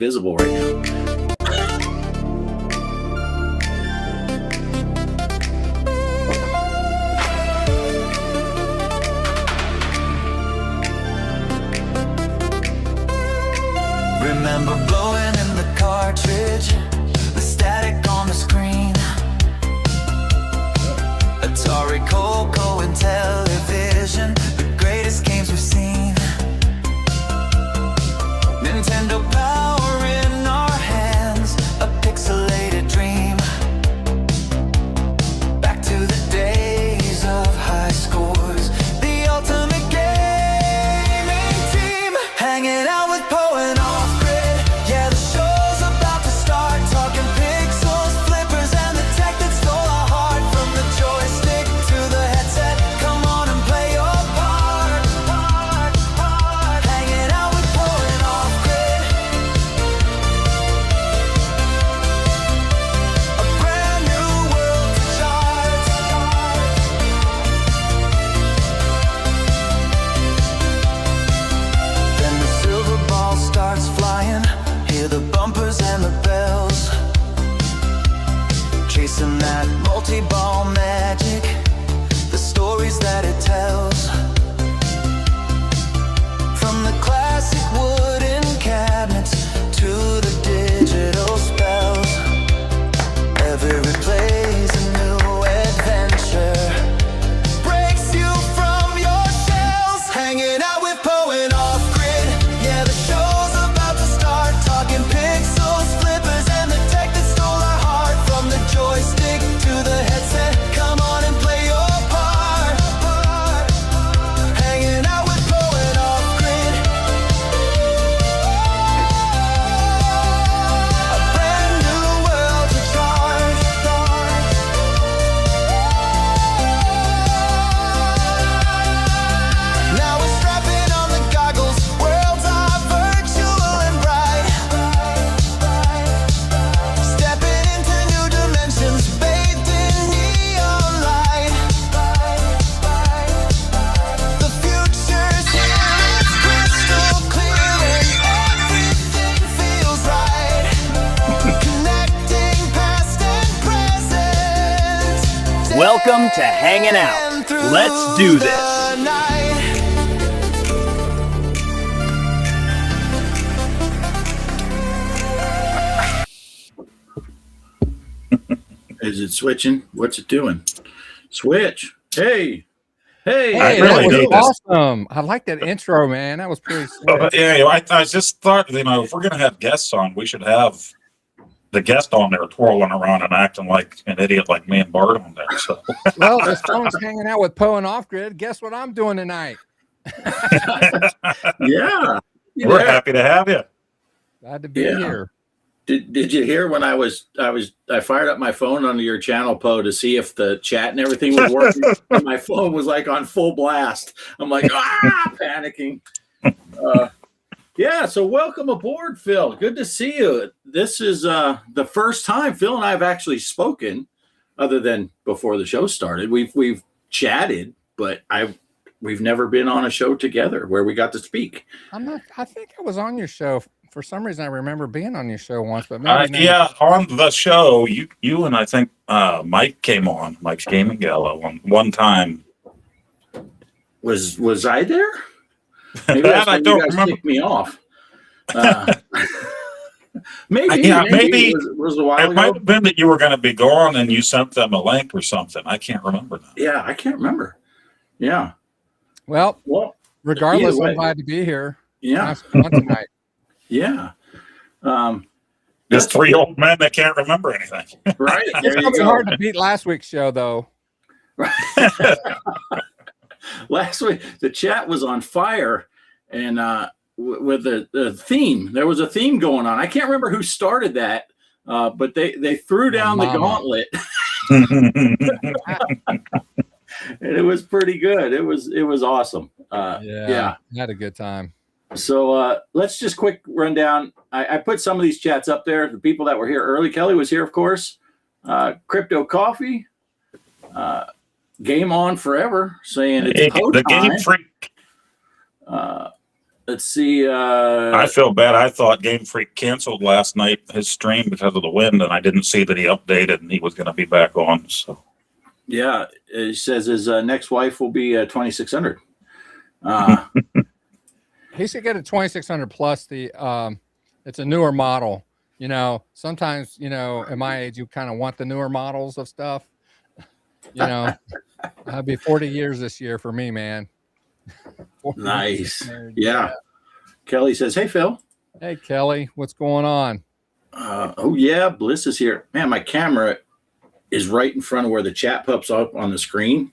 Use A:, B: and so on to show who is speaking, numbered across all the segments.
A: visible right now.
B: Remember blowing in the cartridge, the static on the screen. Atari, Coco, Intellivision, the greatest games we've seen. Nintendo power in our hands, a pixelated dream. Back to the days of high scores, the ultimate gaming team. Hanging out with Poe and Offgrid, yeah, the show's about to start. Talking pixels, flippers, and the tech that stole our heart. From the joystick to the headset, come on and play your part. Hanging out with Poe and Offgrid, a brand new world to chart. Then the silver ball starts flying, hear the bumpers and the bells. Chasing that multi-ball magic, the stories that it tells. From the classic wooden cabinets to the digital spells, every play's a new adventure, breaks you from your shells. Hanging out with Poe and Offgrid, yeah, the show's about to start. Talking pixels, flippers, and the tech that stole our heart. From the joystick to the headset, come on and play your part. Hanging out with Poe and Offgrid, a brand new world to chart. Now we're strapping on the goggles, worlds are virtual and bright. Stepping into new dimensions, bathed in neon light. The future's here, it's crystal clear, and everything feels right. Connecting past and present.
A: Welcome to Hangin' Out.
B: And through
A: Let's do this.
B: the night.
A: Is it switching? What's it doing? Switch. Hey. Hey.
C: I
D: Hey,
C: really
D: that
C: need
D: was
C: this.
D: awesome. I like that intro, man. That was pretty sick.
C: Yeah, I just thought, if we're going to have guests on, we should have the guest on there twirling around and acting like an idiot like me and Bart on there. So
D: Well, this phone's hanging out with Poe and Offgrid. Guess what I'm doing tonight?
A: Yeah.
C: we're happy to have you.
D: Glad to be
A: Yeah.
D: here.
A: Did you hear when I fired up my phone onto your channel, Poe, to see if the chat and everything was working? And my phone was like on full blast. I'm like, panicking. Yeah, so welcome aboard, Phil. Good to see you. This is the first time Phil and I have actually spoken, other than before the show started. We've chatted, but we've never been on a show together where we got to speak.
D: I think I was on your show. For some reason, I remember being on your show once, but maybe not.
C: Yeah, on the show, you and I think Mike came on, Mike's Gaming Gala, one time.
A: Was I there? Maybe
C: That I
A: when
C: don't
A: you guys
C: remember.
A: kicked me off. Maybe.
C: Yeah,
A: Maybe.
C: maybe.
A: Was a while
C: It might
A: ago.
C: have been that you were going to be gone and you sent them a link or something. I can't remember now.
A: Yeah, I can't remember. Yeah.
D: Well,
A: Well,
D: regardless,
A: either way.
D: I'm glad to be here.
A: yeah.
D: Nice fun tonight.
A: Yeah.
C: Just three old men that can't remember anything.
A: Right.
D: It's
A: There you
D: gonna be
A: go.
D: hard to beat last week's show, though.
A: Last week, the chat was on fire, and with the theme, there was a theme going on. I can't remember who started that, but they threw down the gauntlet, and it was pretty good. It was awesome. Yeah.
D: Had a good time.
A: So let's just quick rundown. I put some of these chats up there. The people that were here early. Kelly was here, of course. Crypto Coffee. Game On Forever saying it's
C: Hey,
A: post
C: the game
A: time.
C: freak.
A: Let's see.
C: I feel bad. I thought Game Freak canceled last night his stream because of the wind, and I didn't see that he updated and he was going to be back on. So
A: yeah, he says his next wife will be 2600.
D: He should get a 2600 plus. It's a newer model. You know, sometimes, you know, at my age, you kind of want the newer models of stuff. You know, I'll be 40 years this year for me, man.
A: Nice. Yeah. Kelly says, hey, Phil.
D: Hey, Kelly, what's going on?
A: Oh, yeah. Bliss is here. Man, my camera is right in front of where the chat pops up on the screen.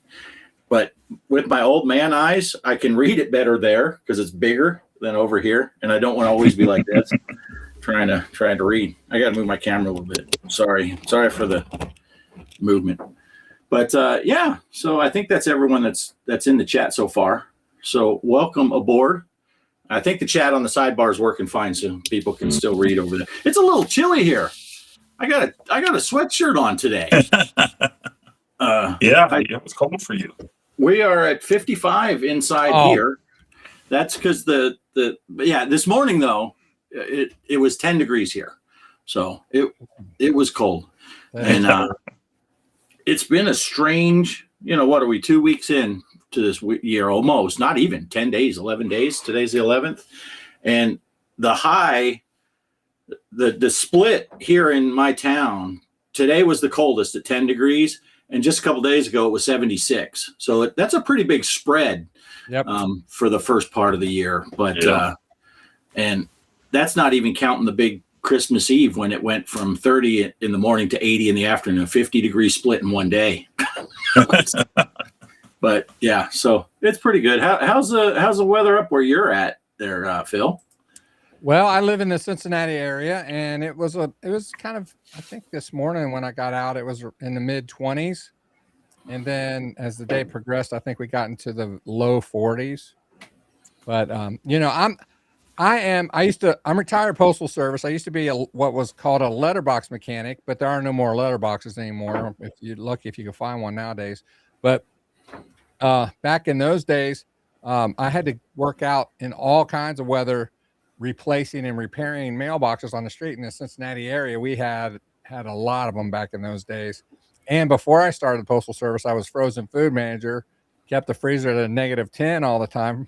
A: But with my old man eyes, I can read it better there because it's bigger than over here. And I don't want to always be like this, trying to read. I got to move my camera a little bit. Sorry for the movement. But yeah, so I think that's everyone that's in the chat so far. So welcome aboard. I think the chat on the sidebar is working fine, so people can still read over there. It's a little chilly here. I got a sweatshirt on today.
C: It was cold for you.
A: We are at 55 inside here. That's because this morning though, it was 10 degrees here, so it was cold, and it's been a strange. You know, what are we 2 weeks in to this year? Almost, not even 10 days, 11 days. Today's the 11th, and the high, the split here in my town today was the coldest at 10 degrees. And just a couple of days ago, it was 76. So that's a pretty big spread for the first part of the year. But and that's not even counting the big Christmas Eve when it went from 30 in the morning to 80 in the afternoon, 50-degree split in one day. But yeah, so it's pretty good. How's the weather up where you're at there, Phil?
D: Well, I live in the Cincinnati area, and it was kind of, I think this morning when I got out, it was in the mid 20s. And then as the day progressed, I think we got into the low 40s. But, you know, I'm retired postal service. I used to be what was called a letterbox mechanic, but there are no more letterboxes anymore. If you're lucky, if you can find one nowadays. But back in those days, I had to work out in all kinds of weather, replacing and repairing mailboxes on the street in the Cincinnati area. We had a lot of them back in those days. And before I started the postal service, I was frozen food manager, kept the freezer at a -10 all the time.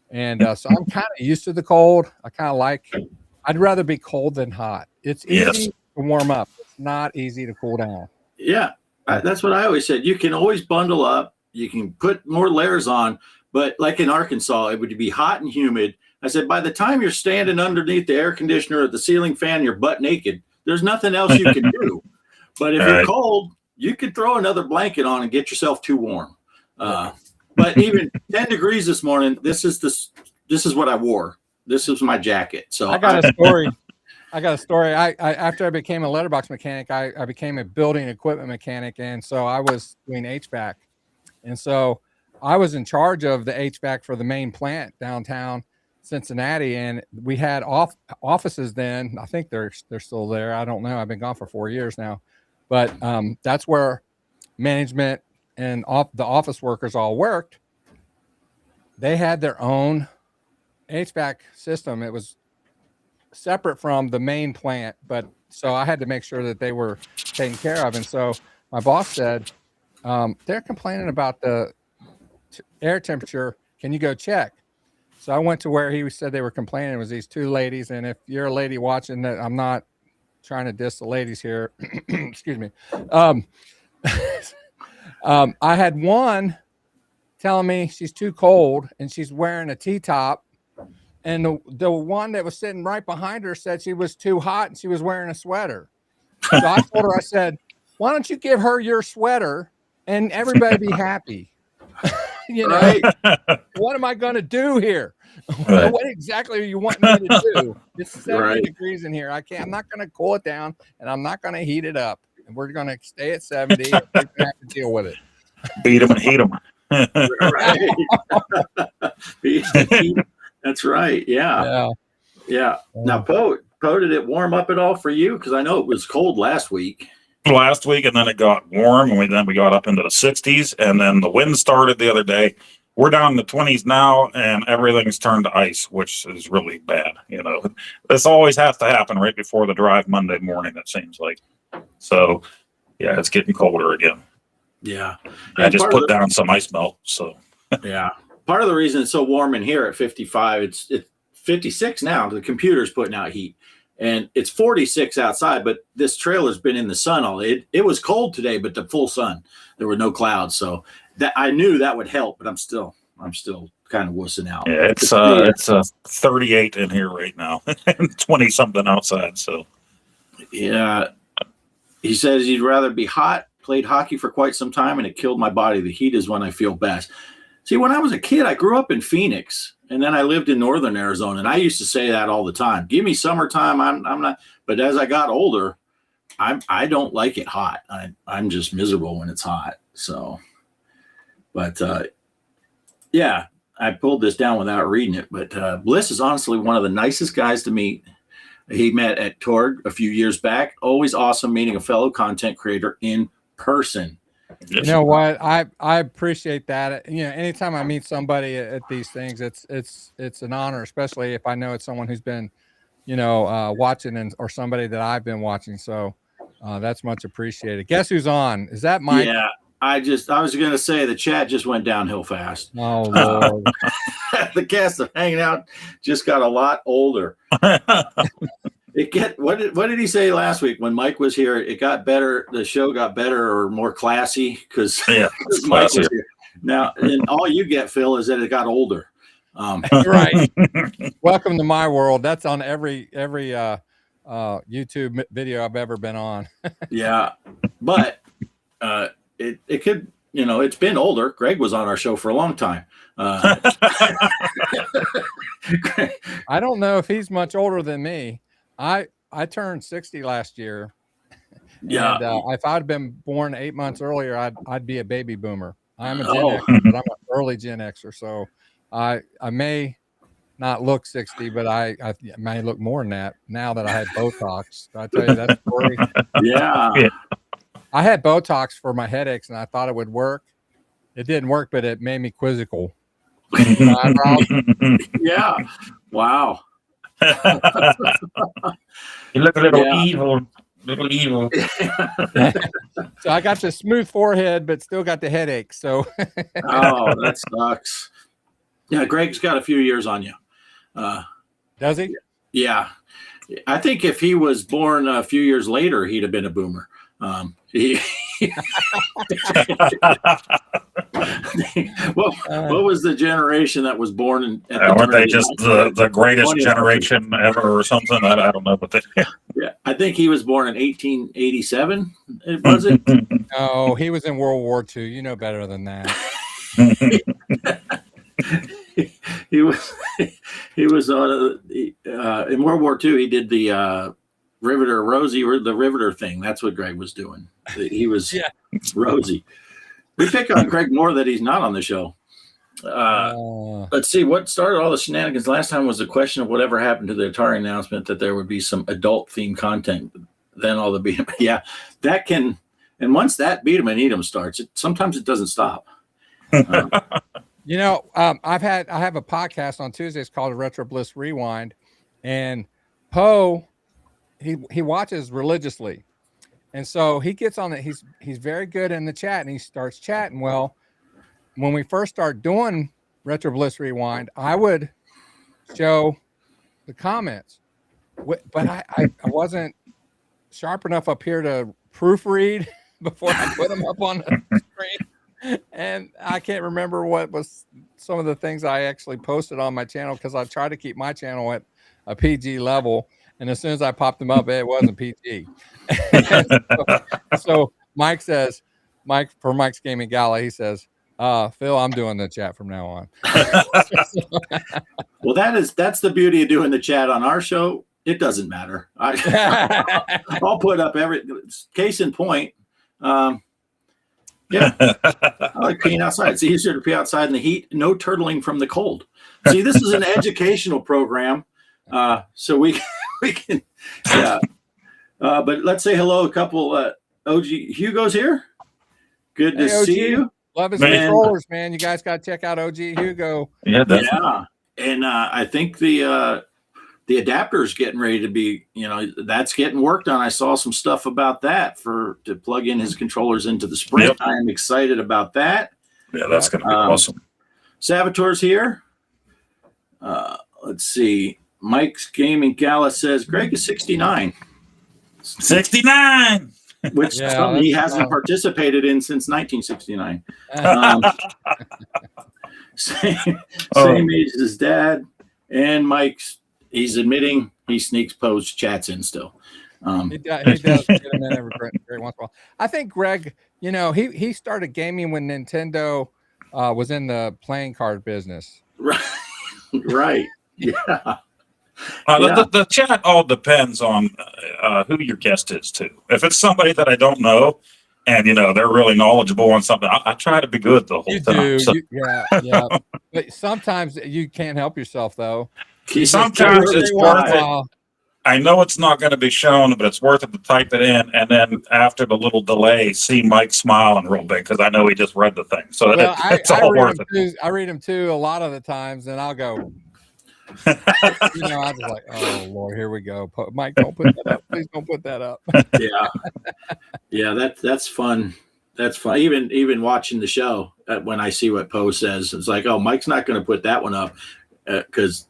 D: And so I'm kind of used to the cold. I'd rather be cold than hot. It's easy to warm up. It's not easy to cool down.
A: Yeah, that's what I always said. You can always bundle up. You can put more layers on. But like in Arkansas, it would be hot and humid. I said, by the time you're standing underneath the air conditioner or the ceiling fan, you're butt naked. There's nothing else you can do. But if you're cold, you could throw another blanket on and get yourself too warm. But even 10 degrees this morning, this is what I wore. This is my jacket. So
D: I got a story. I after I became a letterbox mechanic, I became a building equipment mechanic. And so I was doing HVAC. And so I was in charge of the HVAC for the main plant downtown Cincinnati, and we had offices then. I think they're still there. I don't know. I've been gone for 4 years now, but that's where management and the office workers all worked. They had their own HVAC system. It was separate from the main plant, but so I had to make sure that they were taken care of. And so my boss said, they're complaining about the air temperature. Can you go check? So I went to where he said they were complaining. It was these two ladies. And if you're a lady watching that, I'm not trying to diss the ladies here. Excuse me. I had one telling me she's too cold and she's wearing a T-top. And the one that was sitting right behind her said she was too hot and she was wearing a sweater. So I told her, I said, why don't you give her your sweater and everybody be happy? You know, right. What am I going to do here? Right. What exactly do you want me to do? It's 70 degrees in here. I'm not going to cool it down, and I'm not going to heat it up. And we're going to stay at 70. And we're going to have to deal with it.
C: Beat them and heat them.
A: Right. That's right. Yeah. Now, Poe, did it warm up at all for you? Because I know it was cold last week.
C: And then it got warm, and then we got up into the 60s, and then the wind started the other day, we're down in the 20s now, and everything's turned to ice, which is really bad. This always has to happen right before the drive Monday morning, it seems like. So, yeah, it's getting colder again.
A: Yeah.
C: I just put down some ice melt. So,
A: yeah. Part of the reason it's so warm in here at 55, it's 56 now. The computer's putting out heat, and it's 46 outside. But this trailer's been in the sun all day. It was cold today, but the full sun. There were no clouds, so that I knew that would help. But I'm still kind of wussing out.
C: Yeah, it's 38 in here right now, and 20 something outside. So,
A: yeah. He says he'd rather be hot. Played hockey for quite some time, and it killed my body. The heat is when I feel best. See, when I was a kid, I grew up in Phoenix, and then I lived in northern Arizona, and I used to say that all the time. Give me summertime, I'm not. But as I got older, I don't like it hot. I'm just miserable when it's hot. So, but yeah, I pulled this down without reading it. But Bliss is honestly one of the nicest guys to meet. He met at Torg a few years back. Always awesome meeting a fellow content creator in person.
D: You know what? I appreciate that. Anytime I meet somebody at these things, it's an honor, especially if I know it's someone who's been, watching or somebody that I've been watching. So that's much appreciated. Guess who's on? Is that Mike?
A: Yeah, I was going to say the chat just went downhill fast.
D: Oh, Lord.
A: The cast of Hanging Out just got a lot older. What did he say last week when Mike was here? It got better. The show got better or more classy because Mike was here. Now, and all you get, Phil, is that it got older.
D: Right. Welcome to my world. That's on every YouTube video I've ever been on.
A: Yeah, but it could. It's been older. Greg was on our show for a long time.
D: I don't know if he's much older than me. I turned 60 last year.
A: Yeah.
D: And, if I'd been born 8 months earlier, I'd be a baby boomer. I'm a Gen Xer, but I'm an early Gen Xer. So I may not look 60, but I may look more than that now that I had Botox. Did I tell you that story?
A: Yeah.
D: I had Botox for my headaches, and I thought it would work. It didn't work, but it made me quizzical.
A: Yeah. Wow.
C: You look a little evil.
D: So I got the smooth forehead, but still got the headache. So
A: oh, that sucks. Yeah, Greg's got a few years on you.
D: Does he?
A: Yeah. I think if he was born a few years later, he'd have been a boomer. What was the generation that was born in?
C: Weren't they just the greatest generation ever or something? I don't know, but
A: yeah, I think he was born in 1887. Was it?
D: No, he was in World War II. You know better than that.
A: He was on in World War II. He did the Riveter Rosie, or the Riveter thing. That's what Greg was doing. He was Rosie. We pick on Greg more that he's not on the show. Let's see what started all the shenanigans last time was the question of whatever happened to the Atari announcement that there would be some adult themed content. Then all the beat 'em. Yeah, that can. And once that beat 'em and eat 'em starts, sometimes it doesn't stop.
D: I have a podcast on Tuesdays called Retro Bliss Rewind, and Poe, he watches religiously, and so he gets on it. He's very good in the chat, and he starts chatting. Well, when we first started doing Retro Bliss Rewind, I would show the comments, but I wasn't sharp enough up here to proofread before I put them up on the screen. And I can't remember what was some of the things I actually posted on my channel, because I try to keep my channel at a PG level. And as soon as I popped them up, it wasn't PG. so Mike says, for Mike's Gaming Gala, he says, Phil, I'm doing the chat from now on.
A: Well, that's the beauty of doing the chat on our show. It doesn't matter. I'll put up every case in point. Yeah, I like peeing outside. It's easier to pee outside in the heat. No turtling from the cold. See, this is an educational program, so we can. Yeah, but let's say hello. A couple OG Hugo's here. Good to see you.
D: Love his
C: Man.
D: controllers, man. You guys got to check out OG Hugo.
C: Yeah, definitely.
A: Yeah, and I think the adapter is getting ready to be, that's getting worked on. I saw some stuff about that to plug in his controllers into the Sprint.
C: Yep.
A: I am excited about that.
C: Yeah, that's going to be awesome.
A: Salvatore's here. Let's see. Mike's Gaming Gala says Greg is 69.
C: 69.
A: Which
D: Yeah,
A: something he
D: that's,
A: hasn't participated in since 1969. Same age as his dad. And Mike's, he's admitting he sneaks post chats in still.
D: He does get him in every once in a while. I think Greg, he started gaming when Nintendo was in the playing card business.
A: Right. Right. Yeah.
C: The chat all depends on who your guest is too. If it's somebody that I don't know, and they're really knowledgeable on something, I try to be good the whole time.
D: Do,
C: So,
D: yeah. But sometimes you can't help yourself though.
C: sometimes it's worth it. I know it's not going to be shown, but it's worth it to type it in, and then after the little delay, see Mike smiling real big because I know he just read the thing. So it's all worth it.
D: I read them too a lot of the times, and I'll go. I'm just like, oh Lord, here we go. Mike, don't put that up. Please don't put that up.
A: Yeah. That's fun. That's fun. Even watching the show, when I see what Poe says, it's like, oh, Mike's not going to put that one up because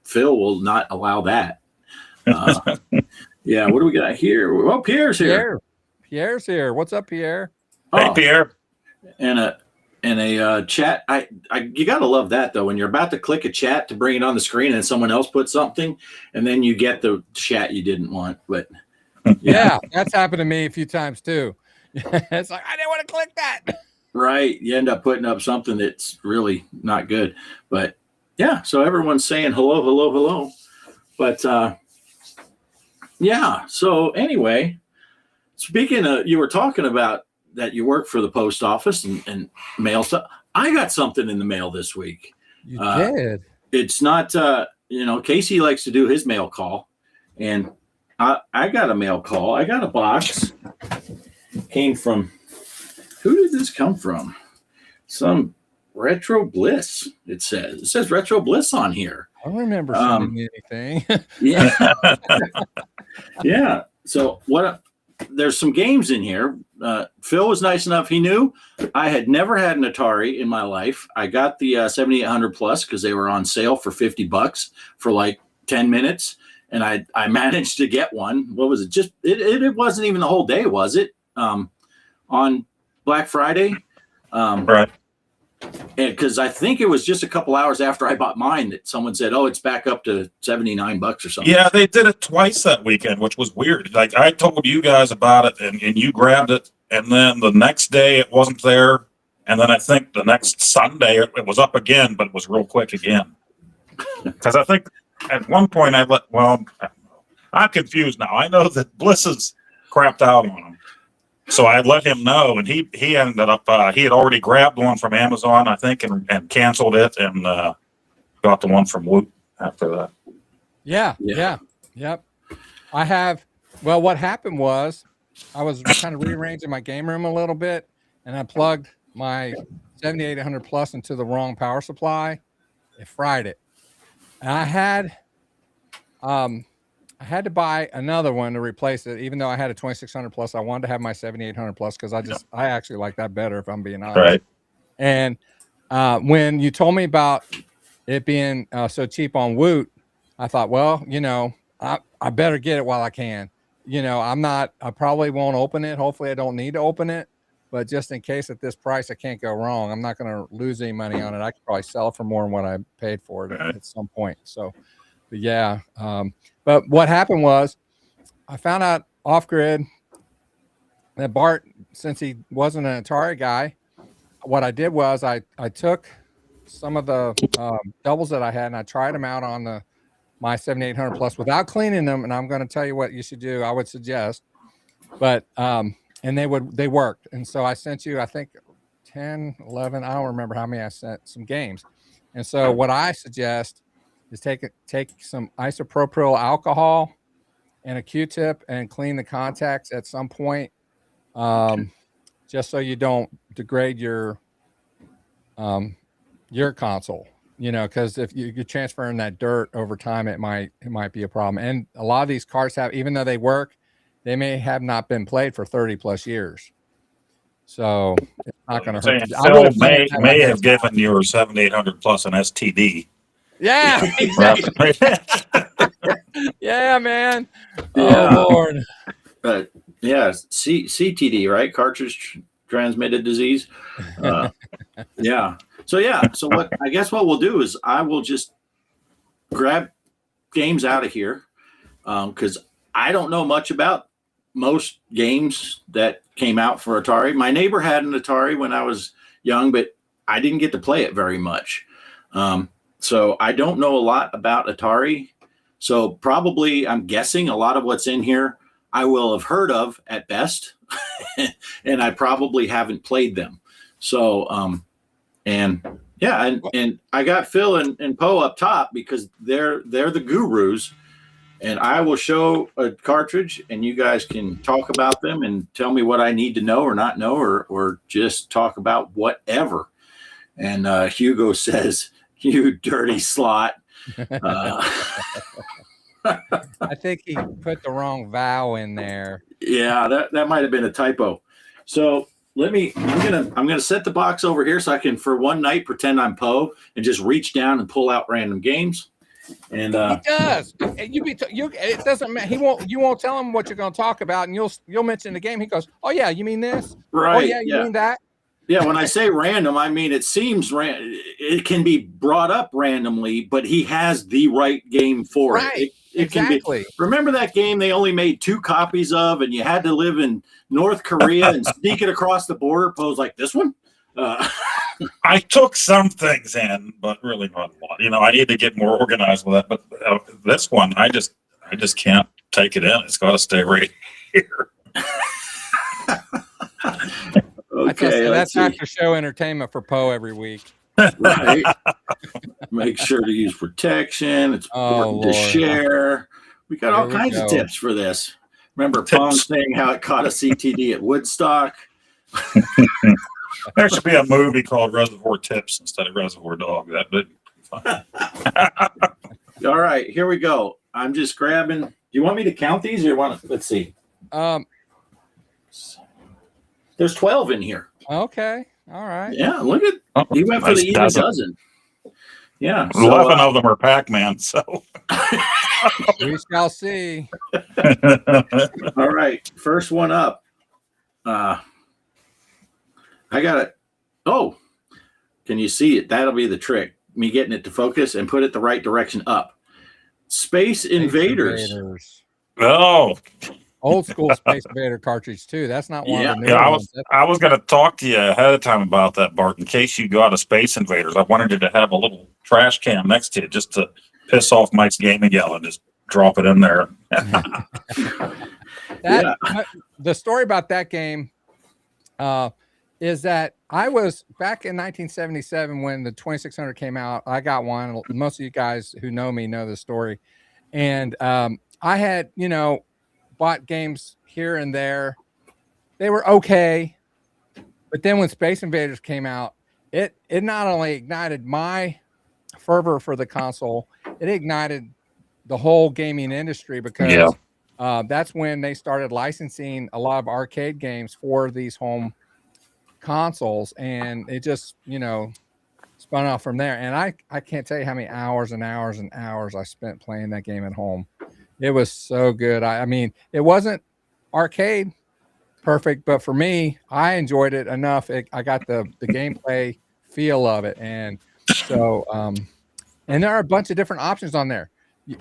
A: Phil will not allow that. Yeah. What do we got here? Well, Pierre's here.
D: Pierre's here. What's up, Pierre?
C: Hey, Pierre.
A: And a chat. You gotta love that though. When you're about to click a chat to bring it on the screen and someone else puts something, and then you get the chat you didn't want. But
D: yeah, that's happened to me a few times too. It's like I didn't want to click that. Right.
A: You end up putting up something that's really not good. But yeah, so everyone's saying hello, hello, hello. But yeah. So anyway, speaking of, you were talking about that you work for the post office and mail stuff. I got something in the mail this week.
D: You did.
A: It's not, Casey likes to do his mail call, and I got a mail call. I got a box. Came from, who did this come from? Some Retro Bliss. It says Retro Bliss on here.
D: I don't remember sending me anything.
A: Yeah. Yeah. So there's some games in here. Phil was nice enough. He knew I had never had an Atari in my life. I got the 7800 Plus because they were on sale for $50 for like 10 minutes. And I managed to get one. What was it? It wasn't even the whole day, was it? On Black Friday.
C: Right.
A: Because I think it was just a couple hours after I bought mine that someone said, "Oh, it's back up to $79 or something."
C: Yeah, they did it twice that weekend, which was weird. Like I told you guys about it, and you grabbed it, and then the next day it wasn't there, and then I think the next Sunday it was up again, but it was real quick again. Because I think at one point I'm confused now. I know that Bliss has crapped out on him. So I let him know, and he ended up he had already grabbed one from Amazon, I think, and canceled it, and got the one from Woot after that.
D: Yeah. Yep. I have. Well, what happened was I was kind of rearranging my game room a little bit, and I plugged my 7800 Plus into the wrong power supply. It fried it, and I had to buy another one to replace it, even though I had a 2600 Plus. I wanted to have my 7800 Plus because I actually like that better, if I'm being honest.
C: Right.
D: And when you told me about it being so cheap on Woot, I thought, well, I better get it while I can. I probably won't open it. Hopefully I don't need to open it, but just in case at this price, I can't go wrong. I'm not going to lose any money on it. I could probably sell it for more than what I paid for it at some point. So, but yeah. But what happened was I found out Offgrid that Bart, since he wasn't an Atari guy, what I did was I took some of the doubles that I had and I tried them out on my 7800 Plus without cleaning them. And I'm going to tell you what you should do. I would suggest, but and they worked. And so I sent you, I think 10, 11, I don't remember how many I sent, some games. And so what I suggest is take some isopropyl alcohol and a Q-tip and clean the contacts at some point, just so you don't degrade your your console, because if you're transferring that dirt over time, it might be a problem. And a lot of these carts have, even though they work, they may have not been played for 30 plus years. So it's not going to hurt.
C: Phil may have given your 7800 plus an STD.
D: Yeah, exactly. Yeah, man.
A: Yeah.
D: Oh Lord.
A: Yeah, CTD, right? Cartridge transmitted disease. Yeah. So what I guess what we'll do is I will just grab games out of here because I don't know much about most games that came out for Atari. My neighbor had an Atari when I was young, but I didn't get to play it very much. So I don't know a lot about Atari. So probably, I'm guessing a lot of what's in here I will have heard of at best, and I probably haven't played them. So, and I got Phil and Poe up top because they're the gurus, and I will show a cartridge, and you guys can talk about them and tell me what I need to know or not know, or just talk about whatever. And Hugo says, "You dirty slot."
D: I think he put the wrong vowel in there.
A: Yeah, that might have been a typo. So I'm gonna set the box over here so I can for one night pretend I'm Poe and just reach down and pull out random games. And
D: he does. It doesn't matter. You won't tell him what you're going to talk about, and you'll mention the game. He goes, "Oh yeah, you mean this?
A: Right?
D: Oh yeah, you mean that?"
A: Yeah, when I say random, I mean it seems it can be brought up randomly, but he has the right game for it.
D: Exactly.
A: Remember that game they only made 2 copies of, and you had to live in North Korea and sneak it across the border? Pose like this one.
C: I took some things in, but really not a lot. I need to get more organized with that. But this one, I just can't take it in. It's got to stay right here.
A: Okay,
D: that's after show entertainment for Poe every week.
A: Right. Make sure to use protection. It's important to share. We got all kinds of tips for this. Remember Pong saying how it caught a CTD at Woodstock?
C: There should be a movie called Reservoir Tips instead of Reservoir Dog. That would be fun.
A: All right, here we go. I'm just grabbing. Do you want me to count these, or let's see. There's 12 in here.
D: Okay. All right.
A: Yeah, look at he went for the even dozen. Yeah.
C: 11 of them are Pac-Man, so
D: we shall see.
A: All right. First one up. I got it. Oh, can you see it? That'll be the trick. Me getting it to focus and put it the right direction up. Space Invaders.
C: Oh.
D: Old school Space Invader cartridge too. That's not one of the new ones.
C: I was going to talk to you ahead of time about that, Bart, in case you got a Space Invaders. I wanted you to have a little trash can next to you just to piss off Mike's gaming yell and just drop it in there.
D: The story about that game is that I was back in 1977 when the 2600 came out. I got one. Most of you guys who know me know the story. And I had, bought games here and there. They were okay. But then when Space Invaders came out, it not only ignited my fervor for the console, it ignited the whole gaming industry because that's when they started licensing a lot of arcade games for these home consoles. And it just, spun off from there. And I can't tell you how many hours and hours and hours I spent playing that game at home. It was so good. I mean, it wasn't arcade perfect, but for me, I enjoyed it enough. I got the gameplay feel of it. And so, and there are a bunch of different options on there.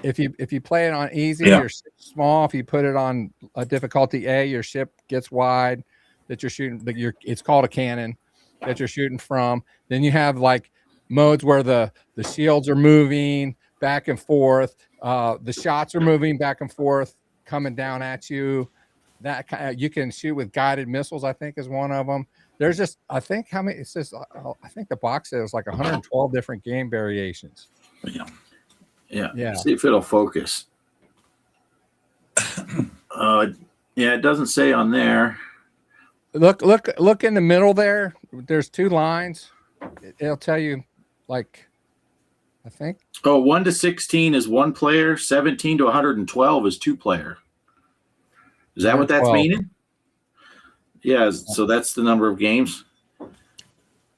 D: If you play it on easy, your ship's small. If you put it on a difficulty A, your ship gets wide that you're shooting, it's called a cannon that you're shooting from. Then you have like modes where the shields are moving back and forth. The shots are moving back and forth, coming down at you. That you can shoot with guided missiles, I think, is one of them. There's just, I think, how many? It says, I think the box says like 112 different game variations.
A: Yeah. See if it'll focus. It doesn't say on there.
D: Look in the middle there. There's 2 lines. it'll tell you, like, I think.
A: Oh, 1 to 16 is 1 player. 17 to 112 is 2 player. Is that what that's
D: 112.
A: meaning? Yeah. So that's the number of games.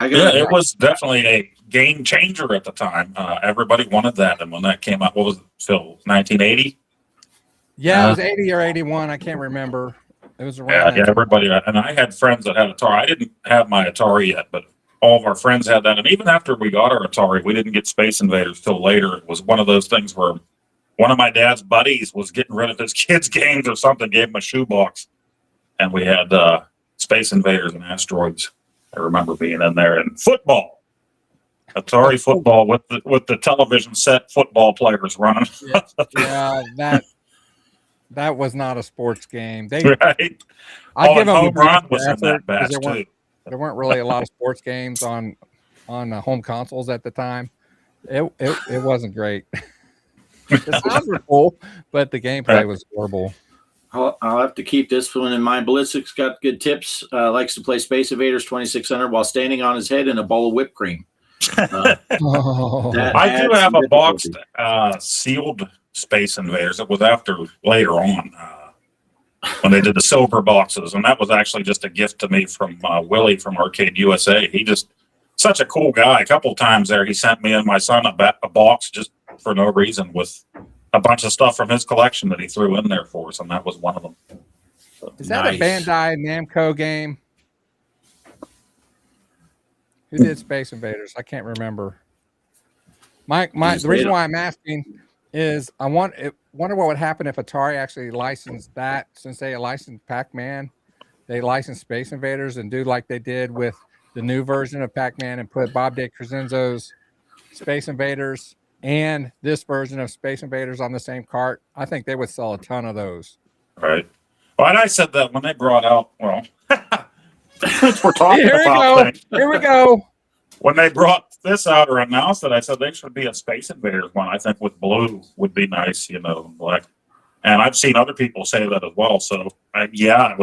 C: Yeah, it was definitely a game changer at the time. Everybody wanted that, and when that came out, what was it, Phil? 1980?
D: Yeah, it was 80 or 81. I can't remember. It was around.
C: Yeah, everybody. And I had friends that had Atari. I didn't have my Atari yet, but all of our friends had that. And even after we got our Atari, we didn't get Space Invaders till later. It was one of those things where one of my dad's buddies was getting rid of his kids' games or something, gave him a shoebox, and we had Space Invaders and Asteroids. I remember being in there, and football, Atari football with the television set football players running.
D: Yeah, that was not a sports game. They
C: Right.
D: I give them
C: Home
D: the
C: Run was in
D: effort
C: that
D: 'cause
C: batch too.
D: there weren't really a lot of sports games on home consoles at the time. It wasn't great. The sounds were cool, but the gameplay was horrible.
A: I'll have to keep this one in mind. Bliss has got good tips. Likes to play Space Invaders 2600 while standing on his head in a bowl of whipped cream.
D: Oh.
C: I do have a boxed sealed Space Invaders. It was after later on when they did the silver boxes, and that was actually just a gift to me from Willie from Arcade USA. He just such a cool guy. A couple of times there, he sent me and my son a box just for no reason with a bunch of stuff from his collection that he threw in there for us, and that was one of them. So,
D: Is that
A: Nice.
D: a Bandai Namco game? Who did Space Invaders? I can't remember. The reason why I'm asking is I wonder what would happen if Atari actually licensed that, since they licensed Pac-Man, they licensed Space Invaders and do like they did with the new version of Pac-Man and put Bob De Crescenzo's Space Invaders and this version of Space Invaders on the same cart. I think they would sell a ton of those.
C: right. Well, and I said that when they brought out, well, since we're talking
D: Here we
C: about
D: go.
C: things,
D: Here we go.
C: when they brought this out or announced it, I said they should be a Space Invaders one. I think with blue would be nice, black. And I've seen other people say that as well. So yeah,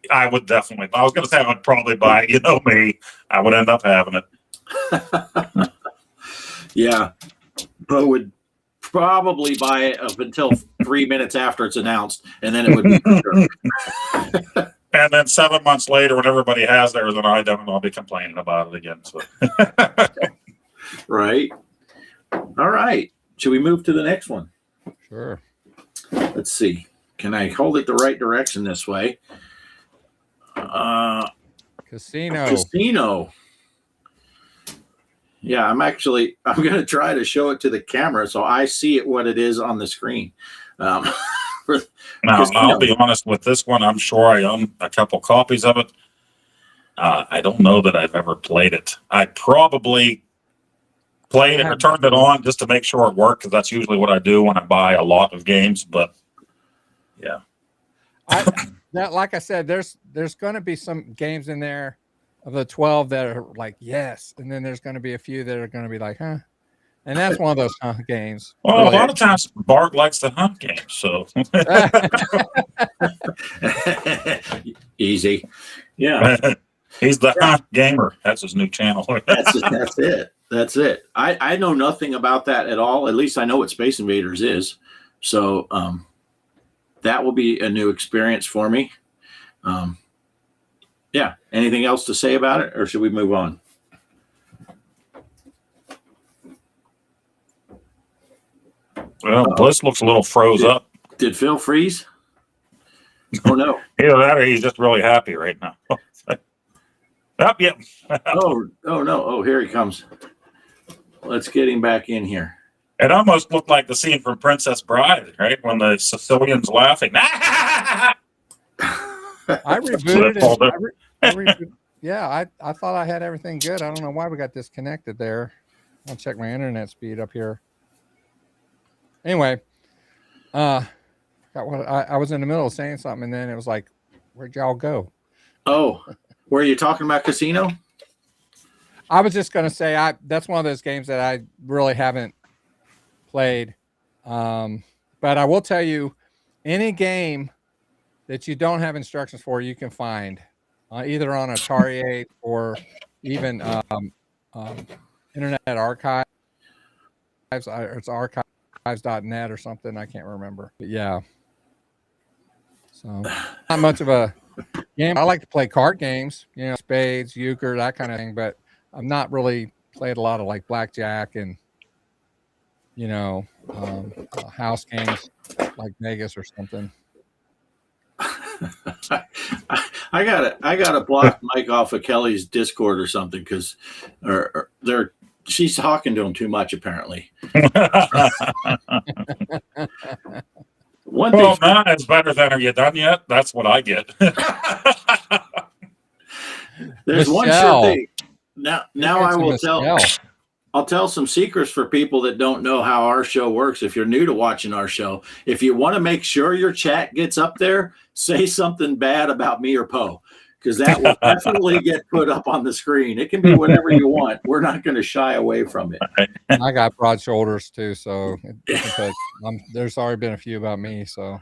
C: I would definitely. I was going to say I would probably buy it. Me, I would end up having it.
A: Yeah. I would probably buy it up until 3 minutes after it's announced, and then it would be for sure.
C: And then 7 months later, when everybody has theirs and I don't, I'll be complaining about it again. So.
A: Right. All right. Should we move to the next one?
D: Sure.
A: Let's see. Can I hold it the right direction this way? Casino. Yeah, I'm going to try to show it to the camera so I see it what it is on the screen. Now,
C: I'll be honest with this one. I'm sure I own a couple copies of it. I don't know that I've ever played it. I probably played it or turned it on just to make sure it worked, because that's usually what I do when I buy a lot of games. But yeah,
D: like I said, there's going to be some games in there of the 12 that are like yes, and then there's going to be a few that are going to be like huh, and that's one of those games.
C: Well, a lot of times Bart likes the hunt game, so
A: easy. Yeah,
C: he's the hunt gamer. That's his new channel.
A: That's it. That's it. I know nothing about that at all. At least I know what Space Invaders is. So that will be a new experience for me. Yeah. Anything else to say about it, or should we move on?
C: Well, Bliss looks a little froze up.
A: Did Phil freeze? Oh no.
C: Either that or he's just really happy right now. Yep.
A: Oh no. Oh, here he comes. Let's get him back in here.
C: It almost looked like the scene from Princess Bride, right? When the Sicilian's laughing.
D: I rebooted it. Yeah, I thought I had everything good. I don't know why we got disconnected there. I'll check my internet speed up here. Anyway, I was in the middle of saying something, and then it was like, where'd y'all go?
A: Oh, were you talking about Casino?
D: I was just going to say that's one of those games that I really haven't played. But I will tell you, any game that you don't have instructions for, you can find either on Atari 8 or even Internet Archives. It's archives.net or something. I can't remember. But yeah. So not much of a game. I like to play card games, spades, euchre, that kind of thing. But I'm not really played a lot of like blackjack and house games like Vegas or something.
A: I gotta block Mike off of Kelly's Discord or something because she's talking to him too much apparently.
C: Well, Matt is better than are you done yet? That's what I get.
A: There's
D: Michelle.
A: one sure thing. Now I will
D: Michelle.
A: I'll tell some secrets for people that don't know how our show works. If you're new to watching our show, if you want to make sure your chat gets up there, say something bad about me or Poe, because that will definitely get put up on the screen. It can be whatever you want. We're not going to shy away from it.
D: I got broad shoulders too, so there's already been a few about me. So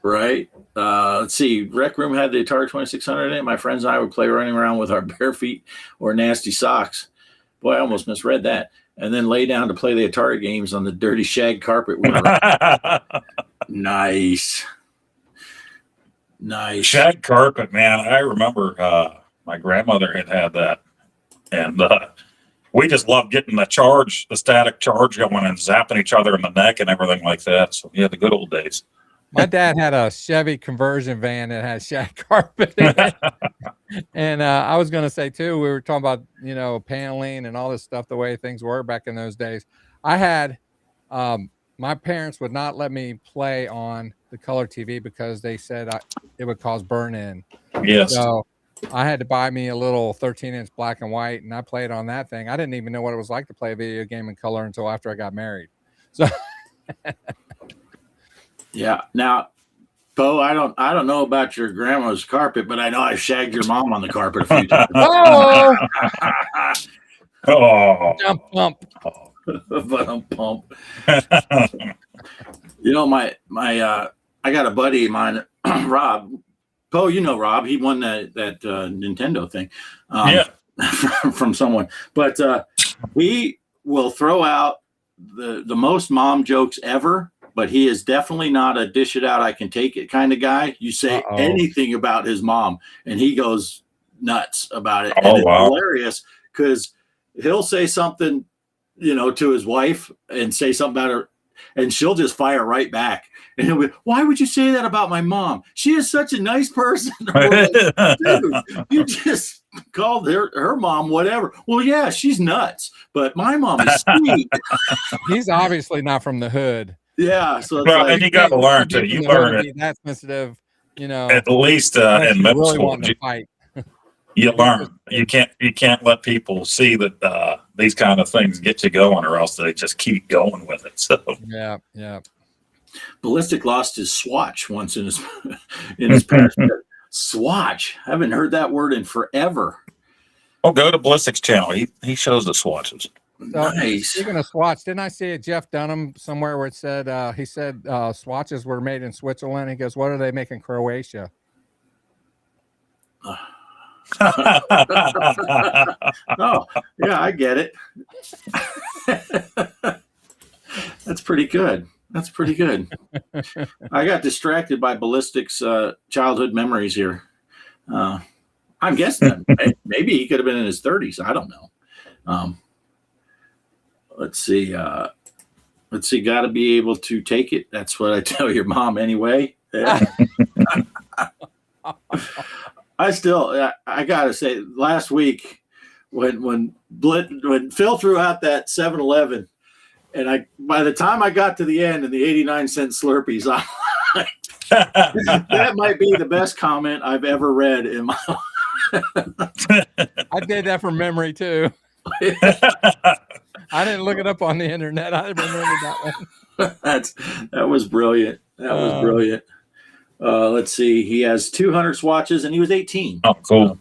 A: right. Let's see. Rec Room had the Atari 2600 in it. My friends and I would play running around with our bare feet or nasty socks. Boy, I almost misread that. And then lay down to play the Atari games on the dirty shag carpet. Nice.
C: Shag carpet, man. I remember my grandmother had that. And we just loved getting the static charge going and zapping each other in the neck and everything like that. So, yeah, the good old days.
D: my dad had a Chevy conversion van that had shag carpet in it. And I was going to say, too, we were talking about, paneling and all this stuff, the way things were back in those days. I had my parents would not let me play on the color TV because they said it would cause burn-in.
C: Yes.
D: So I had to buy me a little 13-inch black and white, and I played on that thing. I didn't even know what it was like to play a video game in color until after I got married. So,
A: yeah. Now, Bo, I don't know about your grandma's carpet, but I know I shagged your mom on the carpet a few times.
D: oh, jump bump.
A: But I'm pumped. I got a buddy of mine, Rob. Bo, Rob. He won that Nintendo thing. From someone. But he will throw out the most mom jokes ever. But he is definitely not a dish it out, I can take it kind of guy. You say anything about his mom, and he goes nuts about it. And it's hilarious because he'll say something, to his wife and say something about her, and she'll just fire right back. And he'll be, why would you say that about my mom? She is such a nice person. Like, dude, you just called her mom whatever. Well, yeah, she's nuts, but my mom is sweet.
D: He's obviously not from the hood.
A: Yeah, so
C: and you got to learn to. You learn it.
D: That's sensitive,
C: At least in middle school, you learn. You can't let people see that these kind of things get you going, or else they just keep going with it. So
D: yeah.
A: Ballistic lost his swatch once in his past. Swatch. I haven't heard that word in forever.
C: Oh, go to Ballistic's channel. He shows the swatches.
D: So,
A: nice.
D: Speaking of swatch, didn't I see a Jeff Dunham somewhere where it said he said swatches were made in Switzerland? He goes, "What do they make in Croatia?"
A: Oh, yeah, I get it. That's pretty good. I got distracted by Ballistic's childhood memories here. I'm guessing maybe he could have been in his 30s. I don't know. Let's see. Got to be able to take it. That's what I tell your mom anyway. Yeah. I gotta say, last week when Phil threw out that 7-Eleven, and by the time I got to the end and the 89-cent Slurpees, I'm like, that might be the best comment I've ever read in my life.
D: I did that from memory too. I didn't look it up on the internet. I remember that one.
A: That was brilliant. Let's see. He has 200 swatches, and he was 18.
C: Oh, cool.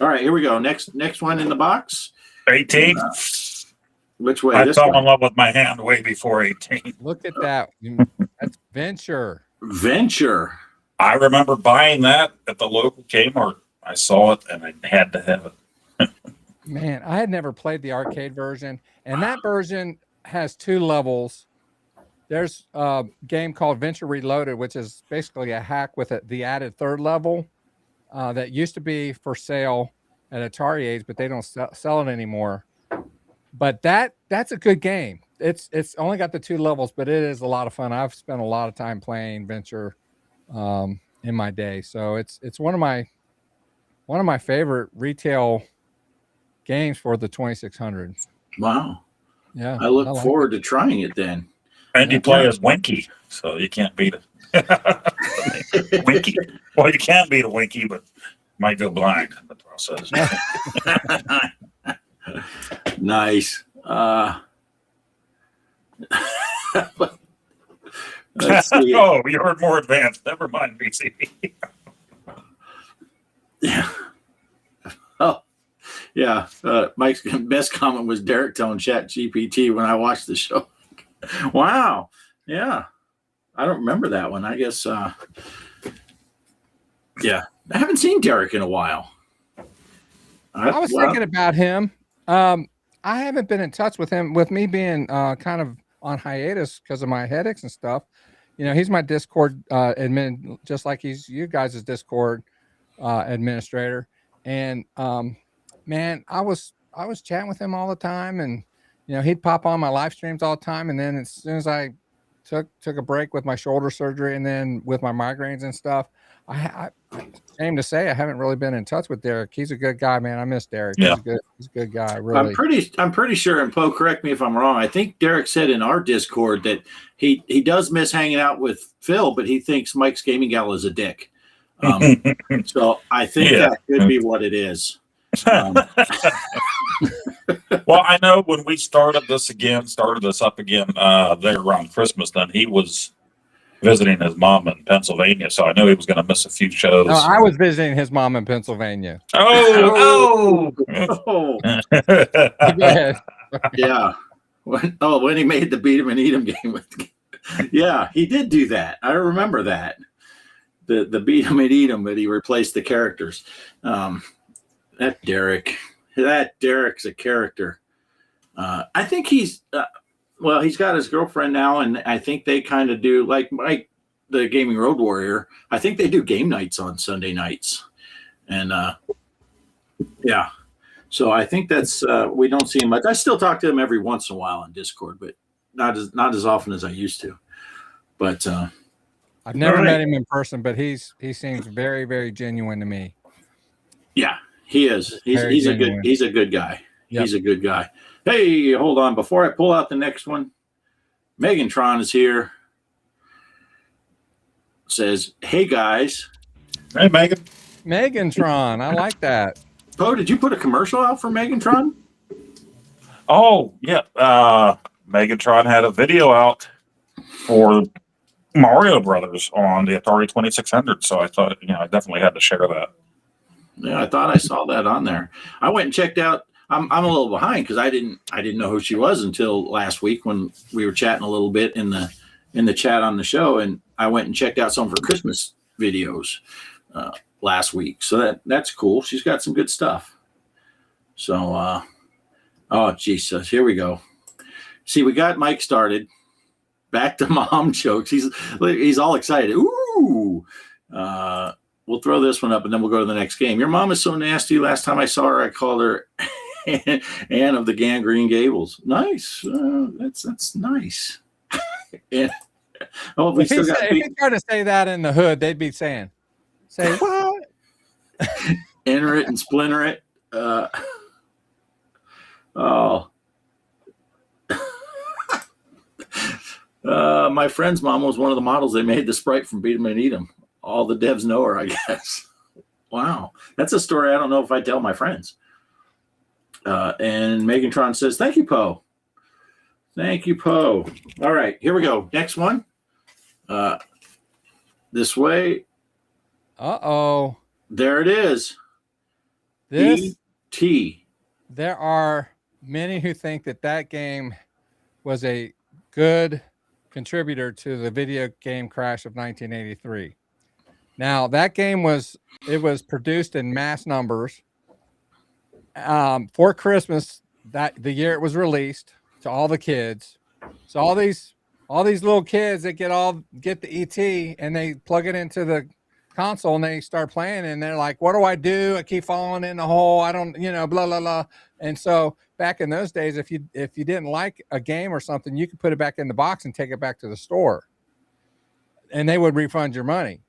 A: All right, here we go. Next one in the box.
C: 18.
A: Which way?
C: I fell in love with my hand way before 18.
D: Look at that. That's Venture.
C: I remember buying that at the local Kmart. I saw it, and I had to have it.
D: Man, I had never played the arcade version, and that version has 2 levels. There's a game called Venture Reloaded, which is basically a hack with the added 3rd level that used to be for sale at Atari Age, but they don't sell it anymore. But that's a good game. It's only got the 2 levels, but it is a lot of fun. I've spent a lot of time playing Venture in my day, so it's one of my favorite retail games for the 2600.
A: Wow.
D: Yeah,
A: I look
D: like
A: forward to trying it then.
C: And you play as Winky, so you can't beat it. Winky. Well, you can beat a Winky, but might go blind in the process.
A: Nice. Let's see.
C: Oh, you're more advanced. Never mind, BC.
A: Yeah. Oh, yeah. Mike's best comment was Derek telling Chat GPT when I watched the show. Wow. Yeah. I don't remember that one. I guess, yeah. I haven't seen Derek in a while.
D: I was thinking about him. I haven't been in touch with him, with me being kind of on hiatus because of my headaches and stuff. You know, he's my Discord admin, just like he's you guys' Discord administrator. And man, I was chatting with him all the time, and you know, he'd pop on my live streams all the time. And then as soon as I took a break with my shoulder surgery and then with my migraines and stuff, I shame to say I haven't really been in touch with Derek. He's a good guy, man. I miss Derek.
C: Yeah.
D: He's a good guy. Really.
A: I'm pretty sure, and Poe, correct me if I'm wrong. I think Derek said in our Discord that he does miss hanging out with Phil, but he thinks Mike's Gaming Gala is a dick. So I think that could be what it is.
C: Well, I know when we started this up again there around Christmas, then he was visiting his mom in Pennsylvania, so I knew he was going to miss a few shows.
D: No, I was visiting his mom in Pennsylvania.
C: Oh.
A: Oh,
D: Go ahead.
A: yeah. When he made the Beat 'em and Eat 'em game. Yeah, he did do that. I remember that. The Beat 'em and Eat 'em, but he replaced the characters. That Derek's a character. I think he's he's got his girlfriend now, and I think they kind of do like Mike, the Gaming Road Warrior. I think they do game nights on Sunday nights, and yeah. So I think that's we don't see him much. I still talk to him every once in a while on Discord, but not as often as I used to. But
D: I've never met him in person, but he seems very, very genuine to me.
A: Yeah, he is. He's a good guy. Yep. He's a good guy. Hey, hold on. Before I pull out the next one, Megantron is here. Says, hey, guys.
C: Hey, Megan.
D: Megantron. I like that.
A: Poe, did you put a commercial out for Megantron?
C: Oh, yeah. Megatron had a video out for Mario Brothers on the Atari 2600, so I thought, I definitely had to share that.
A: Yeah, I thought I saw that on there. I went and checked out. I'm a little behind because I didn't know who she was until last week when we were chatting a little bit in the chat on the show, and I went and checked out some of her Christmas videos last week. So that's cool. She's got some good stuff. So, oh Jesus, here we go. See, we got Mike started. Back to mom jokes. He's all excited. Ooh. We'll throw this one up and then we'll go to the next game. Your mom is so nasty. Last time I saw her, I called her Anne of the Gangrene Gables. Nice. That's nice. And,
D: if he tried to say that in the hood, they'd be saying, say what?
A: Enter it and splinter it. My friend's mom was one of the models. They made the sprite from Beat 'em and Eat 'em. All the devs know her, I guess. Wow. That's a story I don't know if I tell my friends. And Megantron says, thank you, Poe. Thank you, Poe. All right, here we go. Next one. This way.
D: Uh-oh.
A: There it is.
D: This
A: E.T.
D: There are many who think that game was a good contributor to the video game crash of 1983. Now, that game was produced in mass numbers, for Christmas, that the year it was released, to all the kids. So all these little kids that get the ET and they plug it into the console and they start playing and they're like, what do I do? I keep falling in the hole. I don't, blah, blah, blah. And so back in those days, if you didn't like a game or something, you could put it back in the box and take it back to the store and they would refund your money.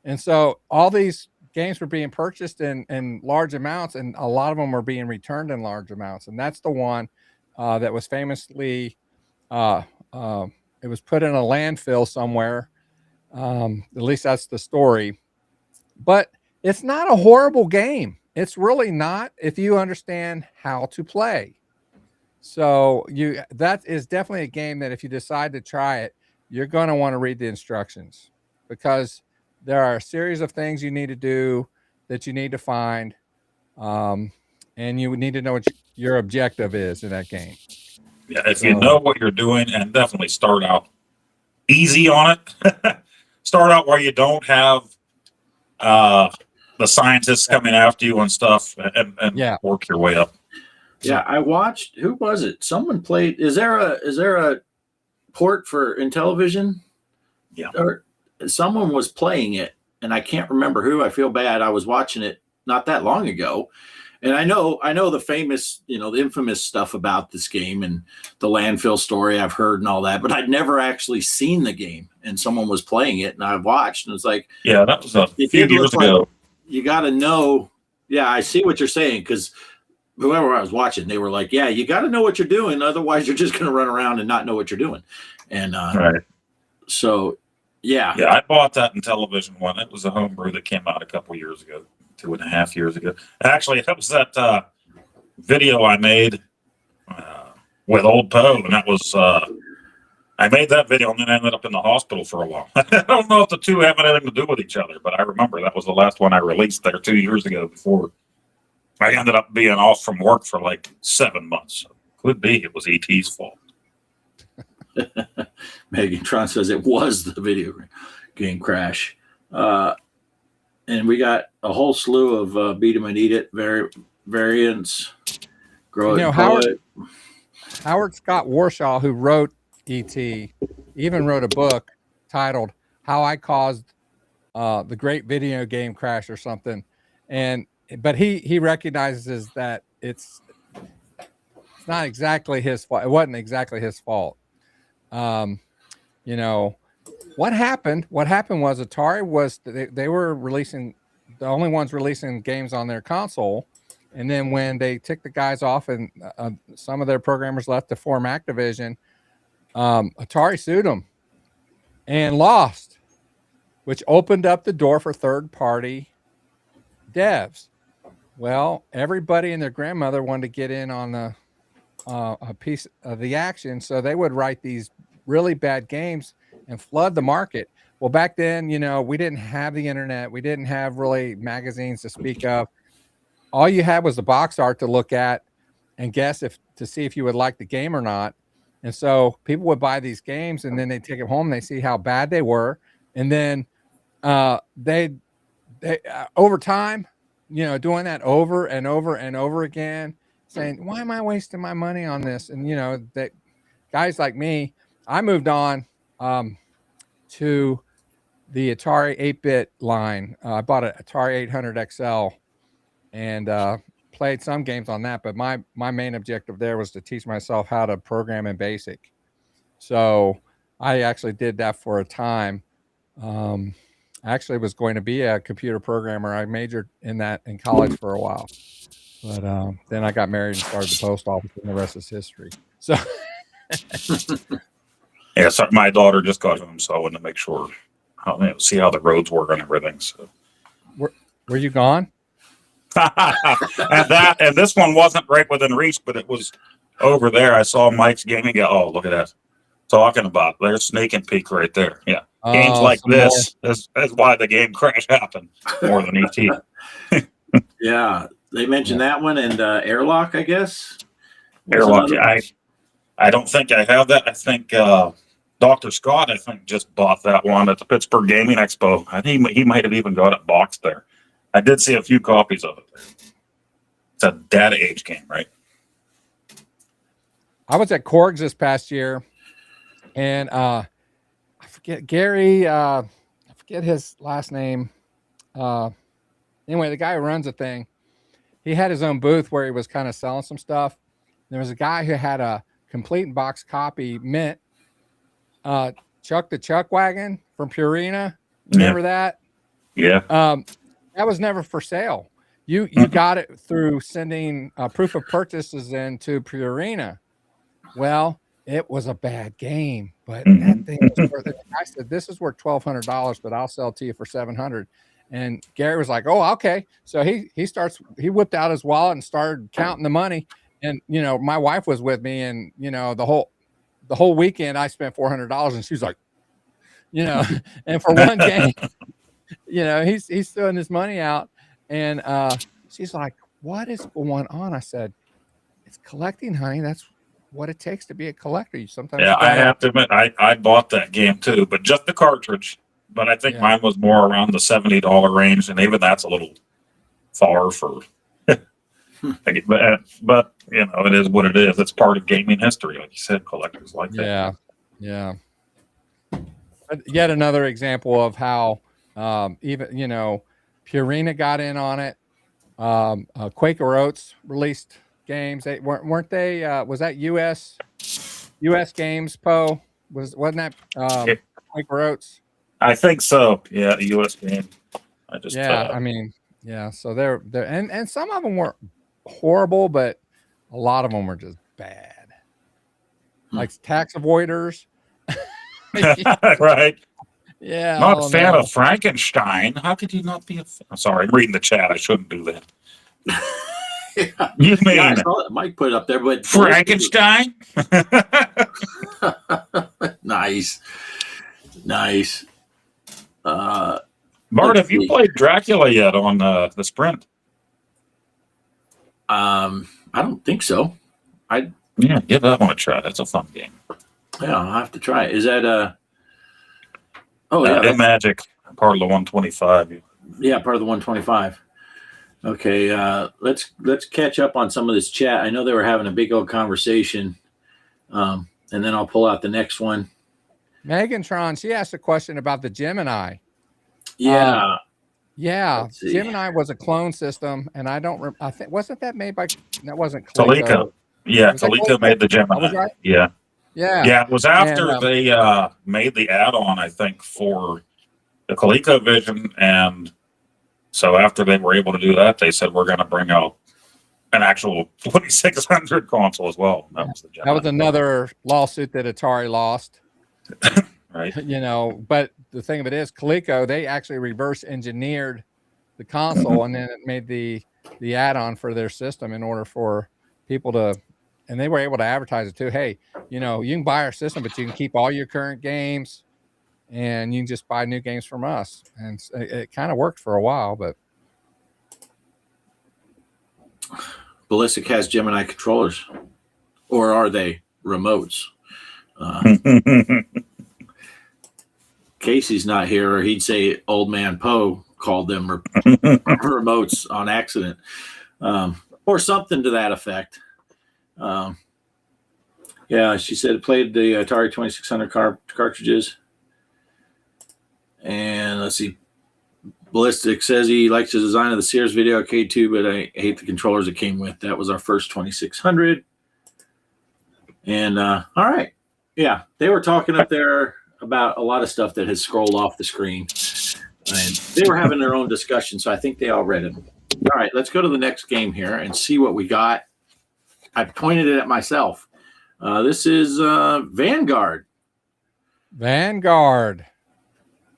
D: And so all these games were being purchased in large amounts, and a lot of them were being returned in large amounts. And that's the one that was famously, it was put in a landfill somewhere. At least that's the story. But it's not a horrible game. It's really not, if you understand how to play. So that is definitely a game that if you decide to try it, you're going to want to read the instructions, because there are a series of things you need to do that you need to find. And you need to know what your objective is in that game.
C: Yeah, if you know what you're doing, and definitely start out easy on it. Start out where you don't have the scientists coming after you and stuff, and work your way up.
A: Yeah, I watched. Who was it? Someone played. Is there a port for Intellivision?
C: Yeah.
A: Or someone was playing it, and I can't remember who. I feel bad. I was watching it not that long ago, and I know the famous, the infamous stuff about this game and the landfill story I've heard and all that, but I'd never actually seen the game. And someone was playing it, and I watched, and it's like,
C: yeah, that was a few years ago.
A: You got to know. Yeah, I see what you're saying, because whoever I was watching, they were like, yeah, you got to know what you're doing. Otherwise, you're just going to run around and not know what you're doing. And
C: right.
A: So, yeah.
C: Yeah, I bought that Intellivision one. It was a homebrew that came out a couple years ago, 2.5 years ago. Actually, it was that video I made with Old Poe, and that was I made that video and then ended up in the hospital for a while. I don't know if the two have anything to do with each other, but I remember that was the last one I released there 2 years ago before I ended up being off from work for like 7 months. Could be it was ET's fault.
A: Megan Tron says it was the video game crash. And we got a whole slew of beat 'em and eat it variants. Grow it,
D: Howard Scott Warshaw, who wrote E.T., even wrote a book titled "How I Caused the Great Video Game Crash" or something. But he recognizes that it's not exactly his fault. It wasn't exactly his fault. What happened was Atari was they were releasing, the only ones releasing games on their console. And then when they took the guys off and some of their programmers left to form Activision, Atari sued them and lost, which opened up the door for third-party devs. Well, everybody and their grandmother wanted to get in on a piece of the action, so they would write these really bad games and flood the market. Well, back then, we didn't have the internet. We didn't have really magazines to speak of. All you had was the box art to look at and guess to see if you would like the game or not. And so people would buy these games, and then they take them home. And they see how bad they were, and then they over time, doing that over and over and over again, saying, "Why am I wasting my money on this?" And that guys like me, I moved on to the Atari 8-bit line. I bought an Atari 800 XL and played some games on that. But my main objective there was to teach myself how to program in BASIC. So I actually did that for a time. I actually was going to be a computer programmer. I majored in that in college for a while. But then I got married and started the post office, and the rest is history. So,
C: yeah, so my daughter just got home, so I wanted to make sure, see how the roads were and everything. So,
D: were you gone?
C: and this one wasn't right within reach, but it was over there. I saw Mike's gaming. Oh, look at that! Talking about there's sneak and peek right there. Yeah, games like this is why the game crash happened more than ET.
A: Yeah. They mentioned that one and Airlock, I guess.
C: Airlock. I don't think I have that. I think Dr. Scott, just bought that one at the Pittsburgh Gaming Expo. I think he might have even got it boxed there. I did see a few copies of it. It's a data age game, right?
D: I was at Korg's this past year, and I forget Gary. I forget his last name. Anyway, the guy who runs the thing, he had his own booth where he was kind of selling some stuff. There was a guy who had a complete box copy mint. Chuck the Chuck Wagon from Purina. Remember that?
C: Yeah.
D: That was never for sale. You got it through sending proof of purchases into Purina. Well, it was a bad game, but that thing was worth it. I said, "This is worth $1,200, but I'll sell it to you for $700." And Gary was like, "Oh, okay." So he whipped out his wallet and started counting the money. And my wife was with me, and the whole weekend I spent $400, and she was like, and for one game, he's throwing his money out, and she's like, "What is going on?" I said, "It's collecting, honey. That's what it takes to be a collector." You sometimes
C: I have to admit, I bought that game too, but just the cartridge. But I think mine was more around the $70 range, and even that's a little far for. But it is what it is. It's part of gaming history, like you said. Collectors like that.
D: Yeah. But yet another example of how even Purina got in on it. Quaker Oats released games. They weren't they? Was that U.S. games? Poe wasn't that Quaker Oats?
C: I think so. Yeah, the U.S. game.
D: So they're and some of them weren't horrible, but a lot of them were just bad, like tax avoiders.
C: Right.
D: Yeah.
C: Not a fan of Frankenstein. How could you not be a fan? I'm sorry, I'm reading the chat. I shouldn't do that.
A: Yeah.
C: You mean
A: I saw it. Mike put it up there, but
C: Frankenstein?
A: Nice.
C: Bart, have you played Dracula yet on the Sprint?
A: I don't think so.
C: Give that one a try. That's a fun game.
A: Yeah, I'll have to try it. Is that
C: Magic, part of the 125.
A: Yeah, part of the 125. Okay, let's catch up on some of this chat. I know they were having a big old conversation, and then I'll pull out the next one.
D: Megantron, she asked a question about the Gemini.
A: Yeah.
D: Gemini was a clone system, and I think wasn't that made by that wasn't
C: Coleco. Yeah, Coleco made the Gemini. Right? Yeah. It was after they made the add-on, I think, for the ColecoVision, and so after they were able to do that, they said we're going to bring out an actual 2600 console as well. That was
D: another lawsuit that Atari lost.
C: Right.
D: But the thing of it is, Coleco, they actually reverse engineered the console and then it made the add-on for their system in order for people to, and they were able to advertise it too. Hey, you can buy our system, but you can keep all your current games and you can just buy new games from us. And it kind of worked for a while, but.
A: Ballistic has Gemini controllers, or are they remotes? Casey's not here, or he'd say Old Man Poe called them remotes on accident, or something to that effect. She said it played the Atari 2600 cartridges. And let's see, Ballistic says he likes the design of the Sears Video Arcade too, but I hate the controllers it came with. That was our first 2600. And all right. Yeah, they were talking up there about a lot of stuff that has scrolled off the screen. And they were having their own discussion, so I think they all read it. All right, let's go to the next game here and see what we got. I pointed it at myself. This is Vanguard.
D: Vanguard.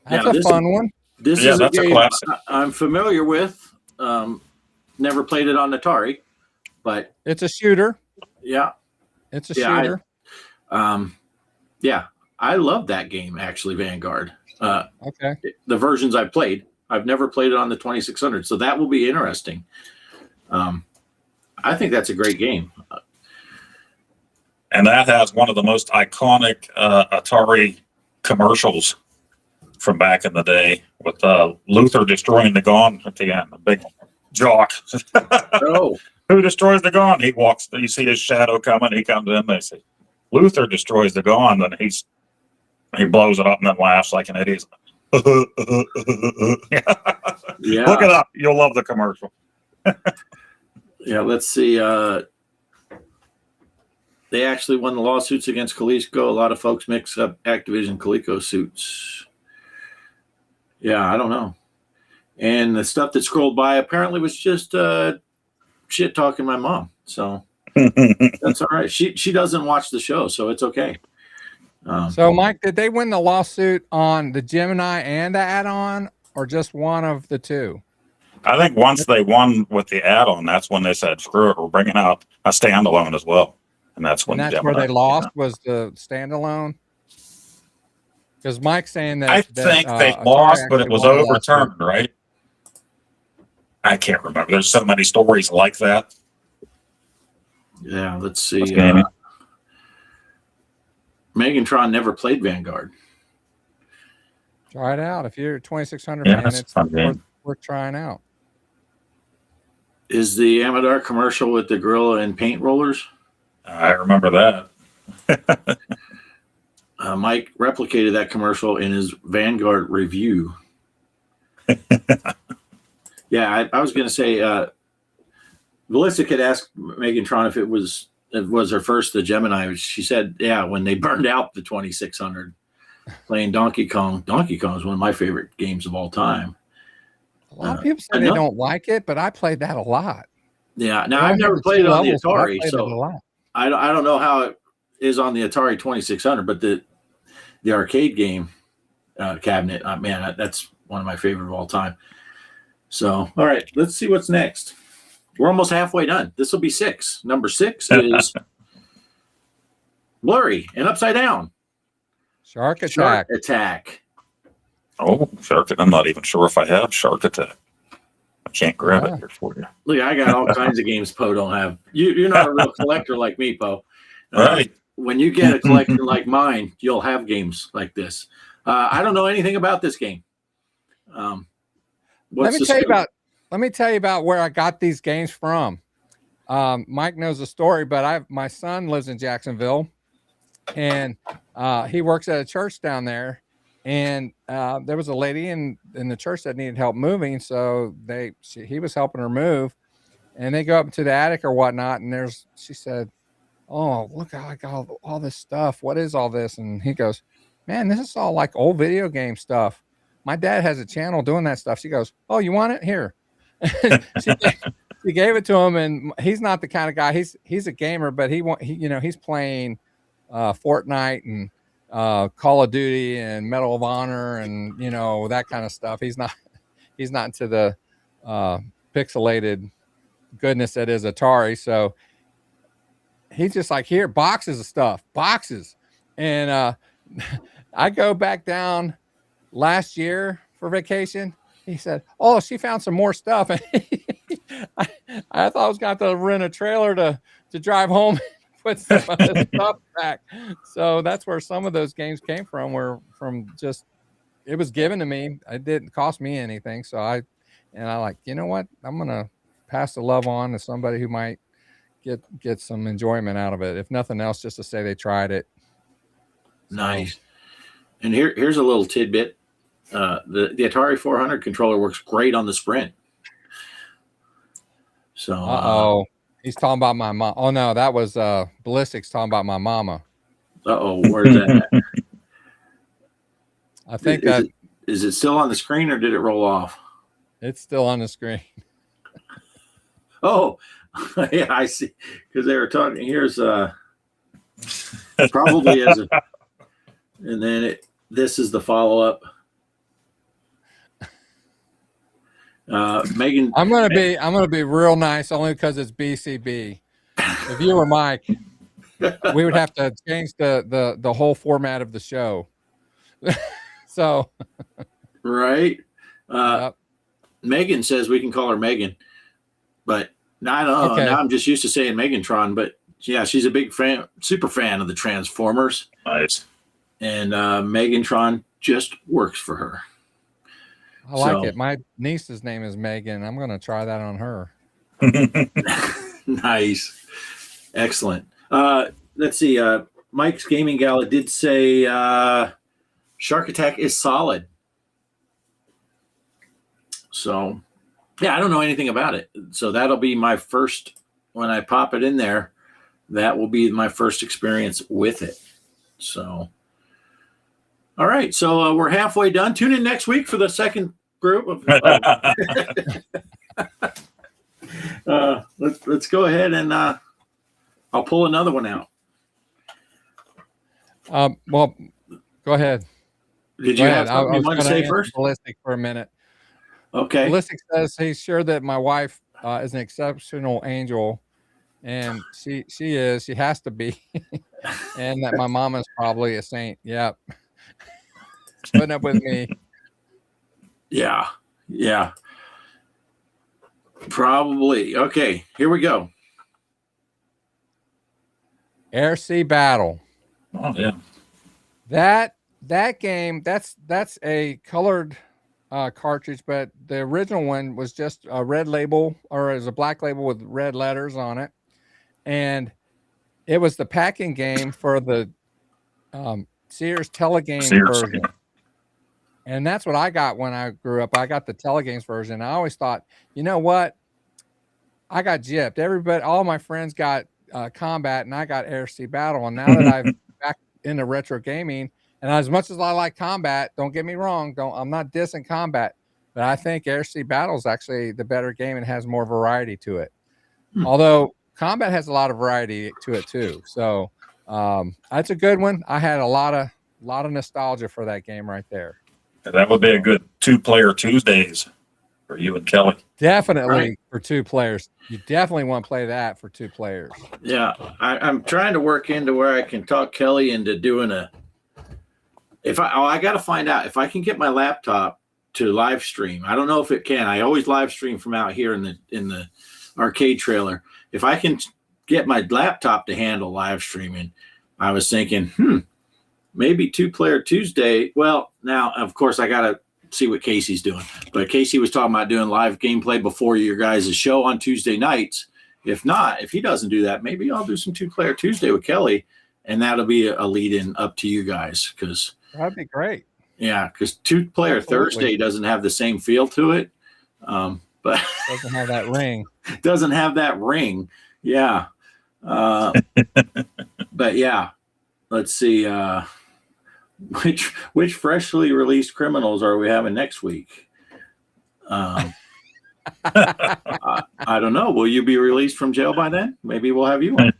D: That's a fun one.
A: This is a game I'm familiar with. Never played it on Atari, but
D: it's a shooter.
A: Yeah.
D: It's a shooter.
A: I love that game, actually, Vanguard.
D: Okay.
A: The versions I've played. I've never played it on the 2600, so that will be interesting. I think that's a great game.
C: And that has one of the most iconic Atari commercials from back in the day with Luther destroying the Gauntlet at the end, the big jock. Who destroys the Gone? He walks. You see his shadow coming. He comes in. They say, Luther destroys the Gone. Then he blows it up and then laughs like an idiot.
A: Yeah.
C: Look it up. You'll love the commercial.
A: Yeah, let's see. They actually won the lawsuits against Coleco. A lot of folks mix up Activision Coleco suits. Yeah, I don't know. And the stuff that scrolled by apparently was just shit talking my mom. So that's all right. She doesn't watch the show, so it's okay.
D: So, Mike, did they win the lawsuit on the Gemini and the add-on, or just one of the two?
C: I think once they won with the add-on, that's when they said, "Screw it, we're bringing out a standalone as well." And that's when
D: where they lost was the standalone. Because Mike's saying that
C: I think they lost, but it was overturned, right? I can't remember. There's so many stories like that.
A: Yeah, let's see. Megatron never played Vanguard.
D: Try it out. If you're a 2600
C: Yeah,
D: fan,
C: that's
D: it's
C: a fun game.
D: worth trying out.
A: Is the Amador commercial with the gorilla and paint rollers?
C: I remember that.
A: Mike replicated that commercial in his Vanguard review. Yeah, I was going to say, Ballistic had asked Megatron if it was her first, the Gemini. She said, yeah, when they burned out the 2600 playing Donkey Kong. Donkey Kong is one of my favorite games of all time.
D: A lot of people say they don't like it, but I played that a lot.
A: Yeah, now I've never played it on the Atari, so I don't know how it is on the Atari 2600, but the arcade game cabinet, man, that's one of my favorite of all time. So, all right, let's see what's next. We're almost halfway done. This will be 6. Number 6 is Blurry and Upside Down.
D: Shark Attack.
A: Shark Attack.
C: Oh, Shark! I'm not even sure if I have Shark Attack. I can't grab it here for you.
A: Look, I got all kinds of games Poe don't have. You're not a real collector like me, Poe.
C: Right.
A: When you get a collection like mine, you'll have games like this. I don't know anything about this game.
D: Let me tell you about where I got these games from. Mike knows the story, but my son lives in Jacksonville, and he works at a church down there. And there was a lady in the church that needed help moving, so he was helping her move, and they go up to the attic or whatnot, and she said, "Oh, look how I got all this stuff. What is all this?" And he goes, "Man, this is all like old video game stuff. My dad has a channel doing that stuff." She goes, "Oh, you want it? Here." She gave it to him, and he's not the kind of guy. He's a gamer, but he's playing Fortnite and Call of Duty and Medal of Honor and that kind of stuff. He's not into the pixelated goodness that is Atari. So he's just like, here, boxes of stuff, boxes. And I go back down last year for vacation. He said, "Oh, she found some more stuff." And I thought I was going to have to rent a trailer to drive home. Put some of the stuff back. So that's where some of those games came from. It was given to me. It didn't cost me anything. So I like, you know what? I'm gonna pass the love on to somebody who might get some enjoyment out of it. If nothing else, just to say they tried it.
A: Nice. And here's a little tidbit. The Atari 400 controller works great on the Sprint. So
D: he's talking about my mom. Oh no, that was Ballistic's talking about my mama.
A: Where's that at?
D: I think
A: is it still on the screen or did it roll off?
D: It's still on the screen.
A: Oh, yeah, I see. Because they were talking. Here's probably as a, and then this is the follow up. Megan,
D: I'm gonna be real nice only because it's BCB. If you were Mike, we would have to change the whole format of the show. So
A: right. Megan says we can call her Megan, but I don't know. Okay. Now I'm just used to saying Megantron, but yeah, she's a big super fan of the Transformers.
C: Nice.
A: And Megantron just works for her.
D: I like it. My niece's name is Megan. I'm going to try that on her.
A: Nice. Excellent. Let's see. Mike's Gaming Gala did say Shark Attack is solid. So, yeah, I don't know anything about it. So that'll be my first, when I pop it in there, that will be my first experience with it. So, all right. So we're halfway done. Tune in next week for the second group. Let's go ahead and I'll pull another one out.
D: Well, go ahead.
A: Did you have something you want to say first?
D: Ballistic for a minute.
A: Okay.
D: Ballistic says he's sure that my wife is an exceptional angel, and she is. She has to be, and that my mom is probably a saint. Yep. Putting up with me.
A: Yeah. Probably. Okay, here we go.
D: Air Sea Battle.
C: Oh yeah.
D: That game, that's a colored cartridge, but the original one was just a red label, or it was a black label with red letters on it, and it was the packing game for the Sears Telegame version. And that's what I got when I grew up. I got the Telegames version. I always thought, you know what? I got gypped. Everybody, all my friends got Combat, and I got Air Sea Battle. And now that I've back into retro gaming, and as much as I like Combat, don't get me wrong, I'm not dissing Combat, but I think Air Sea Battle is actually the better game and has more variety to it. Although Combat has a lot of variety to it too. So that's a good one. I had a lot of nostalgia for that game right there.
C: That would be a good 2-player Tuesdays for you and Kelly.
D: Definitely
A: right.
D: For 2 players. You definitely want to play that for 2 players.
A: Yeah, I'm trying to work into where I can talk Kelly into doing I got to find out if I can get my laptop to live stream. I don't know if it can. I always live stream from out here in the arcade trailer. If I can get my laptop to handle live streaming, I was thinking, maybe 2-player Tuesday. Well, now, of course, I got to see what Casey's doing. But Casey was talking about doing live gameplay before your guys' show on Tuesday nights. If not, if he doesn't do that, maybe I'll do some 2-player Tuesday with Kelly, and that'll be a lead-in up to you guys. Because
D: that'd be great.
A: Yeah, because 2-player Thursday doesn't have the same feel to it. But
D: doesn't have that ring.
A: Doesn't have that ring. Yeah. But yeah, let's see. Which freshly released criminals are we having next week? I don't know. Will you be released from jail by then? Maybe we'll have you on.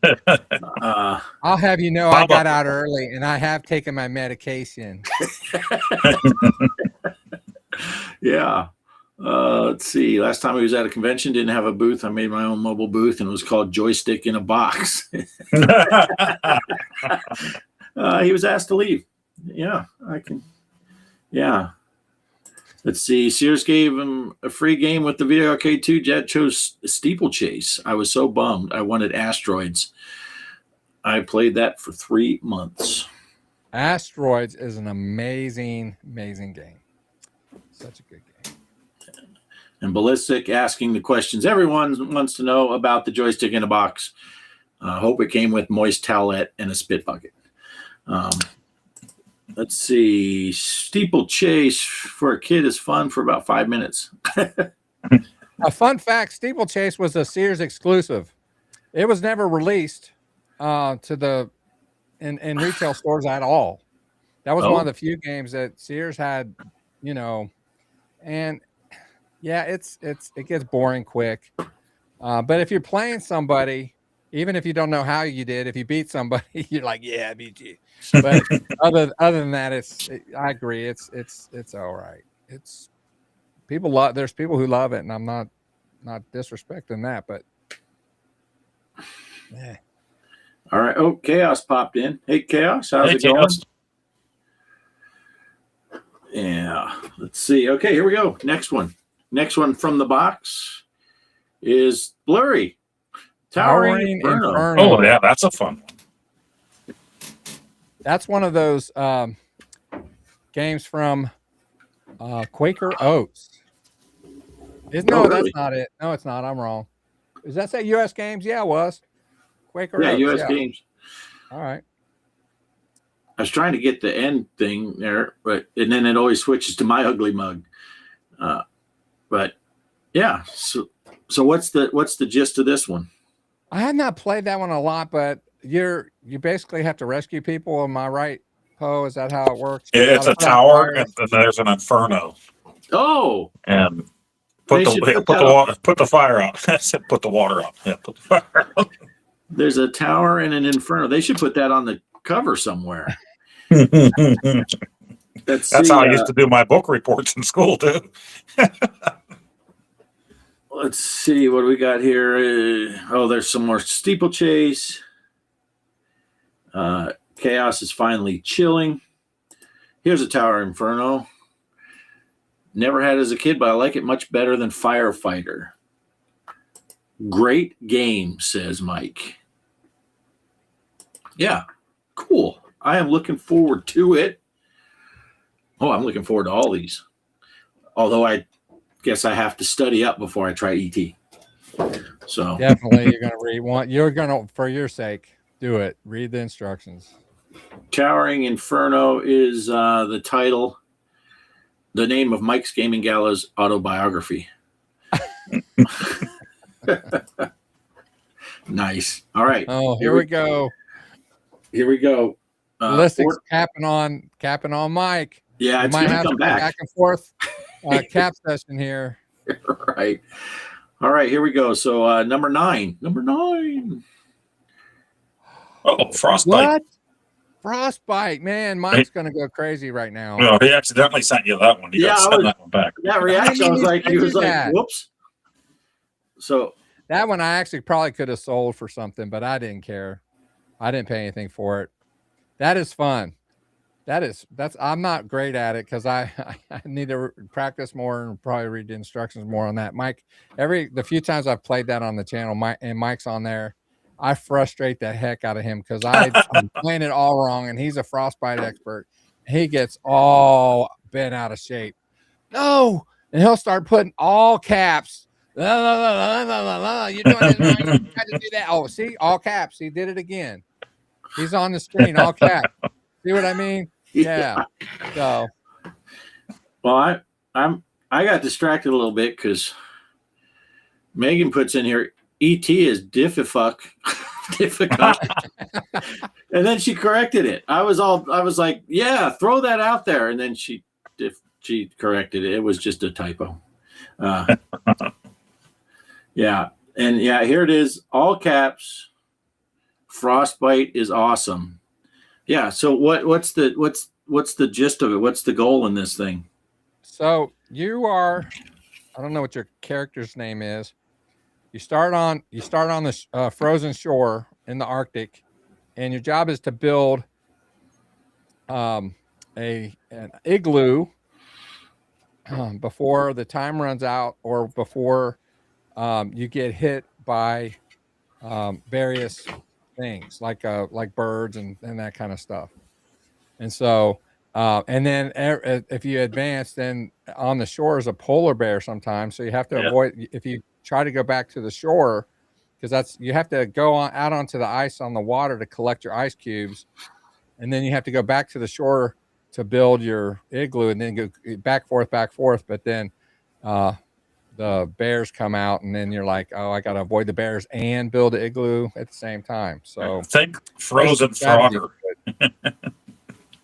D: I'll have you know I got out early and I have taken my medication.
A: Yeah. Let's see. Last time I was at a convention, didn't have a booth. I made my own mobile booth, and it was called Joystick in a Box. He was asked to leave. Yeah, I can. Yeah. Let's see. Sears gave him a free game with the Video Arcade 2. Jet chose Steeplechase. I was so bummed. I wanted Asteroids. I played that for 3 months.
D: Asteroids is an amazing game. Such a good game.
A: And Ballistic asking the questions everyone wants to know about the Joystick in a Box. Hope it came with moist towelette and a spit bucket. Let's see. Steeplechase for a kid is fun for about 5 minutes.
D: A fun fact, Steeplechase was a Sears exclusive. It was never released in retail stores at all. That was one of the few games that Sears had, and yeah, it gets boring quick. But if you're playing somebody, even if you don't know how you did, if you beat somebody, you're like, yeah, I beat you. But other than that, I agree. It's all right. There's people who love it, and I'm not disrespecting that, but yeah.
A: All right. Oh, Chaos popped in. Hey, Chaos, how's it going?
C: Chaos.
A: Yeah. Let's see. Okay, here we go. Next one from the box is Blurry. Towering Inferno.
C: Oh, yeah, that's a fun one.
D: That's one of those games from Quaker Oats.
A: Really?
D: That's not it. No, it's not. I'm wrong. Is that say U.S. Games? Yeah, it was. Quaker
A: Yeah,
D: Oaks,
A: U.S.
D: yeah.
A: Games.
D: All right.
A: I was trying to get the end thing there, and then it always switches to My Ugly Mug. But yeah, so what's the gist of this one?
D: I have not played that one a lot, but you basically have to rescue people. Am I right, Poe? Is that how it works?
C: It's a tower, and then there's an inferno.
A: Oh,
C: and put the fire out. I said put the water out. Yeah, put the fire out.
A: There's a tower and an inferno. They should put that on the cover somewhere.
C: That's how I used to do my book reports in school too.
A: Let's see what we got here. There's some more steeplechase. Chaos is finally chilling. Here's a tower inferno. Never had it as a kid, but I like it much better than Firefighter. Great game, says Mike. Yeah, cool. I am looking forward to it. Oh, I'm looking forward to all these. Although I guess I have to study up before I try ET. So
D: definitely you're gonna read one. You're gonna, for your sake, do it. Read the instructions.
A: Towering Inferno is the title, the name of Mike's Gaming Gala's autobiography. Nice. All right.
D: Oh, here we go.
A: Here we go.
D: Ballistics capping on Mike.
A: Yeah, it's
D: might have
A: come
D: back and forth cap session here.
A: Right. All right, here we go. So number 9.
C: Oh, Frostbite.
D: What? Frostbite, man. Mike's gonna go crazy right now.
C: No, he accidentally sent you that one. You gotta send that one back.
A: That reaction, he was like, whoops. So
D: that one I actually probably could have sold for something, but I didn't care. I didn't pay anything for it. That is fun. That's I'm not great at it because I need to practice more and probably read the instructions more on that. Mike, the few times I've played that on the channel, Mike's on there, I frustrate the heck out of him because I'm playing it all wrong, and he's a Frostbite expert. He gets all bent out of shape. No, and he'll start putting all caps. You're doing it wrong. You got to do that. Oh, see, all caps. He did it again. He's on the screen, all caps. See what I mean? Yeah. So,
A: well, I got distracted a little bit because Megan puts in here ET is difficult, and then she corrected it. I was like, yeah, throw that out there, and then she corrected it. It was just a typo. Yeah, and yeah, here it is, all caps. Frostbite is awesome. Yeah. So what's the gist of it? What's the goal in this thing?
D: So I don't know what your character's name is. You start on the frozen shore in the Arctic, and your job is to build an igloo before the time runs out or before you get hit by various things like birds and that kind of stuff. And so and then if you advance, then on the shore is a polar bear sometimes, so you have to avoid, if you try to go back to the shore, because you have to go out onto the ice on the water to collect your ice cubes, and then you have to go back to the shore to build your igloo, and then go back forth, but then the bears come out, and then you're like, oh, I got to avoid the bears and build the igloo at the same time. So
C: think Frozen Frogger.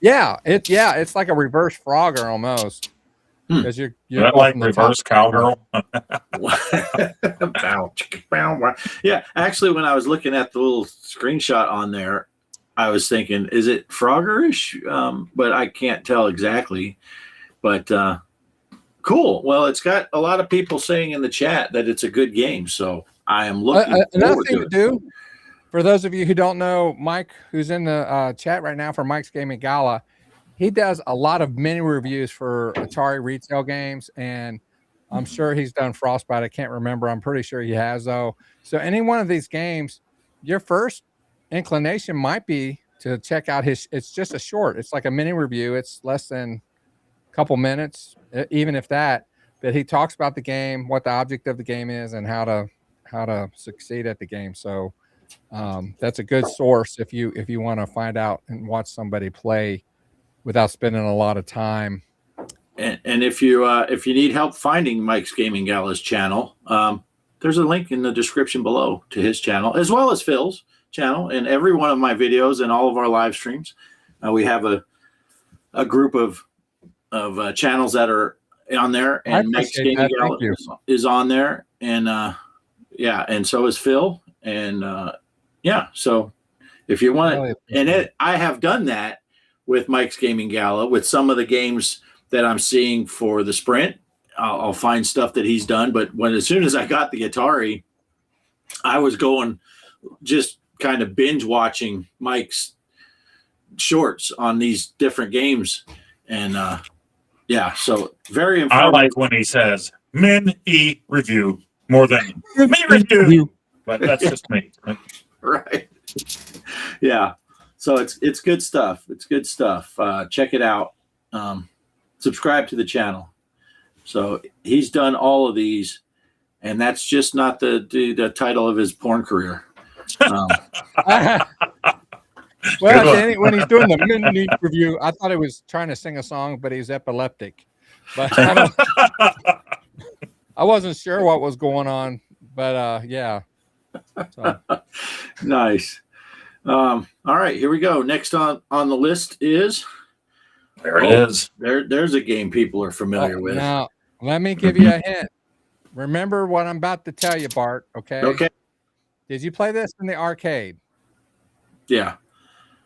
D: It's like a reverse Frogger almost, because you're
C: like reverse cowgirl.
A: Yeah, actually, when I was looking at the little screenshot on there, I was thinking, is it Froggerish? But I can't tell exactly. But cool. Well, it's got a lot of people saying in the chat that it's a good game, so I am looking forward to it.
D: Do, for those of you who don't know, Mike, who's in the chat right now for Mike's Gaming Gala, he does a lot of mini reviews for Atari retail games, and I'm sure he's done Frostbite. I can't remember. I'm pretty sure he has, though. So any one of these games, your first inclination might be to check out it's just a short. It's like a mini review. It's less than a couple minutes, even if that. But he talks about the game, what the object of the game is, and how to succeed at the game. So that's a good source if you want to find out and watch somebody play without spending a lot of time.
A: And if you need help finding Mike's Gaming Gala's channel, there's a link in the description below to his channel, as well as Phil's channel, and every one of my videos and all of our live streams. We have a group of channels that are on there, and Mike's Gaming Gala is on there, and and so is Phil, and so if you want it, I have done that with Mike's Gaming Gala with some of the games that I'm seeing for the Sprint. I'll find stuff that he's done, but as soon as I got the Atari, I was going just kind of binge watching Mike's shorts on these different games, and so very informative.
C: I like when he says "min-e review" more than "me review," but that's just me.
A: Right? Yeah. So it's good stuff. It's good stuff. Check it out. Subscribe to the channel. So he's done all of these, and that's just not the title of his porn career.
D: Well, when he's doing the mini review, I thought he was trying to sing a song, but he's epileptic. But I wasn't sure what was going on, but yeah. So.
A: Nice. All right, here we go. Next on the list is
C: there it is.
A: There's a game people are familiar with.
D: Now, let me give you a hint. Remember what I'm about to tell you, Bart. Okay.
A: Okay.
D: Did you play this in the arcade?
A: Yeah.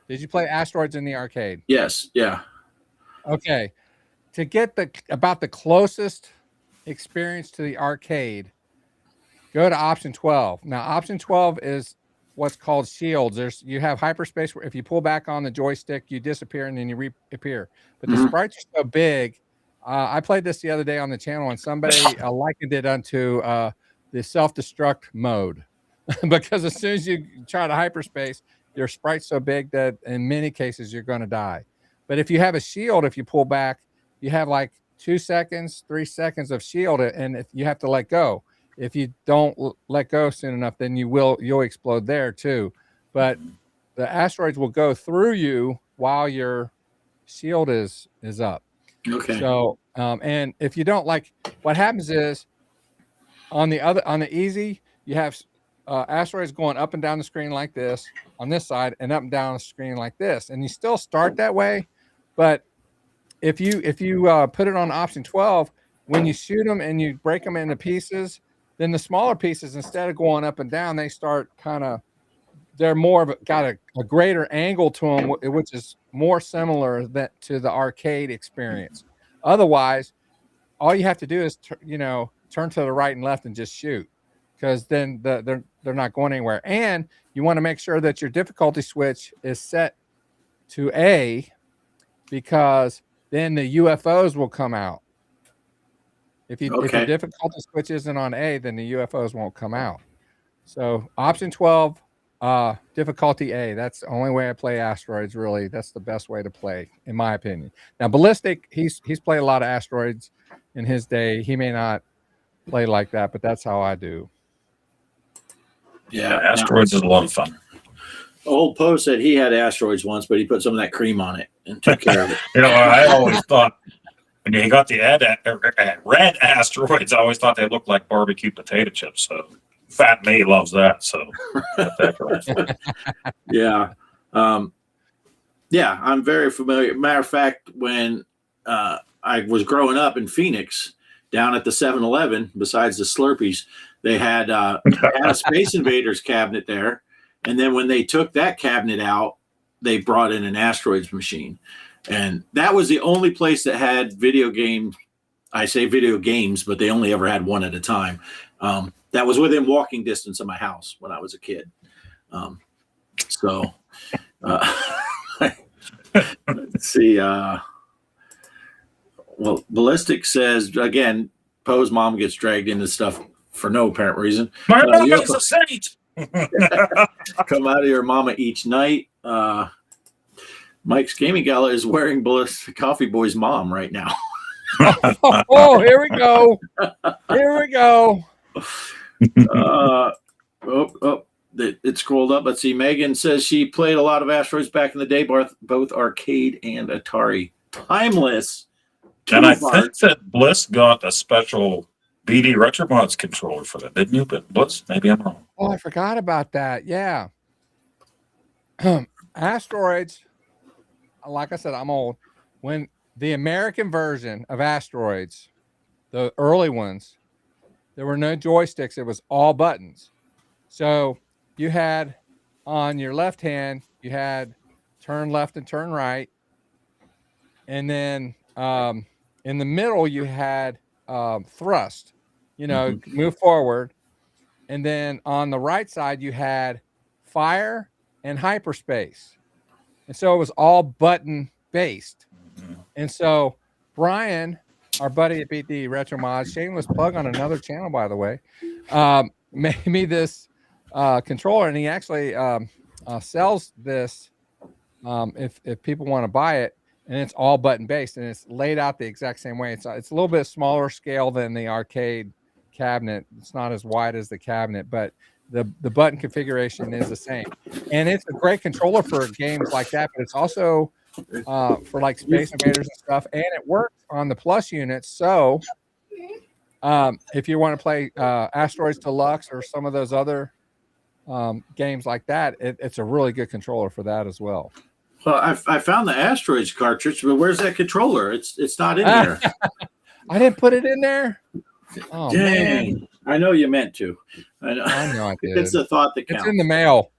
D: Did you play Asteroids in the arcade?
A: Yes. Yeah.
D: Okay. To get about the closest experience to the arcade, go to option 12. Now, option 12 is what's called shields. You have hyperspace where if you pull back on the joystick, you disappear and then you reappear. But the sprites are so big. I played this the other day on the channel, and somebody likened it unto the self-destruct mode. Because as soon as you try to hyperspace, your sprite's so big that in many cases you're going to die. But if you have a shield, if you pull back, you have like 2 seconds, 3 seconds of shield, and if you have to let go. If you don't let go soon enough, then you'll explode there too. But the asteroids will go through you while your shield is up.
A: Okay.
D: So and if you don't what happens is on the easy, you have asteroids going up and down the screen like this on this side, and up and down the screen like this, and you still start that way. But if you put it on option 12, when you shoot them and you break them into pieces, then the smaller pieces, instead of going up and down, they start they're more of got a greater angle to them, which is more similar to the arcade experience. Otherwise, all you have to do is turn to the right and left and just shoot, because then they're not going anywhere. And you want to make sure that your difficulty switch is set to A, because then the UFOs will come out. If your difficulty switch isn't on A, then the UFOs won't come out. So option 12, difficulty A. That's the only way I play Asteroids, really. That's the best way to play, in my opinion. Now, Ballistic, he's played a lot of Asteroids in his day. He may not play like that, but that's how I do.
C: Yeah, Asteroids is a lot of fun.
A: Old Poe said he had Asteroids once, but he put some of that cream on it and took care of it.
C: I always thought when you got the red Asteroids, I always thought they looked like barbecue potato chips. So fat me loves that. So
A: yeah. I'm very familiar. Matter of fact, when I was growing up in Phoenix, down at the 7-Eleven, besides the Slurpees, they had a Space Invaders cabinet there. And then when they took that cabinet out, they brought in an Asteroids machine. And that was the only place that had video games. I say video games, but they only ever had one at a time. That was within walking distance of my house when I was a kid. Let's see. Well, Ballistic says, again, Poe's mom gets dragged into stuff for no apparent reason.
C: My mom is a saint.
A: Come out of your mama each night. Mike's Gaming Gala is wearing Ballistic Coffee Boy's mom right now.
D: Oh, here we go. Here we go.
A: It scrolled up. Let's see. Megan says she played a lot of Asteroids back in the day, both arcade and Atari. Timeless.
C: And I think that Bliss got a special BD Retromods controller for that, didn't you? But Bliss, maybe I'm wrong.
D: Oh, I forgot about that. Yeah. Asteroids, like I said, I'm old. When the American version of Asteroids, the early ones, there were no joysticks. It was all buttons. So you had on your left hand, you had turn left and turn right. And then in the middle, you had thrust, move forward. And then on the right side, you had fire and hyperspace. And so it was all button based. And so Brian, our buddy at BD Retro Mods, shameless plug on another channel, by the way, made me this controller, and he actually sells this if people want to buy it, and it's all button based, and it's laid out the exact same way. It's a little bit smaller scale than the arcade cabinet. It's not as wide as the cabinet, but the button configuration is the same, and it's a great controller for games like that. But it's also for like Space Invaders and stuff, and it works on the Plus units. So if you want to play Asteroids Deluxe or some of those other games like that, it's a really good controller for that as well.
A: Well, I found the Asteroids cartridge, but where's that controller? It's not in there.
D: I didn't put it in there. Oh,
A: dang! Man. I know you meant to. I know I did. It's the thought that counts.
D: It's in the mail.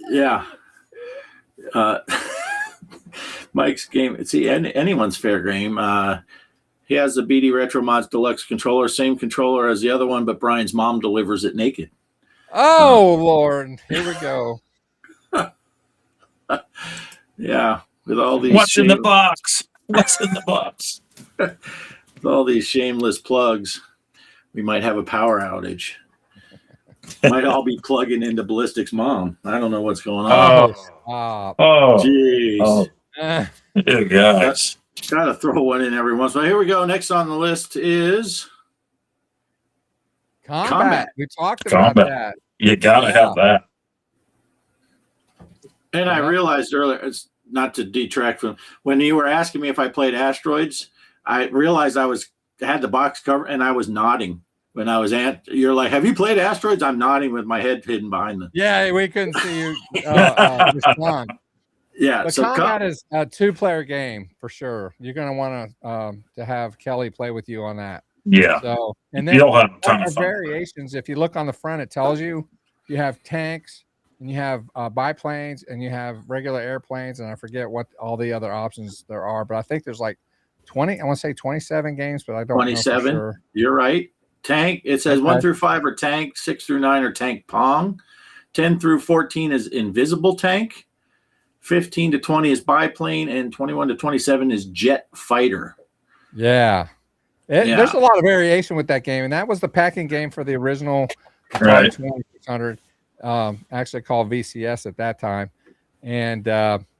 A: Yeah. Mike's game. See, anyone's fair game. He has the BD Retro Mods Deluxe controller, same controller as the other one, but Brian's mom delivers it naked.
D: Oh, Lord. Here we go.
A: Yeah, with all these.
C: What's in the box? What's in the box?
A: With all these shameless plugs, we might have a power outage. Might all be plugging into Ballistic's mom. I don't know what's going on.
C: Jeez. You guys.
A: Got to throw one in every once in a while. Here we go. Next on the list is
D: Combat. We talked about that.
C: You got to have that.
A: And I realized earlier, it's not to detract from when you were asking me if I played Asteroids, I realized I had the box cover and I was nodding when I was you're like, have you played Asteroids? I'm nodding with my head hidden behind them.
D: Yeah, we couldn't see you respond.
A: Yeah,
D: but Combat is a 2-player game for sure. You're going to want to have Kelly play with you on that.
C: Yeah.
D: So, and then
C: you'll have a ton of fun.
D: Variations. If you look on the front, it tells you have tanks and you have biplanes and you have regular airplanes, and I forget what all the other options there are, but I think there's like 20. I want to say 27 games, but I don't
A: 27.
D: know for sure.
A: You're right. Tank. It says 1 through 5 are tank, 6 through 9 are tank pong, 10 through 14 is invisible tank. 15 to 20 is biplane, and 21 to 27 is jet fighter.
D: Yeah. There's a lot of variation with that game, and that was the packing game for the original 2600, actually called VCS at that time. And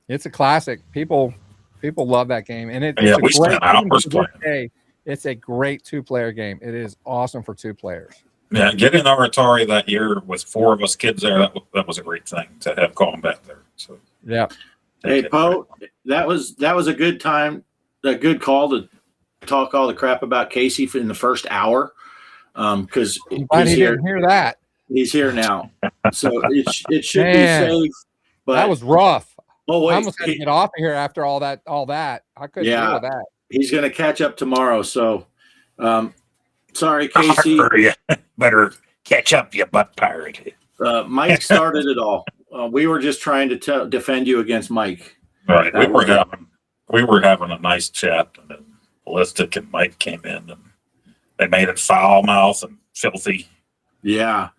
D: it's a classic. People love that game, and it's a great 2-player game. It is awesome for 2 players.
C: Yeah, getting our Atari that year with 4 of us kids there, that was a great thing to have Combat there. So
D: yeah.
A: Hey, Poe, that was a good time, a good call to talk all the crap about Casey in the first hour. Because
D: he didn't hear that.
A: He's here now. So it should be safe. But
D: that was rough.
A: Oh, wait.
D: I almost had to get off of here after all that. I couldn't deal with that.
A: He's going to catch up tomorrow. So, sorry, Casey.
C: Better catch up, you butt pirate.
A: Mike started it all. We were just trying to defend you against Mike.
C: Right. We were having a nice chat, and then Ballistic and Mike came in, and they made it foul mouth and filthy.
A: Yeah.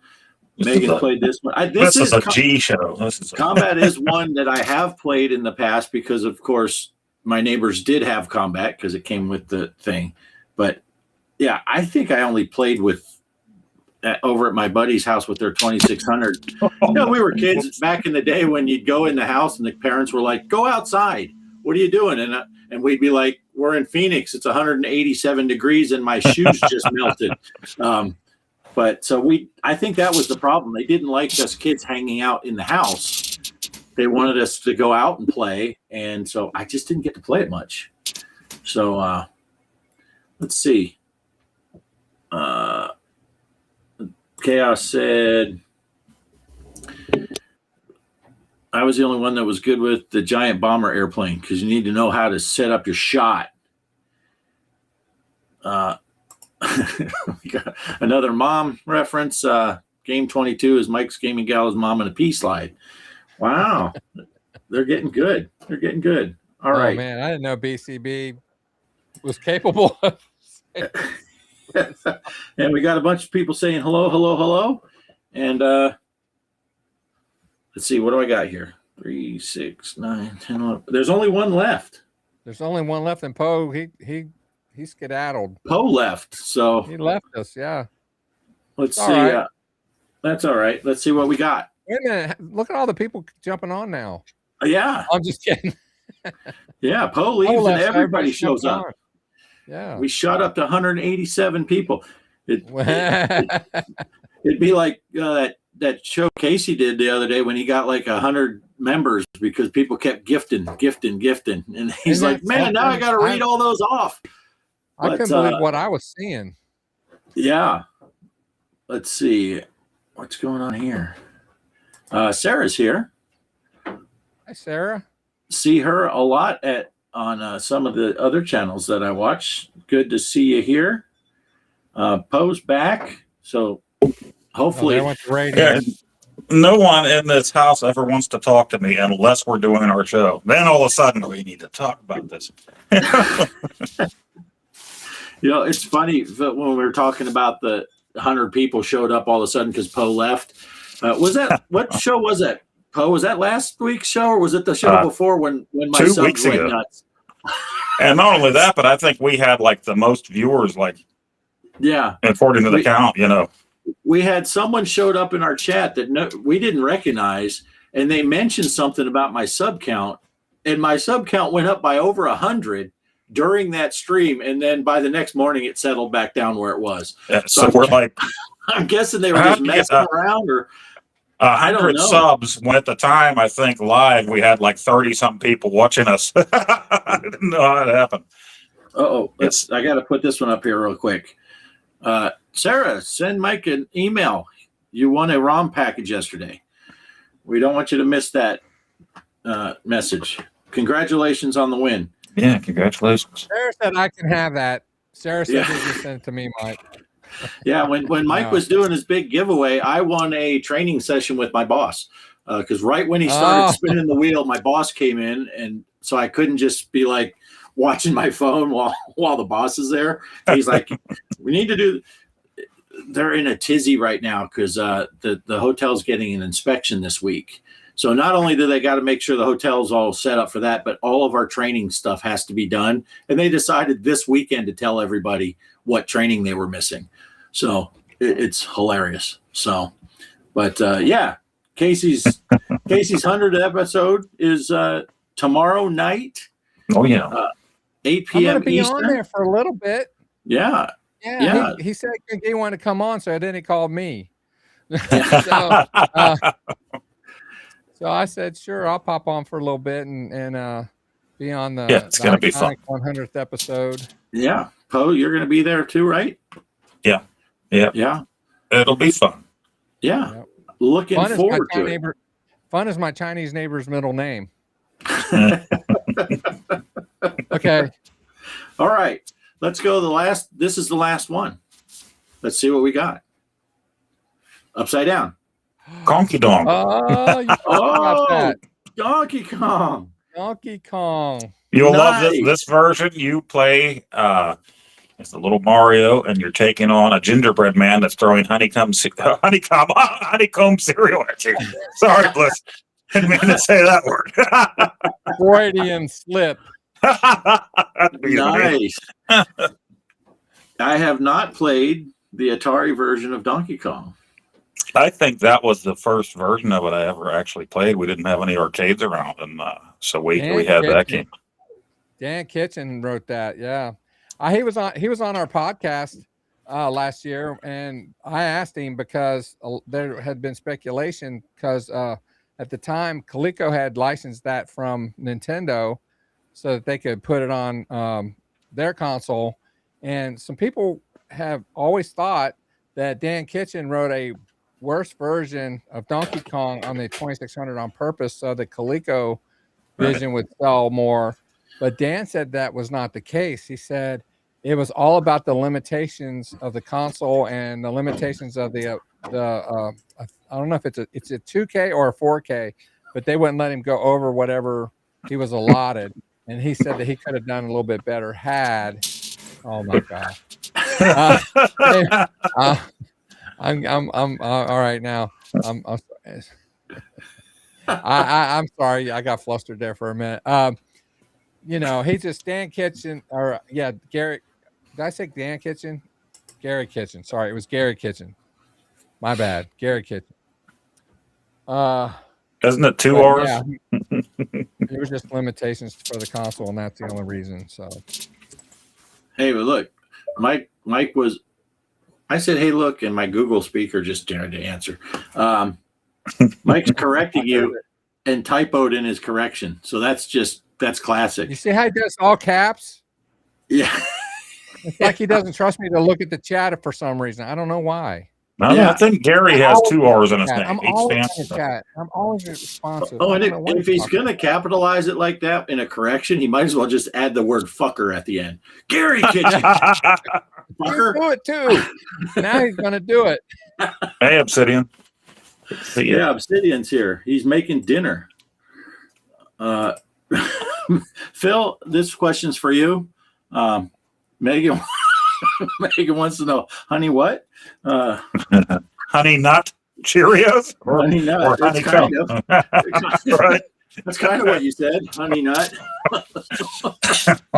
A: Megan played this one.
C: This is a G show.
A: Combat is one that I have played in the past because, of course, my neighbors did have Combat because it came with the thing. But, yeah, I think I only played over at my buddy's house with their 2600. We were kids back in the day when you'd go in the house and the parents were like, go outside. What are you doing? And we'd be like, we're in Phoenix. It's 187 degrees and my shoes just melted. But so I think that was the problem. They didn't like us kids hanging out in the house. They wanted us to go out and play. And so I just didn't get to play it much. So let's see. Chaos said, I was the only one that was good with the giant bomber airplane because you need to know how to set up your shot. We got another mom reference. Game 22 is Mike's Gaming Gala's mom in a pea slide. Wow. They're getting good. They're getting good. All right.
D: Man, I didn't know BCB was capable of
A: and we got a bunch of people saying hello, hello, hello. And let's see, what do I got here? 3, 6, 9, 10, 11. There's only one left.
D: There's only one left, and Poe, he skedaddled.
A: Poe left, so
D: He left us, yeah.
A: let's
D: All
A: see.
D: right.
A: That's all right. Let's see what we got.
D: Wait a minute. Look at all the people jumping on now.
A: Yeah,
D: I'm just kidding.
A: yeah. Poe leaves
D: Poe
A: and
D: left, so
A: everybody
D: everybody's
A: shows
D: jumping
A: up.
D: on. Yeah.
A: We shot up to 187 people. It'd be like that show Casey did the other day when he got like 100 members because people kept gifting, and he's
D: Isn't
A: like,
D: that
A: "Man, now I
D: something?
A: got to read all those off."
D: I couldn't believe what I was seeing.
A: Yeah. Let's see what's going on here. Sarah's here.
D: Hi, Sarah.
A: See her a lot on some of the other channels that I watch. Good to see you here. Poe's back, so hopefully.
D: There went the radio.
C: No one in this house ever wants to talk to me unless we're doing our show. Then all of a sudden we need to talk about this.
A: You know, it's funny that when we were talking about the 100 people showed up all of a sudden because Poe left. Was that what show was that? Poe, was that last week's show or was it the show before when my
C: 2
A: subs
C: weeks
A: went
C: ago.
A: nuts?
C: And not only that, but I think we had like the most viewers, like
A: Yeah,
C: according to the count, you know.
A: we had someone showed up in our chat that we didn't recognize, and they mentioned something about my sub count, and my sub count went up by over 100 during that stream, and then by the next morning it settled back down where it was.
C: Yeah, so we're like,
A: I'm guessing they were just messing around, or I don't
C: 100
A: know.
C: subs when at the time I think live we had like 30-something people watching us. I didn't know how it happened.
A: I got to put this one up here real quick. Sarah, send Mike an email. You won a ROM package yesterday. We don't want you to miss that message. Congratulations on the win.
C: Yeah, congratulations.
D: Sarah said I can have that. Sarah said
A: Yeah.
D: she just sent it to me, Mike.
A: Yeah, when Mike was doing his big giveaway, I won a training session with my boss. Because right when he started spinning the wheel, my boss came in, and so I couldn't just be like watching my phone while the boss is there. He's like, "We need to do." They're in a tizzy right now because the hotel's getting an inspection this week. So not only do they got to make sure the hotel's all set up for that, but all of our training stuff has to be done. And they decided this weekend to tell everybody what training they were missing. So it's hilarious. So, but yeah, Casey's 100th episode is tomorrow night.
C: Oh yeah,
A: 8
D: I'm
A: p.m.
D: going to be
A: Eastern.
D: on there for a little bit.
A: Yeah.
D: Yeah. He said he wanted to come on, so then he called me. So I said, sure, I'll pop on for a little bit and be on the
C: it's going to be fun.
D: 100th episode.
A: Yeah. Poe, you're going to be there too, right?
C: Yeah. It'll be fun.
A: Yeah.
D: Yep.
A: Looking forward to it.
D: Fun is my Chinese neighbor's middle name. Okay.
A: All right. Let's go this is the last one. Let's see what we got. Upside down.
C: Conky Donk.
D: Oh, you got that.
A: Donkey Kong.
D: Donkey Kong.
C: You'll love
A: Nice.
C: this version. You play it's a little Mario, and you're taking on a gingerbread man that's throwing honeycomb cereal at you. Sorry, Bliss. Didn't mean to say that word.
D: Freudian slip.
A: Nice. I have not played the Atari version of Donkey Kong.
C: I think that was the first version of it I ever actually played. We didn't have any arcades around, and so we had that game.
D: Dan Kitchen wrote that. Yeah, he was on our podcast last year, and I asked him because there had been speculation because at the time Coleco had licensed that from Nintendo so that they could put it on their console, and some people have always thought that Dan Kitchen wrote a worse version of Donkey Kong on the 2600 on purpose so the Coleco vision would sell more. But Dan said that was not the case. He said it was all about the limitations of the console and the limitations of the I don't know if it's a 2K or a 4K, but they wouldn't let him go over whatever he was allotted. And he said that he could have done a little bit better had. Oh my God. I'm all right now. I'm sorry. I got flustered there for a minute. He's just Dan Kitchen Gary. Did I say Dan Kitchen? Gary Kitchen. Sorry, it was Gary Kitchen. My bad. Gary Kitchen.
C: Isn't it 2 hours?
D: Yeah, there was just limitations for the console, and that's the only reason. So,
A: Hey, but look, Mike was. I said, "Hey, look," and my Google speaker just dared to answer. Mike's correcting you and typoed in his correction, so that's classic.
D: you see how he does all caps?
A: Yeah.
D: It's like he doesn't trust me to look at the chat for some reason. I don't know why.
C: No,
A: Yeah.
C: I think Gary has 2 hours in his name.
D: I'm always in the chat. I'm always responsive.
A: Oh, and if he's going to capitalize it like that in a correction, he might as well just add the word "fucker" at the end. Gary Kitchen. Fucker.
D: do it too. Now he's going to do it.
C: Hey, Obsidian. See ya.
A: Yeah, Obsidian's here. He's making dinner. Phil, this question's for you. Megan wants to know, honey, what?
C: Honey Nut Cheerios?
A: Honey Nut.
C: Or
A: That's
C: Honeycomb?
A: right. That's kind of what you said, Honey Nut.
D: I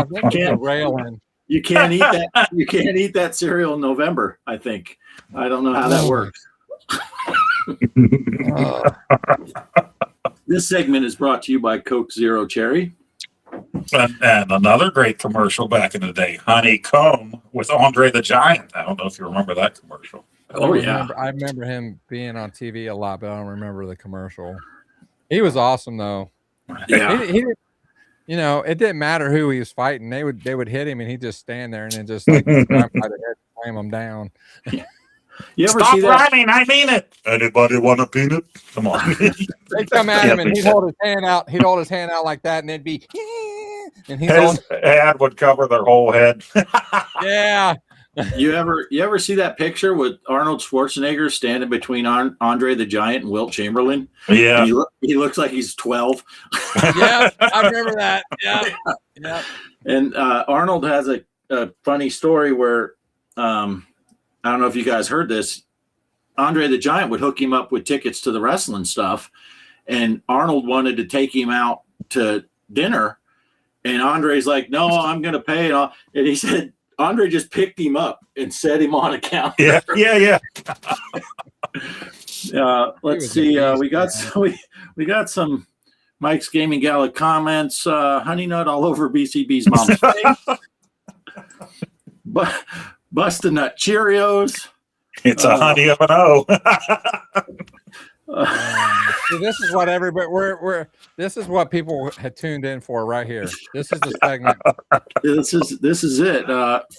D: think it's railing.
A: You can't eat that. You can't eat that cereal in November, I think. I don't know how that works. This segment is brought to you by Coke Zero Cherry.
C: And another great commercial back in the day, Honeycomb with Andre the Giant. I don't know if you remember that commercial.
A: Oh, yeah.
D: I remember him being on TV a lot, but I don't remember the commercial. He was awesome, though.
A: Yeah.
D: He didn't, it didn't matter who he was fighting. They would hit him, and he'd just stand there and then just like grab him by the head, slam him down.
A: You ever
C: Stop
A: see that?
C: rhyming, I mean it. Anybody want a peanut? Come on.
D: They'd come at him, and he'd hold his hand out. He'd hold his hand out like that, and it'd be, and he's
C: His head would cover their whole head.
D: yeah.
A: You ever see that picture with Arnold Schwarzenegger standing between Andre the Giant and Wilt Chamberlain?
C: Yeah.
A: And he looks like he's 12.
D: Yeah, I remember that. Yeah. Yeah.
A: And Arnold has a funny story where I don't know if you guys heard this. Andre the Giant would hook him up with tickets to the wrestling stuff, and Arnold wanted to take him out to dinner, and Andre's like, "No, I'm going to pay it all." And he said, Andre just picked him up and set him on a counter.
C: Yeah.
A: Let's see. We got some Mike's Gaming Gala comments. Honey Nut all over BCB's mom's face. Bust a Nut Cheerios.
C: It's a honey of an O.
D: See, this is what everybody this is what people had tuned in for right here. This is the segment.
A: This is it.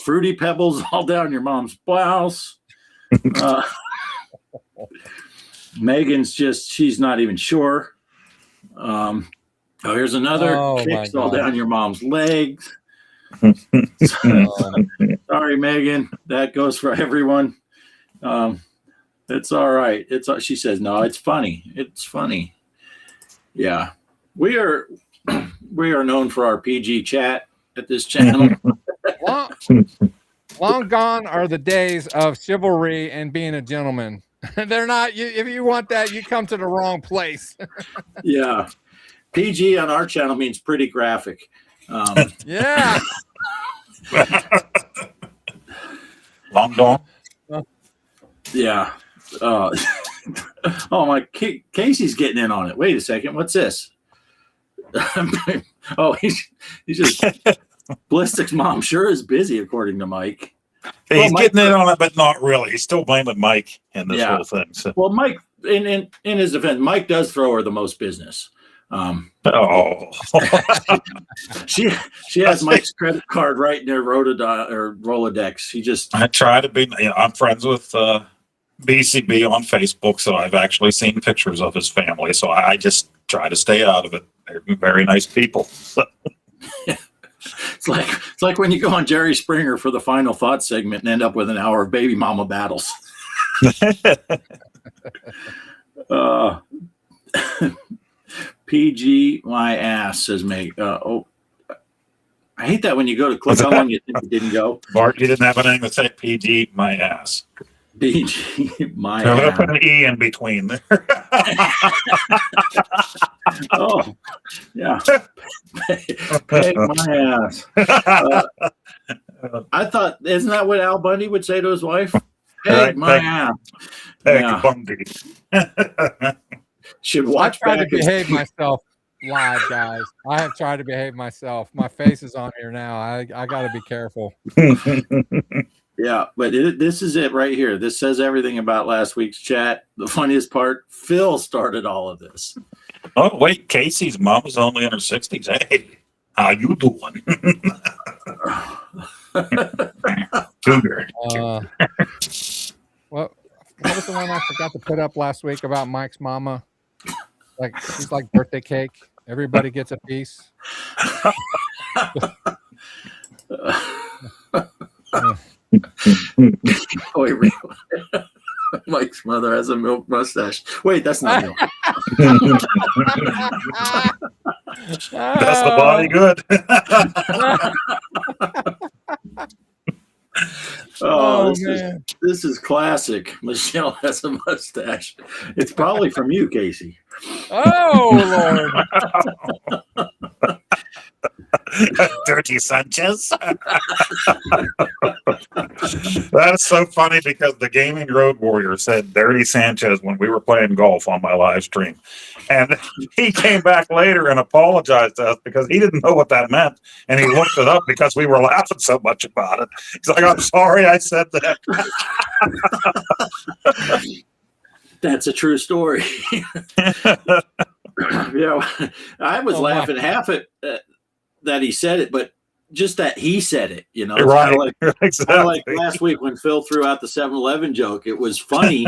A: Fruity Pebbles all down your mom's blouse. Megan's she's not even sure. Here's another. Kicks all down your mom's legs. Sorry, Megan. That goes for everyone. It's all right. She says, no, it's funny. It's funny. Yeah. We are known for our PG chat at this channel.
D: Long gone are the days of chivalry and being a gentleman. They're not. If you want that, you come to the wrong place.
A: Yeah. PG on our channel means pretty graphic.
D: Yeah.
C: Long Don.
A: Yeah. Oh, my Casey's getting in on it. Wait a second. What's this? Oh, he's just Ballistic's mom sure is busy, according to Mike.
C: He's
A: Mike-
C: getting in on it, but not really. He's still blaming Mike in this
A: Yeah.
C: whole thing. So.
A: Well, Mike, in his defense, Mike does throw her the most business.
C: Oh,
A: She has Mike's credit card right in their Rolodex. He just
C: I try to be. I'm friends with BCB on Facebook, so I've actually seen pictures of his family. So I just try to stay out of it. They're very nice people. So.
A: it's like when you go on Jerry Springer for the final thought segment and end up with an hour of baby mama battles. PG my ass, says Meg. I hate that when you go to click how long you think it didn't go.
C: Bart, you didn't have anything to say. PG my ass.
A: PG my
C: I'm gonna
A: ass.
C: put an E in between there.
A: Oh, yeah. Peg my ass. I thought, isn't that what Al Bundy would say to his wife? Peg my ass.
C: Peg
A: Yeah.
C: Bundy.
A: Should
D: I
A: watch
D: try to
A: back.
D: behave myself live, guys. I have tried to behave myself. My face is on here now. I got to be careful.
A: Yeah, but this is it right here. This says everything about last week's chat. The funniest part, Phil started all of this.
C: Oh wait, Casey's mom is only in her 60s. Hey, how you doing? Cougar.
D: What was the one I forgot to put up last week about Mike's mama? Like she's like birthday cake. Everybody gets a piece.
A: Wait, Mike's mother has a milk mustache. Wait, that's not milk.
C: That's the body good.
A: Oh,
D: man.
A: this is classic. Michelle has a mustache. It's probably from you, Casey.
D: Oh Lord.
C: Dirty Sanchez. That's so funny because the Gaming Road Warrior said Dirty Sanchez when we were playing golf on my live stream. And he came back later and apologized to us because he didn't know what that meant. And he looked it up because we were laughing so much about it. He's like, I'm sorry I said that.
A: That's a true story. Yeah, I was laughing half at that he said it, but just that he said it, you know. It's
C: Right.
A: Kinda like last week when Phil threw out the 7-Eleven joke. It was funny,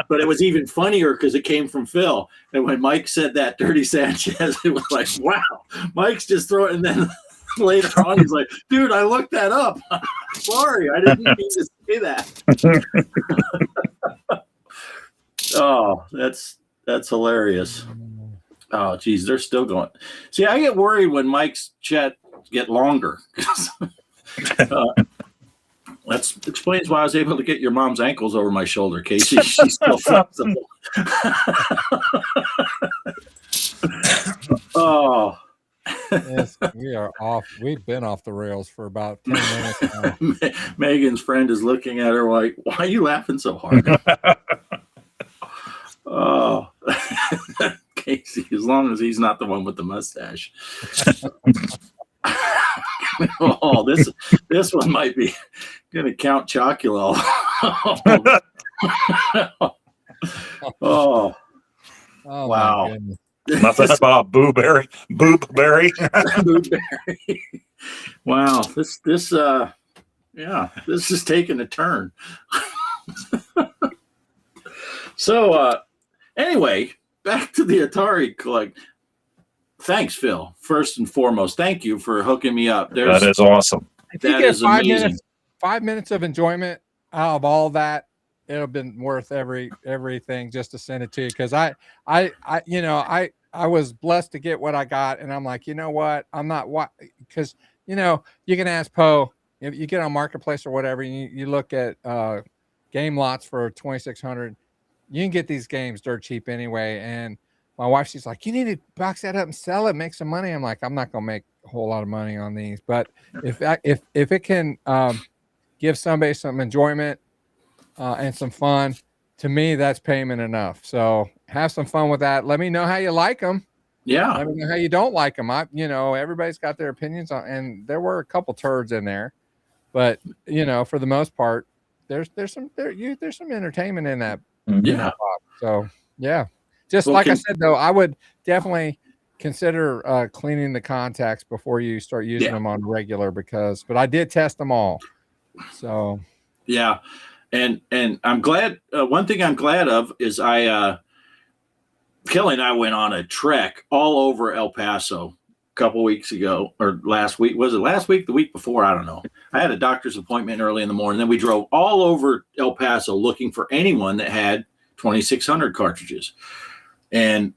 A: but it was even funnier because it came from Phil. And when Mike said that, Dirty Sanchez, it was like, wow, Mike's just throwing. And then later on, he's like, dude, I looked that up. Sorry, I didn't mean to say that. Oh, that's hilarious. Oh, geez, they're still going. See, I get worried when Mike's chat get longer. That explains why I was able to get your mom's ankles over my shoulder, Casey. She's still flexible. Oh.
D: Yes, we are off. We've been off the rails for about 10 minutes now.
A: Megan's friend is looking at her like, why are you laughing so hard? Oh. Casey, as long as he's not the one with the mustache. Oh, this one might be gonna count Chocula. Oh,
D: Oh,
A: wow.
D: my goodness.
C: Nothing about Booberry.
A: Wow, this is taking a turn. So anyway, back to the Atari collect. Thanks, Phil. First and foremost, thank you for hooking me up.
C: That is awesome.
D: If you
A: That
D: get
A: is amazing.
D: 5 minutes of enjoyment out of all that, it'll been worth everything just to send it to you. Because I was blessed to get what I got, and I'm like, you know what? I'm not what because you can ask Poe if you get on Marketplace or whatever, you look at game lots for 2,600. You can get these games dirt cheap anyway. And my wife, she's like, you need to box that up and sell it, make some money. I'm like, I'm not gonna make a whole lot of money on these, but if it can give somebody some enjoyment and some fun, to me, that's payment enough. So have some fun with that. Let me know how you like them.
A: Yeah.
D: Let me know how you don't like them. Everybody's got their opinions on, and there were a couple turds in there, but for the most part, there's some entertainment in that.
C: Yeah.
D: In that box. So yeah, just
A: Well,
D: like I said though, I would definitely consider cleaning the contacts before you start using them on regular but I did test them all. So
A: yeah, and I'm glad. One thing I'm glad of is Kelly and I went on a trek all over El Paso a couple weeks ago, or last week. Was it last week? The week before? I don't know. I had a doctor's appointment early in the morning. Then we drove all over El Paso looking for anyone that had 2600 cartridges. And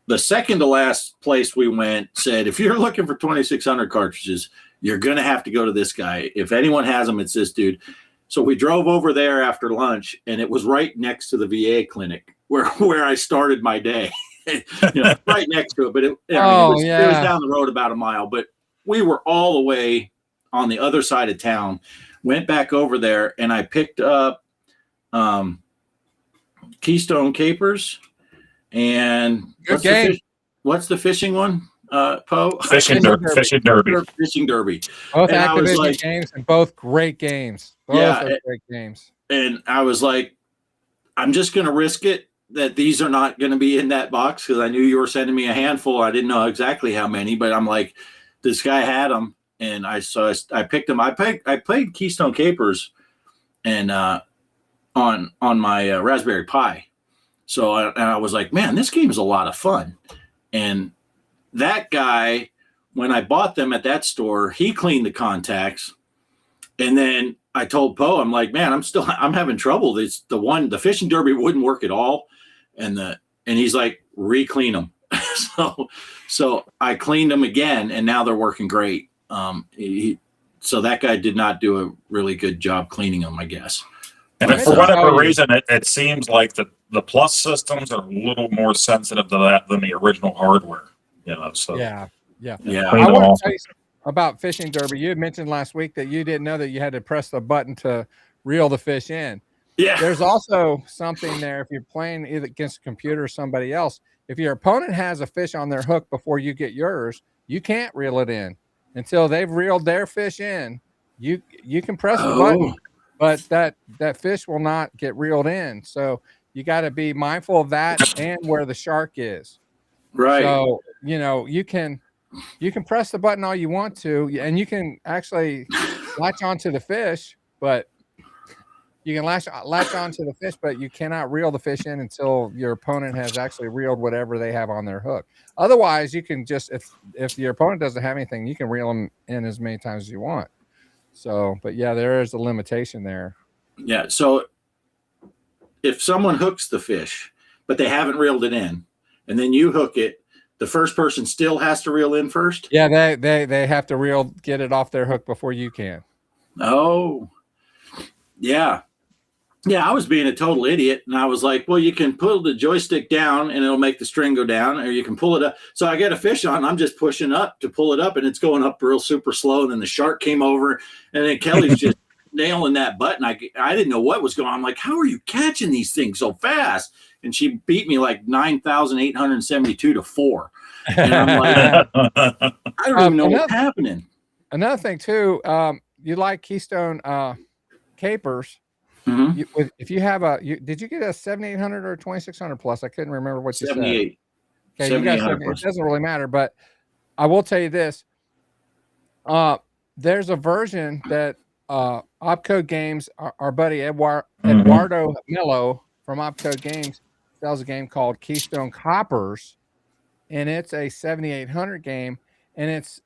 A: the second to last place we went said, if you're looking for 2600 cartridges, you're going to have to go to this guy. If anyone has them, it's this dude. So we drove over there after lunch, and it was right next to the VA clinic where I started my day. Right next to it. But it was down the road about a mile. But we were all the way on the other side of town, went back over there, and I picked up Keystone Capers and what's the fishing one? Poe?
C: Fishing Derby.
A: Fishing Derby.
D: Both Activision games and both great games. Great games.
A: And I was like, I'm just going to risk it that these are not going to be in that box because I knew you were sending me a handful. I didn't know exactly how many, but I'm like, this guy had them, and I picked them. I played Keystone Capers and on my Raspberry Pi. So I was like, man, this game is a lot of fun. And that guy, when I bought them at that store, he cleaned the contacts. And then I told Poe, I'm like, man, I'm having trouble. The Fishing Derby wouldn't work at all. And he's like, re-clean them. so I cleaned them again, and now they're working great. So that guy did not do a really good job cleaning them, I guess.
C: And for whatever reason, it seems like the Plus systems are a little more sensitive to that than the original hardware. So
D: yeah.
A: Yeah.
D: I want to tell you something about Fishing Derby. You had mentioned last week that you didn't know that you had to press the button to reel the fish in.
A: Yeah.
D: There's also something there if you're playing either against a computer or somebody else. If your opponent has a fish on their hook before you get yours, you can't reel it in until they've reeled their fish in. You can press the button, but that fish will not get reeled in. So you got to be mindful of that and where the shark is.
A: Right.
D: So, you can press the button all you want to, and you can actually latch onto the fish, but you can latch onto the fish, but you cannot reel the fish in until your opponent has actually reeled whatever they have on their hook. Otherwise, you can just, if your opponent doesn't have anything, you can reel them in as many times as you want. So, but yeah, there is a limitation there.
A: Yeah. So if someone hooks the fish, but they haven't reeled it in, and then you hook it, the first person still has to reel in first?
D: Yeah, they have to get it off their hook before you can.
A: Oh, yeah. Yeah, I was being a total idiot, and I was like, well, you can pull the joystick down, and it'll make the string go down, or you can pull it up. So I get a fish on, I'm just pushing up to pull it up, and it's going up real super slow, and then the shark came over, and then Kelly's just nailing that button. I didn't know what was going on. I'm like, how are you catching these things so fast? And she beat me like 9,872 to 4. And I'm like, I don't even know what's happening.
D: Another thing too, you like Keystone Capers.
A: Mm-hmm.
D: If you have did you get a 7,800 or 2,600 plus? I couldn't remember what you
A: 78.
D: said. Okay, you got 78. It doesn't really matter, but I will tell you this. There's a version that Opcode Games, our buddy Eduardo Mello from Opcode Games sells a game called Keystone Coppers, and it's a 7,800 game, and it's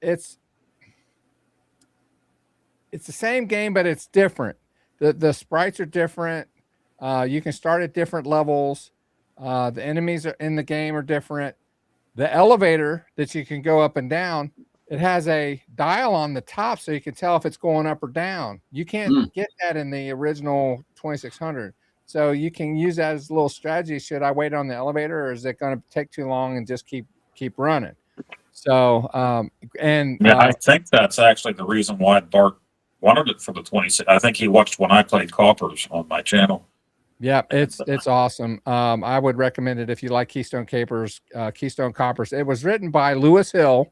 D: the same game, but it's different. The sprites are different. You can start at different levels. The enemies in the game are different. The elevator that you can go up and down, it has a dial on the top so you can tell if it's going up or down. You can't get that in the original 2600. So you can use that as a little strategy. Should I wait on the elevator, or is it going to take too long and just keep running? So,
C: I think that's actually the reason why Bart wanted it for the 26. I think he watched when I played Coppers on my channel.
D: Yeah, it's awesome. I would recommend it if you like Keystone Capers, Keystone Coppers. It was written by Lewis Hill,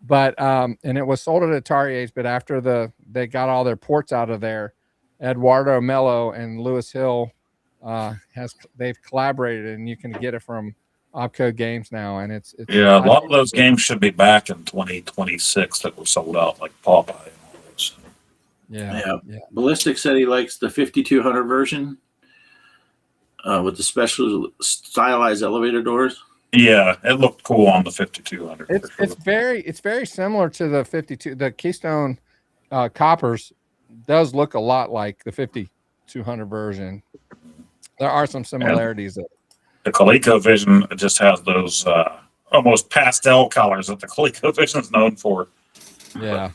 D: But and it was sold at Atari Age, but after they got all their ports out of there, Eduardo Mello and Lewis Hill they've collaborated, and you can get it from Opcode Games now, and it's
C: Yeah, a lot of those games should be back in 2026 that were sold out, like Popeye and all those.
D: yeah.
A: Ballistic said he likes the 5200 version with the special stylized elevator doors.
C: Yeah, it looked cool on the 5200.
D: It's very similar to the 52. The Keystone Coppers does look a lot like the 5200 version. There are some similarities.
C: The ColecoVision just has those almost pastel colors that the ColecoVision is known for.
D: Yeah,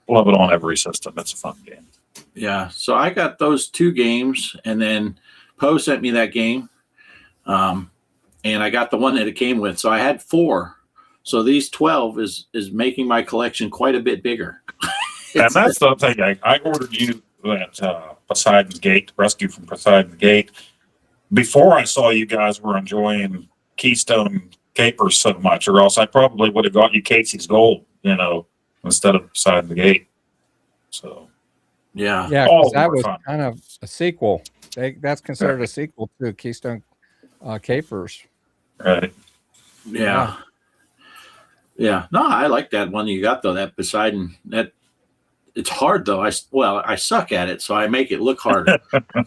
C: Love it on every system. It's a fun game.
A: Yeah, so I got those 2 games, and then Poe sent me that game, and I got the one that it came with. So I had 4. So these 12 is making my collection quite a bit bigger.
C: And that's the thing. I ordered you that Poseidon's Gate, Rescue from Poseidon's Gate, before I saw you guys were enjoying Keystone Capers so much, or else I probably would have got you Casey's Gold, instead of Poseidon's Gate. So
A: Yeah,
D: 'cause that was kind of a sequel. That's considered a sequel to Keystone Capers.
C: Right.
A: Yeah. No, I like that one you got though. That Poseidon. That it's hard though. I suck at it, so I make it look harder.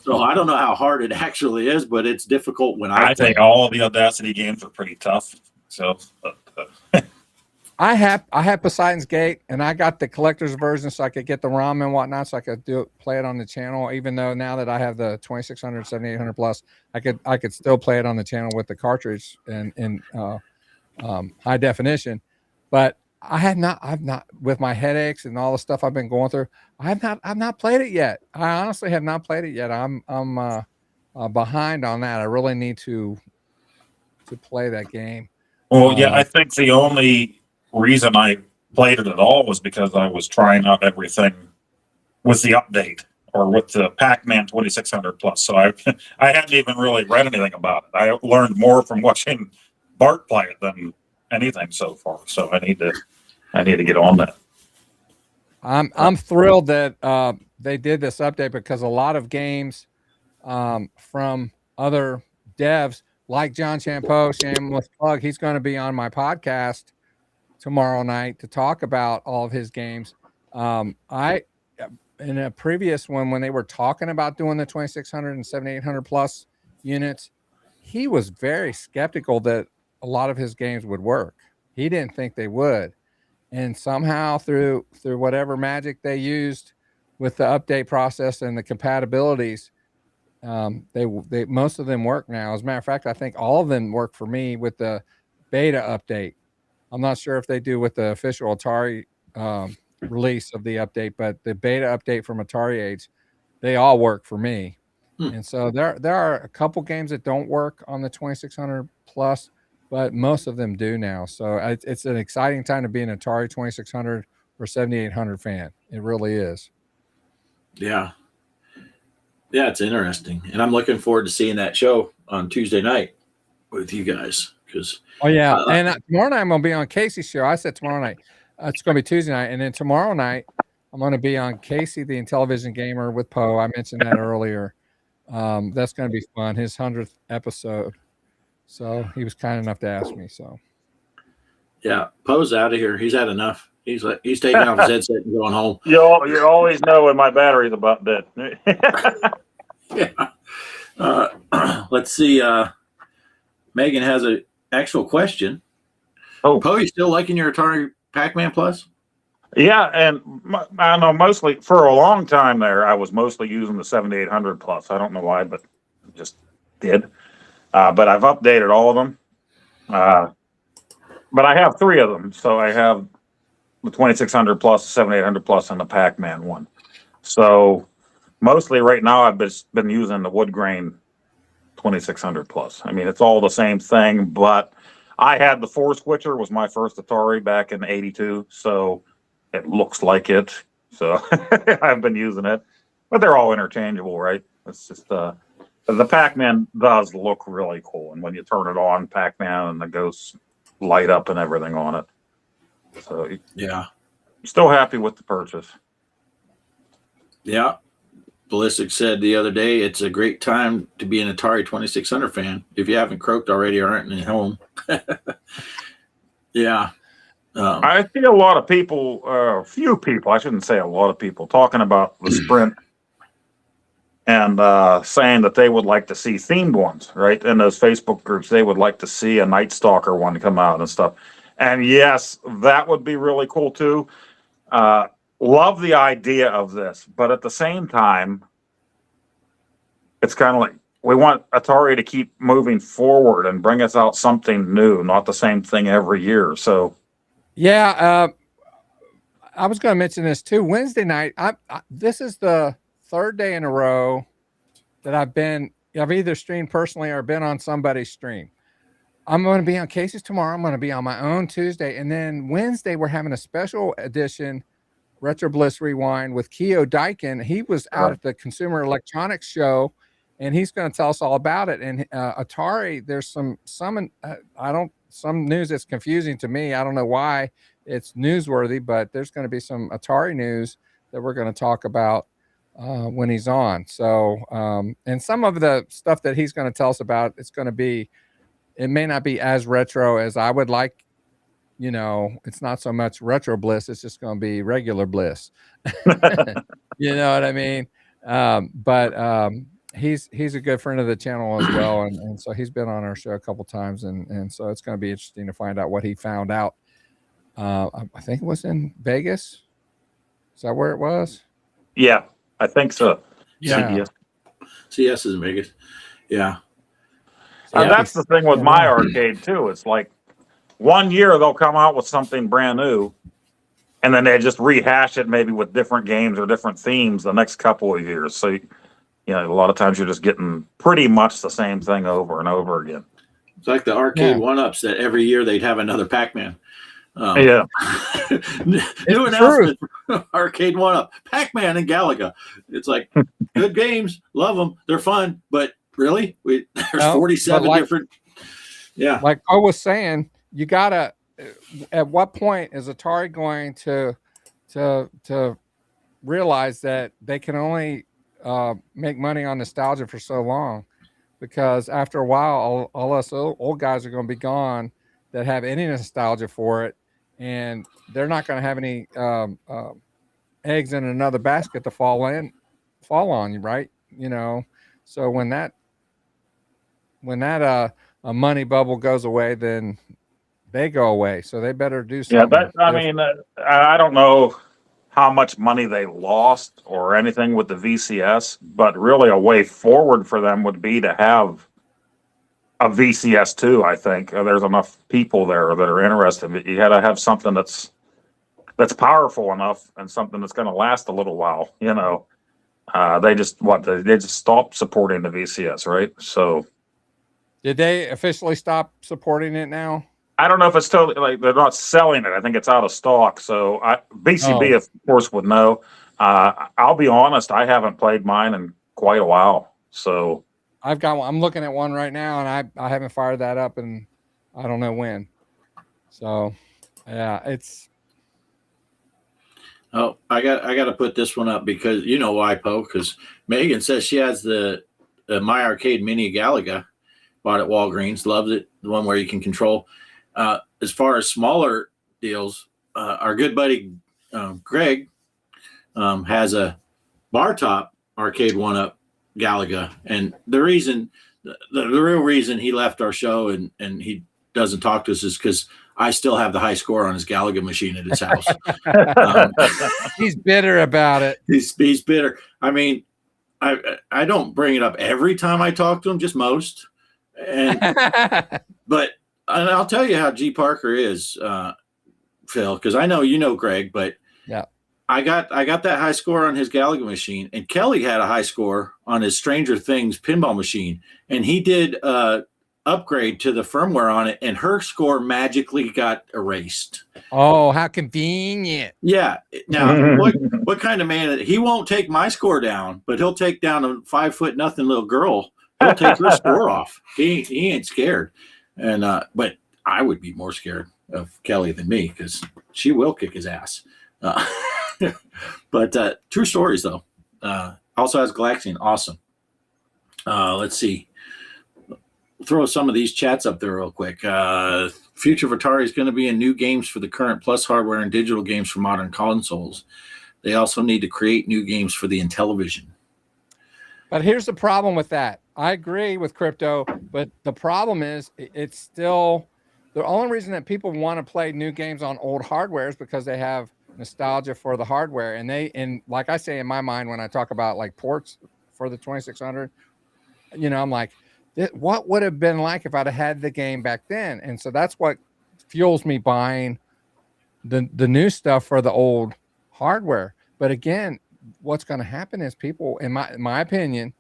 A: So I don't know how hard it actually is, but it's difficult when I
C: think all the Audacity games are pretty tough. So
D: I have Poseidon's Gate, and I got the collector's version so I could get the ROM and whatnot, so I could play it on the channel. Even though now that I have the 2600, 7800 plus, I could still play it on the channel with the cartridge in high definition. But I've not with my headaches and all the stuff I've been going through. I've not played it yet. I honestly have not played it yet. I'm behind on that. I really need to play that game.
C: Well, yeah, I think the only reason I played it at all was because I was trying out everything with the update or with the Pac-Man 2600 plus. So I hadn't even really read anything about it. I learned more from watching Bart play it than anything so far. So I need to get on that.
D: I'm thrilled that they did this update, because a lot of games from other devs like John Champeau, shameless plug, he's going to be on my podcast tomorrow night to talk about all of his games. I in a previous one, when they were talking about doing the 2600 and 7800 plus units, he was very skeptical that a lot of his games would work. He didn't think they would. And somehow through whatever magic they used with the update process and the compatibilities, they most of them work now. As a matter of fact, I think all of them work for me with the beta update. I'm not sure if they do with the official Atari release of the update, but the beta update from Atari Age, they all work for me. And so there are a couple games that don't work on the 2600 plus, but most of them do now. So it's an exciting time to be an Atari 2600 or 7800 fan. It really is.
A: Yeah, it's interesting, and I'm looking forward to seeing that show on Tuesday night with you guys. Because
D: and tomorrow night I'm going to be on Casey's show. I said tomorrow night. It's going to be Tuesday night, and then tomorrow night I'm going to be on Casey, the Intellivision Gamer, with Poe. I mentioned that earlier. That's going to be fun. His 100th episode. So he was kind enough to ask me. So
A: yeah, Poe's out of here. He's had enough. He's taking off his headset and going home.
C: You always know when my battery's about dead.
A: Yeah. Let's see. Megan has an actual question.
C: Oh,
A: Poe, you still liking your Atari Pac-Man Plus?
C: Yeah, and I know mostly for a long time there, I was mostly using the 7800 plus. I don't know why, but just did. But I've updated all of them. But I have 3 of them. So I have the 2600 plus, the 7800 plus, and the Pac-Man one. So mostly right now I've been using the wood grain 2600 plus. I mean, it's all the same thing, but I had the 4-switcher, was my first Atari back in '82. So it looks like it. So I've been using it, but they're all interchangeable, right? It's just the Pac-Man does look really cool. And when you turn it on, Pac-Man and the ghosts light up and everything on it. So
A: Yeah.
C: still happy with the purchase.
A: Yeah. Ballistic said the other day, it's a great time to be an Atari 2600 fan. If you haven't croaked already or aren't at home. Yeah.
C: I see a lot of people, few people, I shouldn't say a lot of people, talking about the Sprint and saying that they would like to see themed ones, right? In those Facebook groups, they would like to see a Night Stalker one come out and stuff. And yes, that would be really cool too. Love the idea of this, but at the same time, it's kind of like we want Atari to keep moving forward and bring us out something new, not the same thing every year. So,
D: yeah, I was going to mention this too. Wednesday night, this is the third day in a row that I've either streamed personally or been on somebody's stream. I'm going to be on Casey's tomorrow. I'm going to be on my own Tuesday. And then Wednesday, we're having a special edition Retro Bliss Rewind with Keo Daikin. He was out at the Consumer Electronics Show, and he's going to tell us all about it. And Atari, there's some news that's confusing to me. I don't know why it's newsworthy, but there's going to be some Atari news that we're going to talk about when he's on. So, and some of the stuff that he's going to tell us about, it may not be as retro as I would like. You know, it's not so much retro Bliss. It's just going to be regular Bliss. You know what I mean? But he's a good friend of the channel as well. And so he's been on our show a couple times. And so it's going to be interesting to find out what he found out. I think it was in Vegas. Is that where it was?
C: yeah, I think so.
D: Yeah.
A: CS is in Vegas. Yeah.
C: And that's the thing with my arcade too. It's like 1 year they'll come out with something brand new, and then they just rehash it maybe with different games or different themes the next couple of years. So, a lot of times you're just getting pretty much the same thing over and over again.
A: It's like the arcade one-ups that every year they'd have another Pac-Man.
C: Yeah.
A: New announcement, arcade one-up, Pac-Man and Galaga. It's like, good games, love them, they're fun, but really, there's 47 different. Yeah.
D: Like I was saying, you gotta. At what point is Atari going to realize that they can only make money on nostalgia for so long? Because after a while, all us old guys are going to be gone that have any nostalgia for it, and they're not going to have any eggs in another basket to fall on you, right? So when that a money bubble goes away, then they go away. So they better do something.
C: Yeah, I don't know how much money they lost or anything with the VCS, but really a way forward for them would be to have a VCS too. I think there's enough people there that are interested. You got to have something that's powerful enough and something that's going to last a little while. They just stopped supporting the VCS, right? So
D: did they officially stop supporting it now?
C: I don't know if it's totally like they're not selling it. I think it's out of stock. So BCB, of course, would know. I'll be honest, I haven't played mine in quite a while. So
D: I've got one. I'm looking at one right now, and I haven't fired that up, and I don't know when. So yeah, it's.
A: Oh, I got to put this one up because you know why, Poe? Because Megan says she has the My Arcade Mini Galaga, bought at Walgreens, loves it. The one where you can control. As far as smaller deals, our good buddy Greg has a bar top arcade one-up Galaga, and the real reason he left our show and he doesn't talk to us is because I still have the high score on his Galaga machine at his house.
D: He's bitter about it.
A: He's bitter. I mean, I don't bring it up every time I talk to him, just most. But I'll tell you how G Parker is, Phil, because I know you know Greg, but
D: yeah,
A: I got that high score on his Galaga machine, and Kelly had a high score on his Stranger Things pinball machine, and he did upgrade to the firmware on it, and her score magically got erased.
D: Oh, how convenient!
A: Yeah. Now, what kind of man? He won't take my score down, but he'll take down a 5'0" little girl. He'll take her score off. He ain't scared. And but I would be more scared. of Kelly than me, because she will kick his ass. But true stories, though. Also has Galaxian. Awesome. Let's see. Throw some of these chats up there real quick. Future of Atari is going to be in new games for the current Plus hardware and digital games for modern consoles. They also need to create new games for the Intellivision.
D: But here's the problem with that. I agree with crypto, but the problem is it's still the only reason that people want to play new games on old hardware is because they have nostalgia for the hardware. And like I say in my mind, when I talk about like ports for the 2600, I'm like, what would have been like if I'd have had the game back then? And so that's what fuels me buying the new stuff for the old hardware. But again, what's going to happen is people, in my opinion,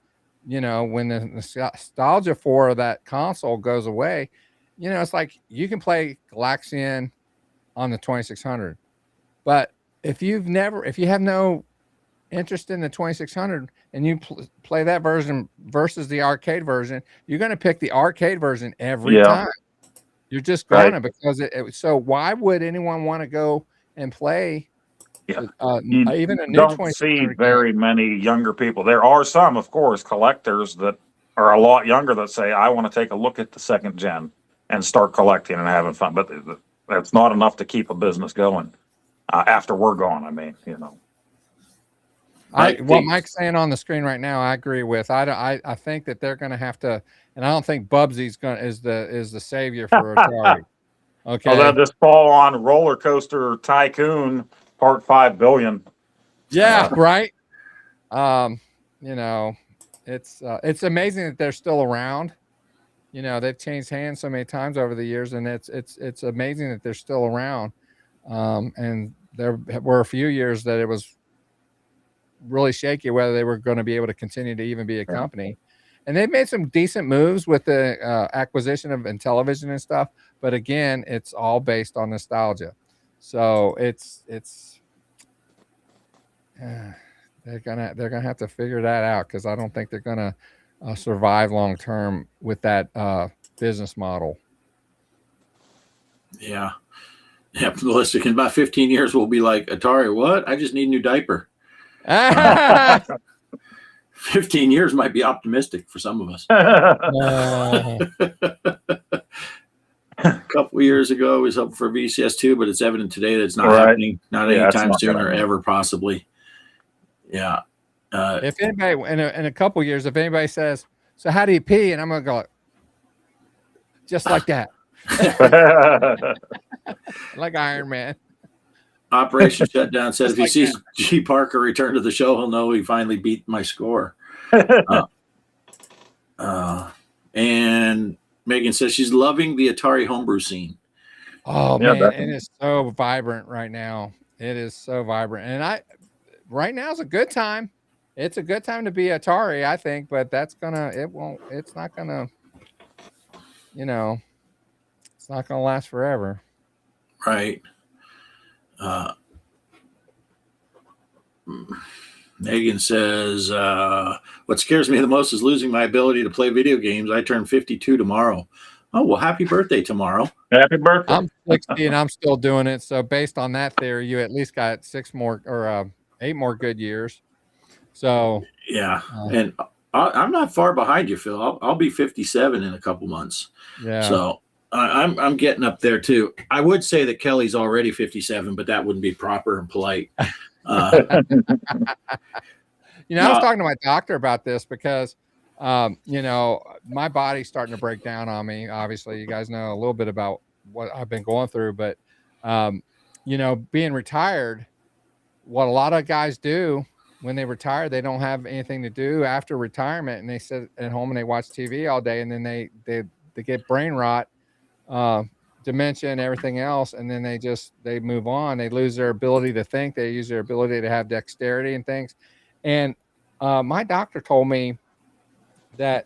D: when the nostalgia for that console goes away, it's like you can play Galaxian on the 2600, but if you have no interest in the 2600 and you play that version versus the arcade version, you're going to pick the arcade version every time. You're just going to, because so why would anyone want to go and play even a new
C: don't see very many younger people. There are some, of course, collectors that are a lot younger that say, I want to take a look at the second gen and start collecting and having fun. But that's not enough to keep a business going after we're gone. I mean,
D: what Mike's saying on the screen right now, I agree with. I think that they're going to have to, and I don't think Bubsy's is the savior for Atari. Okay,
C: they'll just fall on Roller Coaster Tycoon Part 5 billion.
D: Yeah, right. It's amazing that they're still around. They've changed hands so many times over the years, and it's amazing that they're still around. And there were a few years that it was really shaky whether they were going to be able to continue to even be a company. And they've made some decent moves with the acquisition of Intellivision and stuff. But again, it's all based on nostalgia. So they're gonna have to figure that out, because I don't think they're gonna survive long term with that business model.
A: Yeah, ballistic. In about 15 years, we'll be like, Atari, what? I just need a new diaper. 15 years might be optimistic for some of us. A couple of years ago, we was hoping for VCS 2, but it's evident today that it's not happening. Not anytime soon or ever, possibly. Yeah.
D: If anybody in a couple of years, if anybody says, "So how do you pee?" and I'm gonna go just like that, like Iron Man.
A: Operation Shutdown said, if he sees G. Parker return to the show, he'll know he finally beat my score. And Megan says she's loving the Atari homebrew scene.
D: Oh man, it is so vibrant right now. It is so vibrant, and right now is a good time. It's a good time to be Atari, I think, but it's not gonna last forever.
A: Right. Megan says, what scares me the most is losing my ability to play video games. I turn 52 tomorrow. Oh, well, happy birthday tomorrow.
C: Happy birthday.
D: I'm 60 and I'm still doing it. So based on that theory, you at least got 8 more good years. So
A: yeah. And I'm not far behind you, Phil. I'll be 57 in a couple months.
D: Yeah.
A: So I'm getting up there too. I would say that Kelly's already 57, but that wouldn't be proper and polite.
D: I was talking to my doctor about this because, my body's starting to break down on me. Obviously, you guys know a little bit about what I've been going through, but, being retired, what a lot of guys do when they retire, they don't have anything to do after retirement, and they sit at home and they watch TV all day, and then they get brain rot, dementia and everything else, and then they move on. They lose their ability to think. They use their ability to have dexterity and things. And my doctor told me that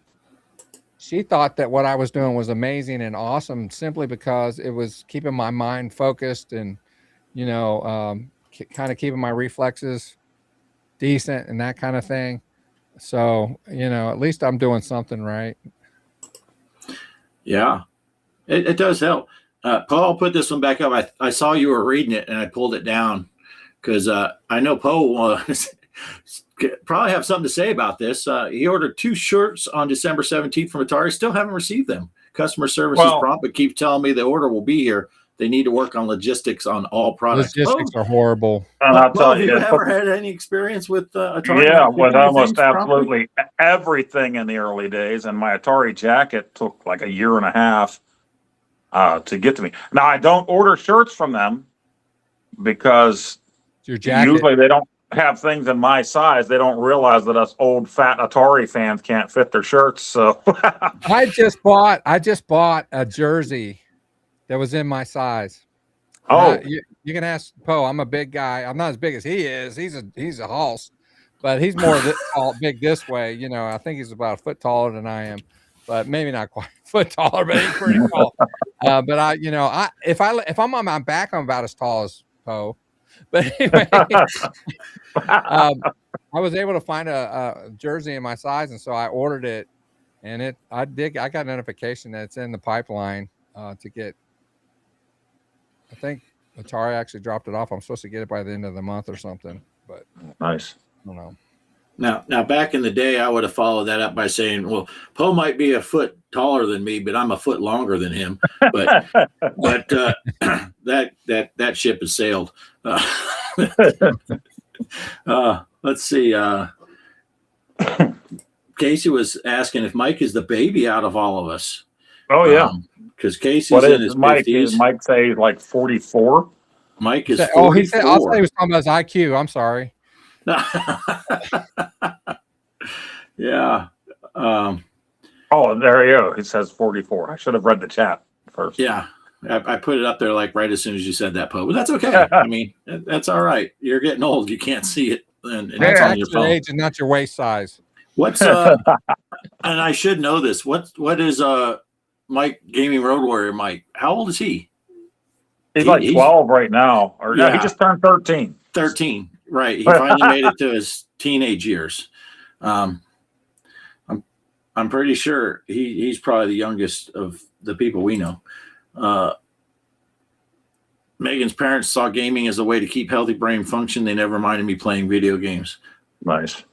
D: she thought that what I was doing was amazing and awesome simply because it was keeping my mind focused and kind of keeping my reflexes decent and that kind of thing. So at least I'm doing something right.
A: Yeah, it does help. Paul, put this one back up. I saw you were reading it, and I pulled it down because I know Poe probably have something to say about this. He ordered 2 shirts on December 17th from Atari. Still haven't received them. Customer service is prompt, but keep telling me the order will be here. They need to work on logistics on all products.
D: Logistics are horrible.
C: And I'll tell
A: have you ever had any experience with Atari?
C: Yeah, with almost absolutely everything in the early days. And my Atari jacket took like a year and a half to get to me. Now, I don't order shirts from them because
D: Your jacket.
C: usually they don't have things in my size. They don't realize that us old fat Atari fans can't fit their shirts. So
D: I just bought a jersey that was in my size.
C: Oh,
D: You can ask Poe. I'm a big guy. I'm not as big as he is. He's a hoss, but he's more big this way. You know, I think he's about a foot taller than I am, but maybe not quite a foot taller, but he's pretty tall. But if I'm on my back, I'm about as tall as Poe. But anyway, I was able to find a jersey in my size, and so I ordered it, and I got notification that it's in the pipeline to get. I think Atari actually dropped it off. I'm supposed to get it by the end of the month or something, but
C: nice.
D: I don't know.
A: Now, back in the day, I would have followed that up by saying, "Well, Poe might be a foot taller than me, but I'm a foot longer than him." But that ship has sailed. Let's see. Casey was asking if Mike is the baby out of all of us.
C: Oh yeah,
A: because Casey's in his
C: Mike?
A: 50s.
C: Mike say like 44.
A: Mike is.
D: He said. I'll say he was talking about his IQ. I'm sorry.
A: Yeah.
C: Oh, there you go. He says 44. I should have read the chat first.
A: Yeah. I put it up there like right as soon as you said that, Poe. But that's okay. I mean, that's all right. You're getting old. You can't see it. And
D: That's
A: on your phone.
D: age and not your waist size.
A: What's and I should know this. What is Mike Gaming Road Warrior Mike? How old is he?
C: He's like 12 right now. Or no, he just turned 13.
A: 13. Right. He finally made it to his teenage years. I'm pretty sure he's probably the youngest of the people we know. Megan's parents saw gaming as a way to keep healthy brain function. They never minded me playing video games.
C: Nice.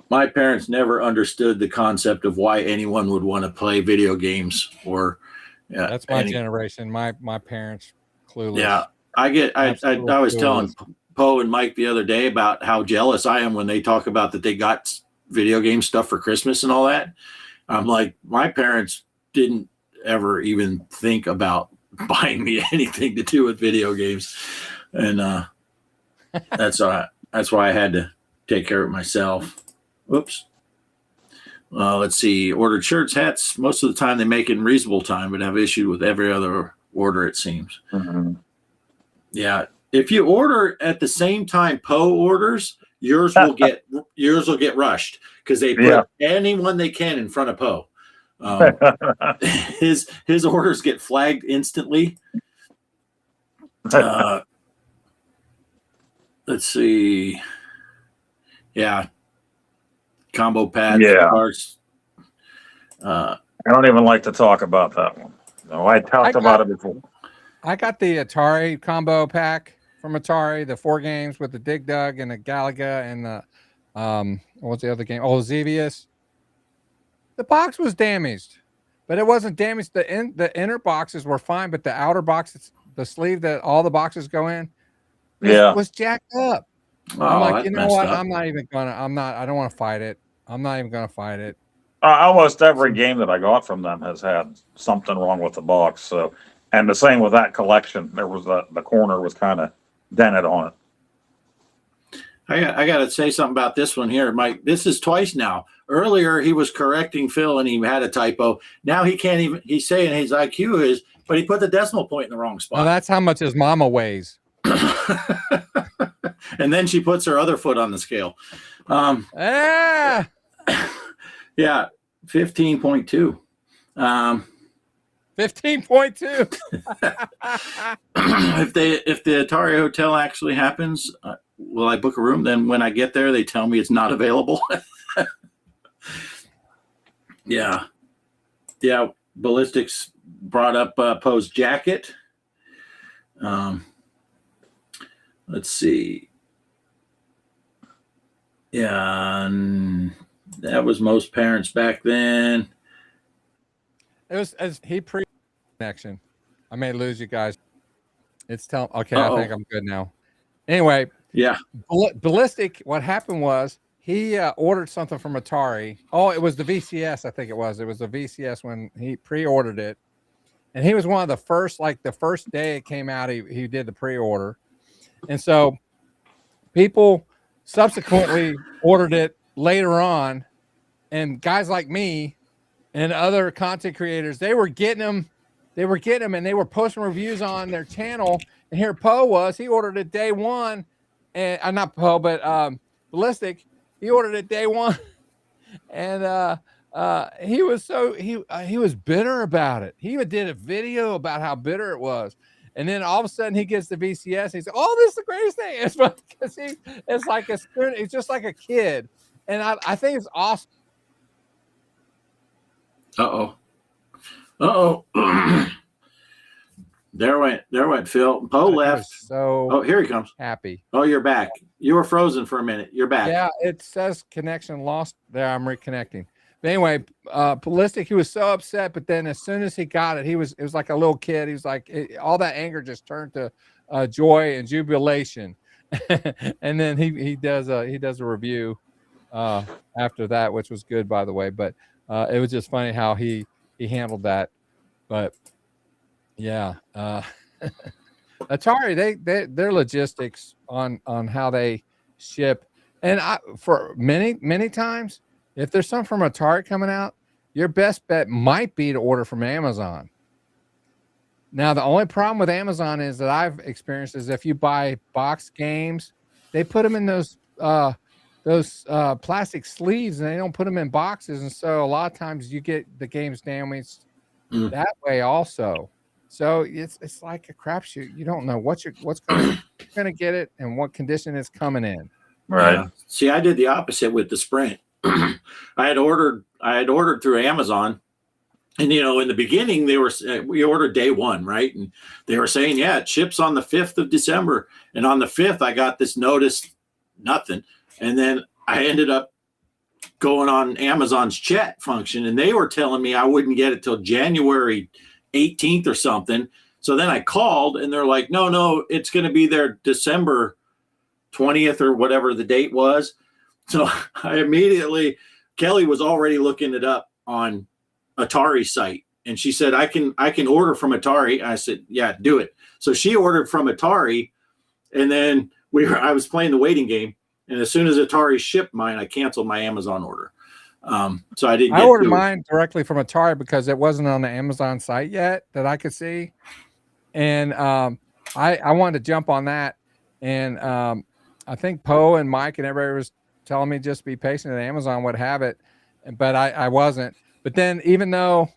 A: My parents never understood the concept of why anyone would want to play video games or.
D: That's my generation. My parents clueless.
A: Yeah, I was telling Poe and Mike the other day about how jealous I am when they talk about that they got video game stuff for Christmas and all that. I'm like, my parents didn't ever even think about buying me anything to do with video games, and that's why I had to take care of it myself. Whoops. Let's see. Ordered shirts, hats. Most of the time they make it in reasonable time, but have issue with every other order, it seems.
C: Mm-hmm.
A: Yeah. If you order at the same time Poe orders, yours will get rushed because they put anyone they can in front of Poe. His orders get flagged instantly. Let's see. Yeah. Combo pads. Parts.
C: I don't even like to talk about that one. No, I talked about it before.
D: I got the Atari combo pack from Atari, the 4 games with the Dig Dug and the Galaga and the what's the other game? Oh, Xevious. The box was damaged, but it wasn't damaged. The inner boxes were fine, but the outer boxes, the sleeve that all the boxes go in, was jacked up. I'm like, you know what? I don't want to fight it. I'm not even going to fight it.
C: Almost every game that I got from them has had something wrong with the box. So, and the same with that collection. There was the corner was kind of dented on it.
A: I got to say something about this one here, Mike. This is twice now. Earlier, he was correcting Phil and he had a typo. Now he can't even, he's saying his IQ is, but he put the decimal point in the wrong spot.
D: Well, that's how much his mama weighs.
A: And then she puts her other foot on the scale. Yeah, 15.2.
D: 15.2.
A: If the Atari Hotel actually happens, will I book a room? Then when I get there, they tell me it's not available. Yeah. Ballistics brought up Poe's jacket. Let's see. Yeah, and that was most parents back then.
D: It was as he connection. I may lose you guys. It's telling. Okay,
A: Uh-oh.
D: I think I'm good now. Anyway,
A: Yeah.
D: Ballistic. What happened was he ordered something from Atari. Oh, it was the VCS. I think it was. It was the VCS when he pre-ordered it, and he was one of the first. Like the first day it came out, he did the pre-order, and so people subsequently ordered it later on, and guys like me and other content creators, they were getting them, and they were posting reviews on their channel. And here Poe was, he ordered it day one, and not Poe, but Ballistic, he ordered it day one, and he was he was bitter about it. He even did a video about how bitter it was. And then all of a sudden he gets the VCS. And he's like, "Oh, this is the greatest thing!" It's because it's like a student. He's just like a kid, and I think it's awesome.
A: There went Phil. Poe left.
D: So
A: here he comes.
D: Happy.
A: Oh, you're back. You were frozen for a minute. You're back.
D: Yeah, it says connection lost. There, I'm reconnecting. But anyway, Ballistic, he was so upset, but then as soon as he got it, it was like a little kid. He was like, all that anger just turned to joy and jubilation. And then he does a review after that, which was good, by the way. But it was just funny how he handled that. But yeah, Atari, their logistics on how they ship, and for many times, if there's something from Atari coming out, your best bet might be to order from Amazon. Now, the only problem with Amazon is that I've experienced is if you buy box games, they put them in those plastic sleeves, and they don't put them in boxes, and so a lot of times you get the games damaged that way also. So it's like a crapshoot. You don't know what's going to get it and what condition it's coming in.
C: Right.
A: Yeah. See, I did the opposite with the Sprint. I had ordered through Amazon, and in the beginning we ordered day one, right? And they were saying, yeah, it ships on the 5th of December. And on the 5th, I got this notice, nothing. And then I ended up going on Amazon's chat function, and they were telling me I wouldn't get it till January 18th or something. So then I called, and they're like, no, it's going to be there December 20th or whatever the date was. So I immediately, Kelly was already looking it up on Atari site, and she said, I can order from Atari. I said, yeah, do it. So she ordered from Atari, and then I was playing the waiting game, and as soon as Atari shipped mine, I canceled my Amazon order. So I didn't.
D: I ordered mine directly from Atari because it wasn't on the Amazon site yet that I could see, and I wanted to jump on that, and I think Poe and Mike and everybody was telling me just be patient, and Amazon would have it, but I wasn't. But then, even though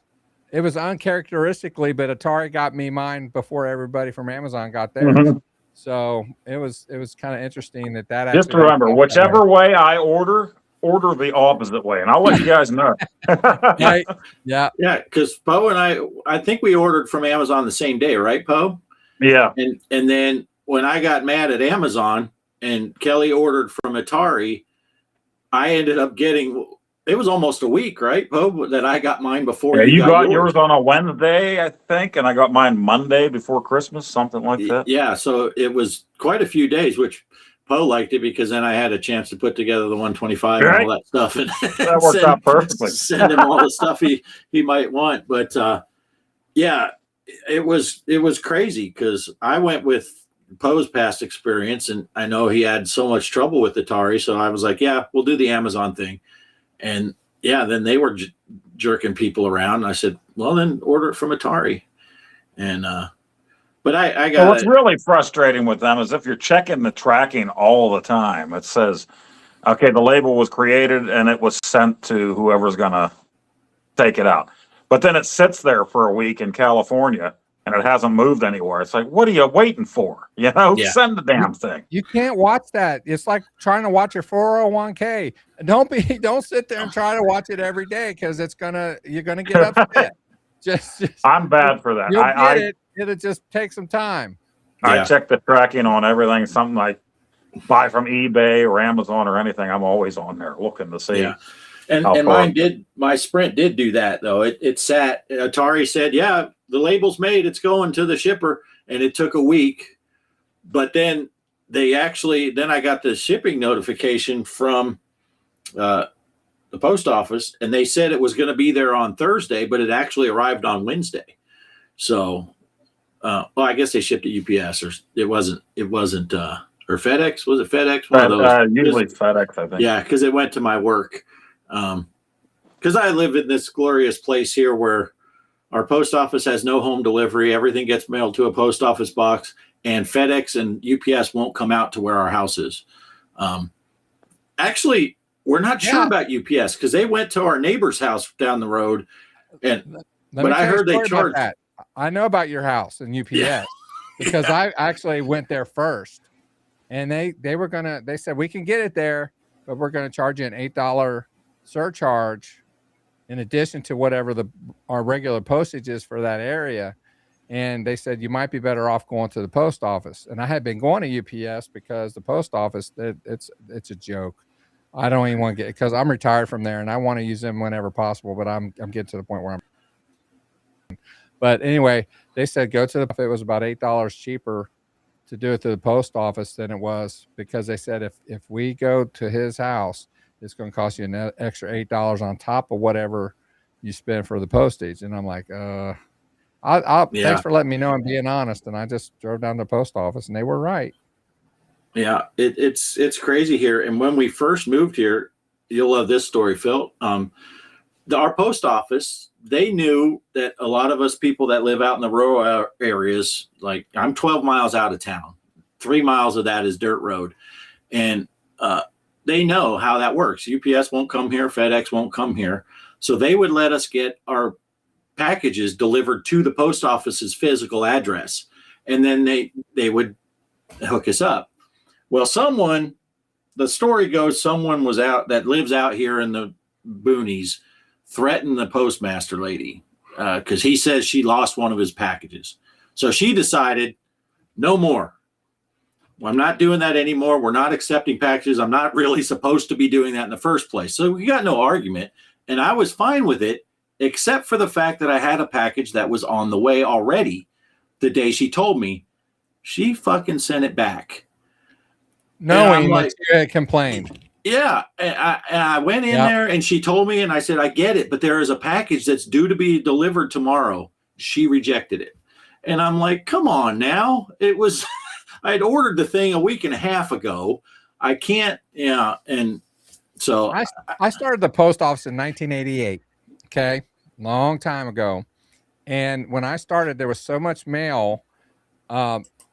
D: it was uncharacteristically, but Atari got me mine before everybody from Amazon got theirs. Mm-hmm. So it was kind of interesting that
C: just remember, whichever way I order the opposite way, and I'll let you guys know.
D: Right? Yeah.
A: Because Poe and I think we ordered from Amazon the same day, right, Poe?
C: Yeah.
A: And then when I got mad at Amazon and Kelly ordered from Atari, I ended up getting, it was almost a week, right, Poe, that I got mine before.
C: Yeah, you got yours on a Wednesday, I think, and I got mine Monday before Christmas, something like that.
A: Yeah, so it was quite a few days, which Poe liked it because then I had a chance to put together the 125 and all that stuff, and
C: that worked out perfectly.
A: Send him all the stuff he might want. But yeah, it was crazy because I went with Poe's past experience, and I know he had so much trouble with Atari, so I was like, yeah, we'll do the Amazon thing. And yeah, then they were jerking people around. And I said, well, then order it from Atari. And but I got.
C: What's really frustrating with them is if you're checking the tracking all the time, it says, okay, the label was created and it was sent to whoever's gonna take it out. But then it sits there for a week in California and it hasn't moved anywhere. It's like, what are you waiting for? Send the damn thing.
D: You can't watch that. It's like trying to watch your 401k. Don't sit there and try to watch it every day because you're gonna get upset. just
C: I'm bad for that.
D: You'll get it. It'll just take some time.
C: I check the tracking on everything. Something like buy from eBay or Amazon or anything. I'm always on there looking to see.
A: Yeah. And
C: how far.
A: my Sprint did do that though. It sat, Atari said, yeah, the label's made, it's going to the shipper. And it took a week, but then then I got the shipping notification from the post office, and they said it was going to be there on Thursday, but it actually arrived on Wednesday. So, well, I guess they shipped it UPS, or it wasn't, or FedEx. Was it FedEx? One of those.
C: Usually FedEx, I think.
A: Yeah, because it went to my work. Because I live in this glorious place here where our post office has no home delivery. Everything gets mailed to a post office box, and FedEx and UPS won't come out to where our house is. Actually, we're not sure about UPS because they went to our neighbor's house down the road, but I heard they charged.
D: I know about your house and UPS because I actually went there first, and they said we can get it there, but we're going to charge you an $8 surcharge in addition to whatever our regular postage is for that area. And they said you might be better off going to the post office. And I had been going to UPS because the post office, it's a joke. I don't even want to get, because I'm retired from there and I want to use them whenever possible, but I'm getting to the point where but anyway, they said go to it was about $8 cheaper to do it to the post office than it was, because they said if we go to his house, it's going to cost you an extra $8 on top of whatever you spend for the postage. And I'm like, thanks for letting me know and being honest. And I just drove down to the post office and they were right.
A: Yeah, it's crazy here. And when we first moved here, you'll love this story, Phil. Our post office, they knew that a lot of us people that live out in the rural areas, like I'm 12 miles out of town, 3 miles of that is dirt road. And they know how that works. UPS won't come here. FedEx won't come here. So they would let us get our packages delivered to the post office's physical address. And then they would hook us up. Well, the story goes, someone was out that lives out here in the boonies, threatened the postmaster lady because he says she lost one of his packages. So she decided, no more. Well, I'm not doing that anymore. We're not accepting packages. I'm not really supposed to be doing that in the first place. So we got no argument. And I was fine with it, except for the fact that I had a package that was on the way already the day she told me. She fucking sent it back.
D: Knowing that you had complained.
A: Yeah. And I went in there and she told me, and I said, I get it, but there is a package that's due to be delivered tomorrow. She rejected it. And I'm like, come on now. It was, I had ordered the thing a week and a half ago. I can't, and so
D: I started the post office in 1988. Okay. Long time ago. And when I started, there was so much mail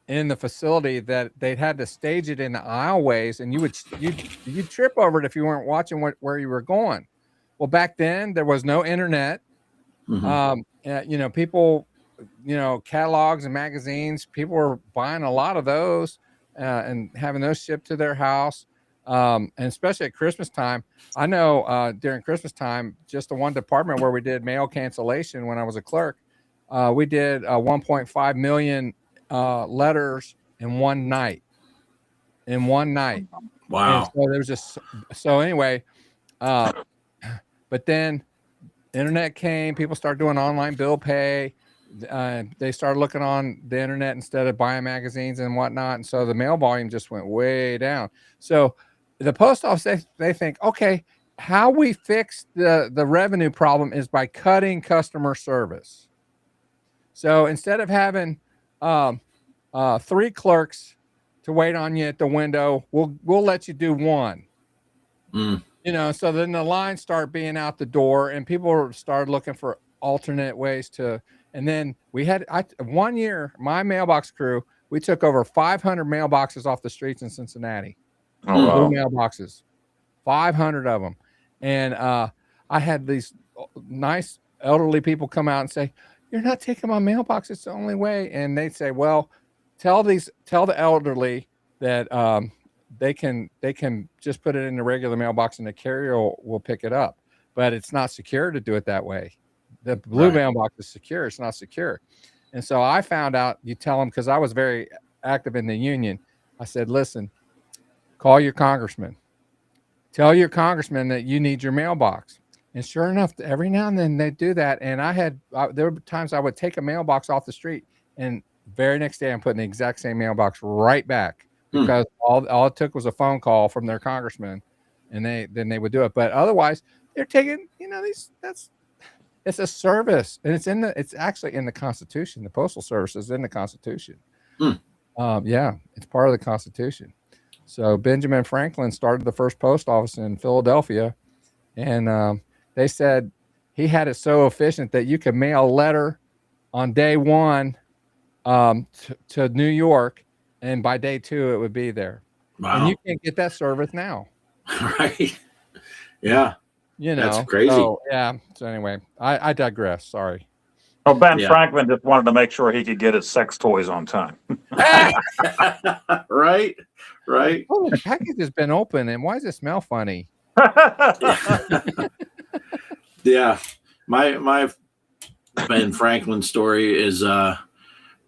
D: in the facility that they had to stage it in the aisleways, and you'd trip over it if you weren't watching where you were going. Well, back then there was no internet. Mm-hmm. People, catalogs and magazines, people were buying a lot of those and having those shipped to their house. And especially at Christmas time, I know during Christmas time, just the one department where we did mail cancellation when I was a clerk, we did 1.5 million letters in one night. Wow. And so there was just, anyway, but then internet came, people started doing online bill pay. They started looking on the internet instead of buying magazines and whatnot. And so the mail volume just went way down. So the post office, they think, okay, how we fix the revenue problem is by cutting customer service. So instead of having 3 clerks to wait on you at the window, we'll let you do 1. So then the lines start being out the door and people started looking for alternate ways to, and then we had, 1 year, my mailbox crew, we took over 500 mailboxes off the streets in Cincinnati. Blue mailboxes, 500 of them. And I had these nice elderly people come out and say, you're not taking my mailbox. It's the only way. And they'd say, well, tell the elderly that they can just put it in the regular mailbox and the carrier will pick it up. But it's not secure to do it that way. The blue mailbox is secure. It's not secure. And so I found out, you tell them, because I was very active in the union. I said, listen, call your congressman. Tell your congressman that you need your mailbox. And sure enough, every now and then they do that. And there were times I would take a mailbox off the street, and very next day I'm putting the exact same mailbox right back, because all it took was a phone call from their congressman, and then they would do it. But otherwise, they're taking, it's a service, and it's actually in the Constitution. The Postal Service is in the Constitution. It's part of the Constitution. So Benjamin Franklin started the first post office in Philadelphia, and they said he had it so efficient that you could mail a letter on day one to New York, and by day 2 it would be there.
A: Wow.
D: And you can't get that service now.
A: Right. Yeah. That's crazy.
D: So anyway, I digress. Sorry.
C: Well, Ben Franklin just wanted to make sure he could get his sex toys on time.
A: Right.
D: Oh, the package has been open, and why does it smell funny?
A: Yeah. My Ben Franklin story is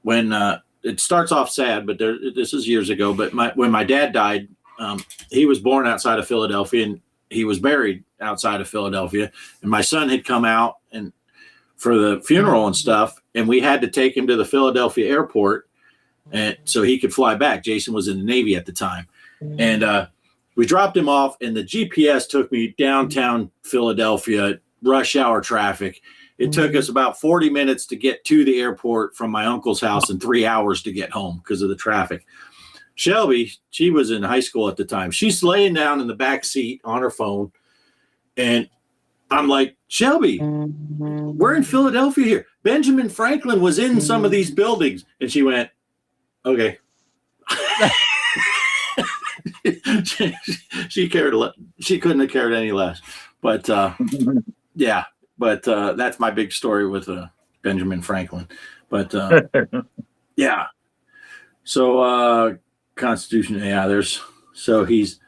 A: when it starts off sad, but this is years ago. But when my dad died, he was born outside of Philadelphia, and he was buried outside of Philadelphia. And my son had come out and for the funeral and stuff, and we had to take him to the Philadelphia airport, and so he could fly back. Jason was in the Navy at the time, and we dropped him off, and the GPS took me downtown Philadelphia, rush hour traffic. It took us about 40 minutes to get to the airport from my uncle's house, and 3 hours to get home because of the traffic. Shelby, she was in high school at the time. She's laying down in the back seat on her phone, and I'm like, Shelby, we're in Philadelphia here. Benjamin Franklin was in some of these buildings. And she went, okay. She cared a lot. She couldn't have cared any less. But that's my big story with Benjamin Franklin. But yeah. So Constitution, so he's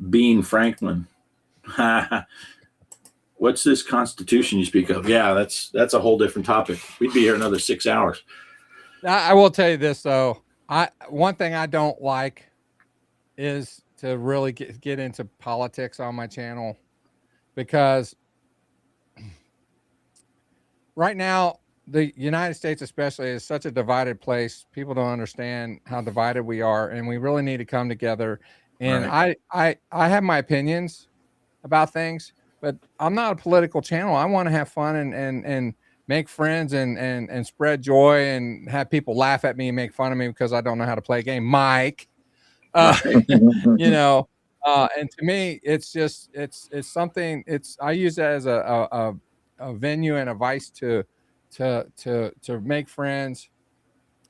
A: Bean Franklin. What's this Constitution you speak of? Yeah, that's a whole different topic. We'd be here another 6 hours.
D: I will tell you this though. One thing I don't like is to really get into politics on my channel, because right now the United States especially is such a divided place. People don't understand how divided we are, and we really need to come together. And right. I have my opinions about things, but I'm not a political channel. I want to have fun and make friends and spread joy and have people laugh at me and make fun of me because I don't know how to play a game, Mike. And to me, it's just it's something. I use that as a venue and a vice to make friends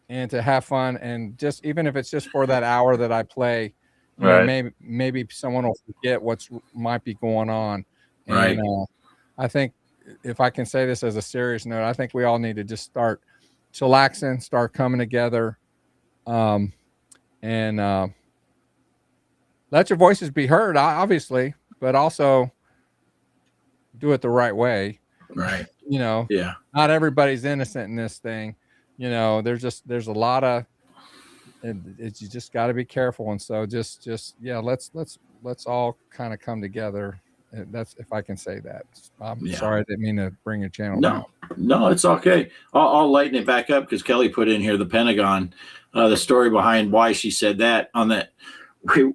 D: and to have fun, and just even if it's just for that hour that I play, maybe someone will forget what's might be going on.
A: Right.
D: And, I think if I can say this as a serious note, I think we all need to just start chillaxing, start coming together, and let your voices be heard, obviously, but also do it the right way.
A: Right.
D: Not everybody's innocent in this thing. There's a lot of, you just got to be careful. And so let's all kind of come together. That's, if I can say that. I'm sorry, I didn't mean to bring your channel down.
A: No, it's okay. I'll lighten it back up because Kelly put in here the Pentagon, the story behind why she said that. On that,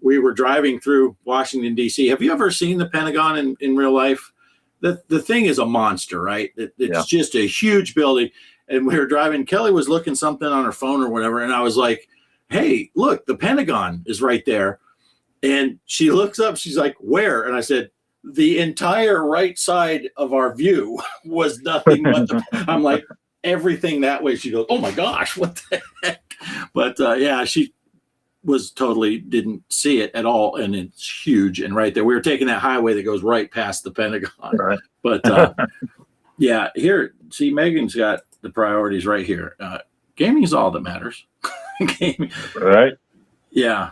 A: we were driving through Washington, D.C. Have you ever seen the Pentagon in real life? The thing is a monster, right? It's just a huge building. And we were driving. Kelly was looking something on her phone or whatever, and I was like, "Hey, look, the Pentagon is right there." And she looks up. She's like, "Where?" And I said, the entire right side of our view was nothing but I'm like, everything that way. She goes, "Oh my gosh, what the heck?" But she was totally didn't see it at all, and it's huge and right there. We were taking that highway that goes right past the Pentagon. Right. But here, see, Megan's got the priorities right here. Gaming is all that matters. Gaming.
C: Right.
A: Yeah.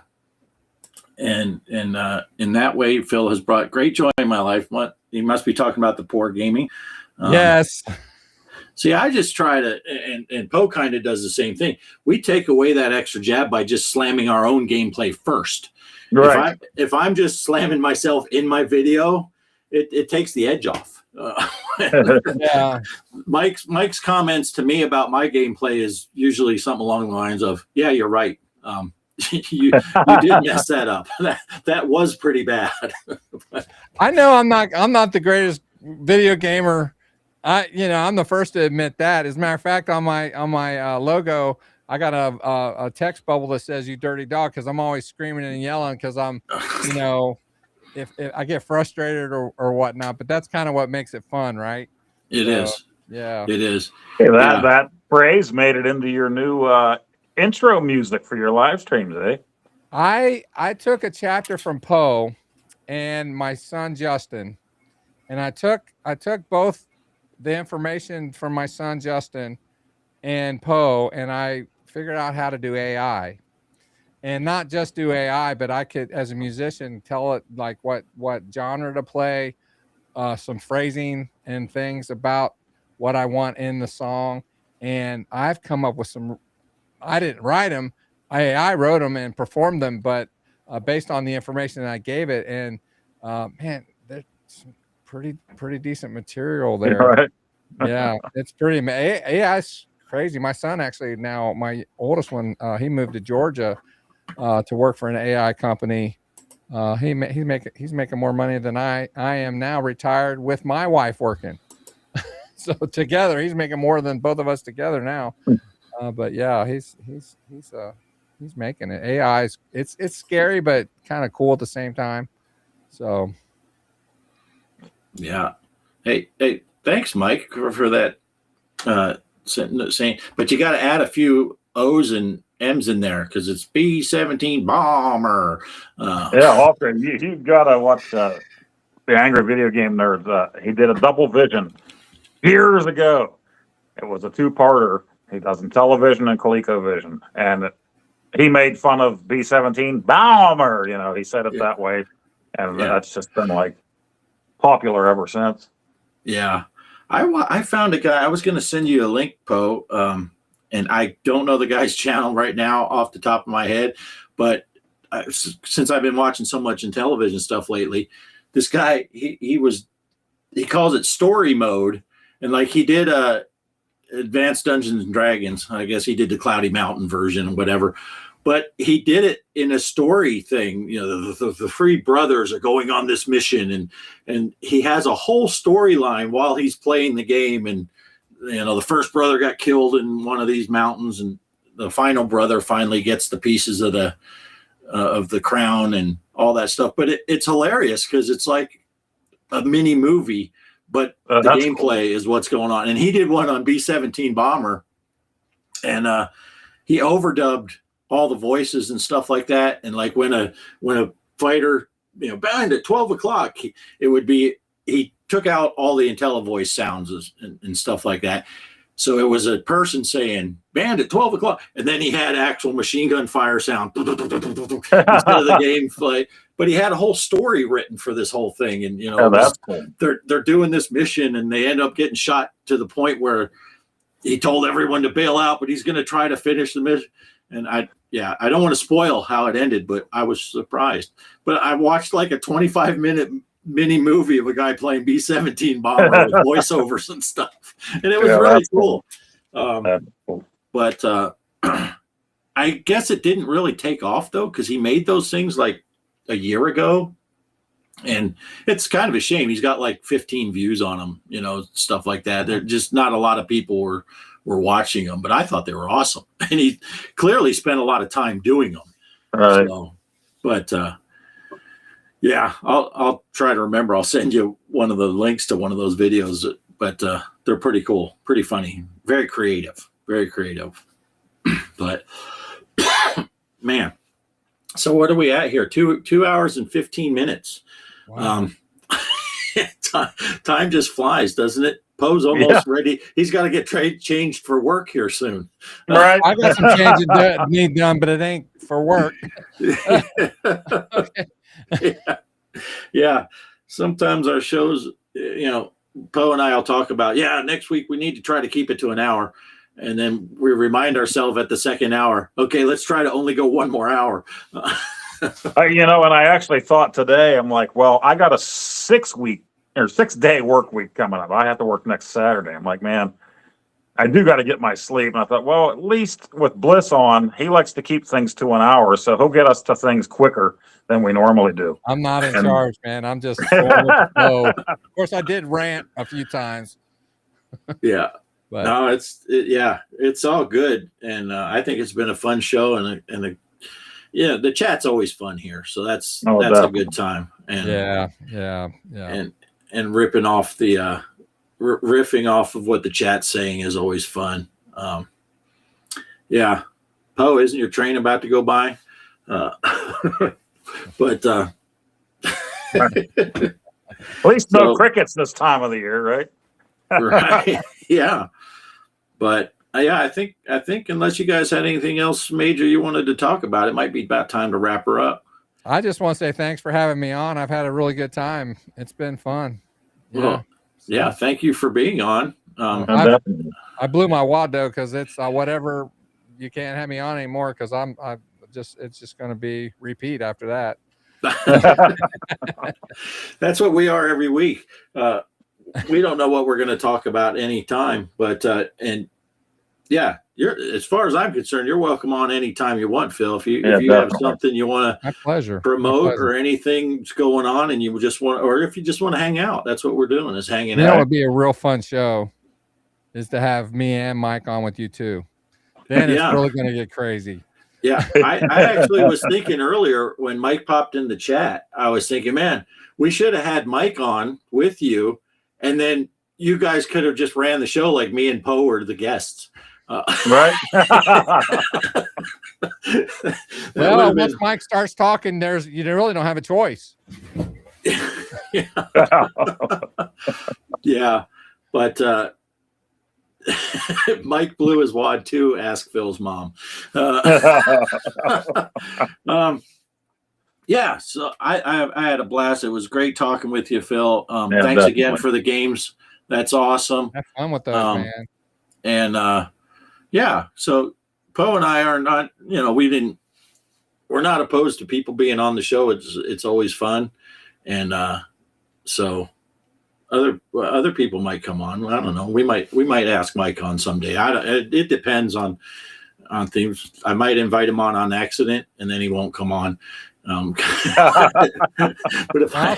A: And in that way, Phil has brought great joy in my life. What, you must be talking about the poor gaming.
D: Yes.
A: See, I just try to, and Poe kind of does the same thing. We take away that extra jab by just slamming our own gameplay first.
C: Right.
A: If I'm just slamming myself in my video, it takes the edge off.
D: Yeah.
A: Mike's comments to me about my gameplay is usually something along the lines of, "Yeah, you're right. You did mess that up. That was pretty bad."
D: I know I'm not the greatest video gamer. I'm the first to admit that. As a matter of fact, on my logo, I got a text bubble that says "you dirty dog" because I'm always screaming and yelling because I'm, if I get frustrated or whatnot. But that's kind of what makes it fun, right?
A: It is.
D: Yeah.
A: It is.
C: Hey, that phrase made it into your new intro music for your live streams, eh?
D: I took a chapter from Poe and my son Justin, and I took both the information from my son Justin and Poe, and I figured out how to do AI, and not just do AI, but I could, as a musician, tell it like what genre to play, some phrasing and things about what I want in the song, and I've come up with some. I didn't write them. I wrote them and performed them, but based on the information that I gave it, and man, there's some pretty decent material there.
C: Right.
D: Yeah, it's pretty. AI's crazy. My son actually now, my oldest one, he moved to Georgia to work for an AI company. He's making more money than I am now, retired with my wife working. So together, he's making more than both of us together now. But yeah, he's making it. AI's it's scary, but kind of cool at the same time. So
A: yeah. Hey, thanks, Mike, for that saying. But you got to add a few O's and M's in there because it's B-17 bomber.
C: Yeah, Offgrid. You gotta watch the Angry Video Game Nerd. He did a double vision years ago. It was a two-parter. He does Intellivision and ColecoVision, and he made fun of B-17 bomber. He said it that way, and that's just been like popular ever since. Yeah,
A: I found a guy. I was going to send you a link, Poe, and I don't know the guy's channel right now off the top of my head, but since I've been watching so much Intellivision stuff lately, this guy he calls it story mode, and like he did Advanced Dungeons and Dragons. I guess he did the Cloudy Mountain version or whatever, but he did it in a story thing. The three brothers are going on this mission, and he has a whole storyline while he's playing the game. And the first brother got killed in one of these mountains, and the final brother finally gets the pieces of the crown and all that stuff. But it's hilarious because it's like a mini movie. But the gameplay is what's going on. And he did one on B-17 bomber, and he overdubbed all the voices and stuff like that. And like when a fighter, banned at 12 o'clock, he took out all the IntelliVoice sounds and stuff like that. So it was a person saying banned at 12 o'clock. And then he had actual machine gun fire sound instead of the gameplay. But he had a whole story written for this whole thing. And,
C: that's cool.
A: They're doing this mission, and they end up getting shot to the point where he told everyone to bail out, but he's going to try to finish the mission. And I don't want to spoil how it ended, but I was surprised. But I watched like a 25-minute mini movie of a guy playing B-17 bomber with voiceovers and stuff. And it was really cool. But I guess it didn't really take off, though, because he made those things like a year ago, and it's kind of a shame. He's got like 15 views on them, stuff like that. They're just not a lot of people were watching them, but I thought they were awesome, and he clearly spent a lot of time doing them.
C: Right.
A: So, but I'll try to remember. I'll send you one of the links to one of those videos, but they're pretty cool, pretty funny, very creative. But man. So what are we at here? 2 hours and 15 minutes. Wow. Time just flies, doesn't it? Poe's almost ready. He's got to get changed for work here soon.
D: Right. I got some changes that need done, but it ain't for work.
A: Yeah. Sometimes our shows, Poe and I will talk about, next week we need to try to keep it to an hour. And then we remind ourselves at the second hour, okay, let's try to only go one more hour.
C: And I actually thought today, I'm like, well, I got a 6-day work week coming up. I have to work next Saturday. I'm like, man, I do got to get my sleep. And I thought, well, at least with Bliss on, he likes to keep things to an hour. So he'll get us to things quicker than we normally do.
D: I'm not in charge, man. I'm just going with the flow. Of course, I did rant a few times.
A: Yeah.
D: But
A: No, it's all good. And I think it's been a fun show. And the chat's always fun here. So that's a good time. And
D: yeah.
A: And ripping off the riffing off of what the chat's saying is always fun. Poe, isn't your train about to go by? But
C: at least no crickets this time of the year, right?
A: Right. Yeah. But I think unless you guys had anything else major you wanted to talk about, it might be about time to wrap her up.
D: I just want to say thanks for having me on. I've had a really good time. It's been fun.
A: Yeah. Thank you for being on.
D: I blew my wad though, because it's whatever. You can't have me on anymore because it's just going to be repeat after that.
A: That's what we are every week. We don't know what we're going to talk about any time, but you're, as far as I'm concerned, you're welcome on anytime you want, Phil. If you have something you want to promote or anything's going on and you just want, or if you just want to hang out, that's what we're doing, is hanging out.
D: That would be a real fun show, is to have me and Mike on with you too. Then it's really going to get crazy.
A: Yeah. I actually was thinking earlier when Mike popped in the chat, I was thinking, man, we should have had Mike on with you. And then you guys could have just ran the show like me and Poe were the guests.
C: Right.
D: Well, once Mike starts talking, you really don't have a choice.
A: Yeah. But Mike blew his wad too, ask Phil's mom. So I had a blast. It was great talking with you, Phil. Thanks again for the games. That's awesome.
D: Have fun with those, man.
A: And so Poe and I are not, we're not opposed to people being on the show. It's always fun. And so other people might come on. I don't know. We might ask Mike on someday. It depends on things. I might invite him on accident and then he won't come on. But if
D: I'll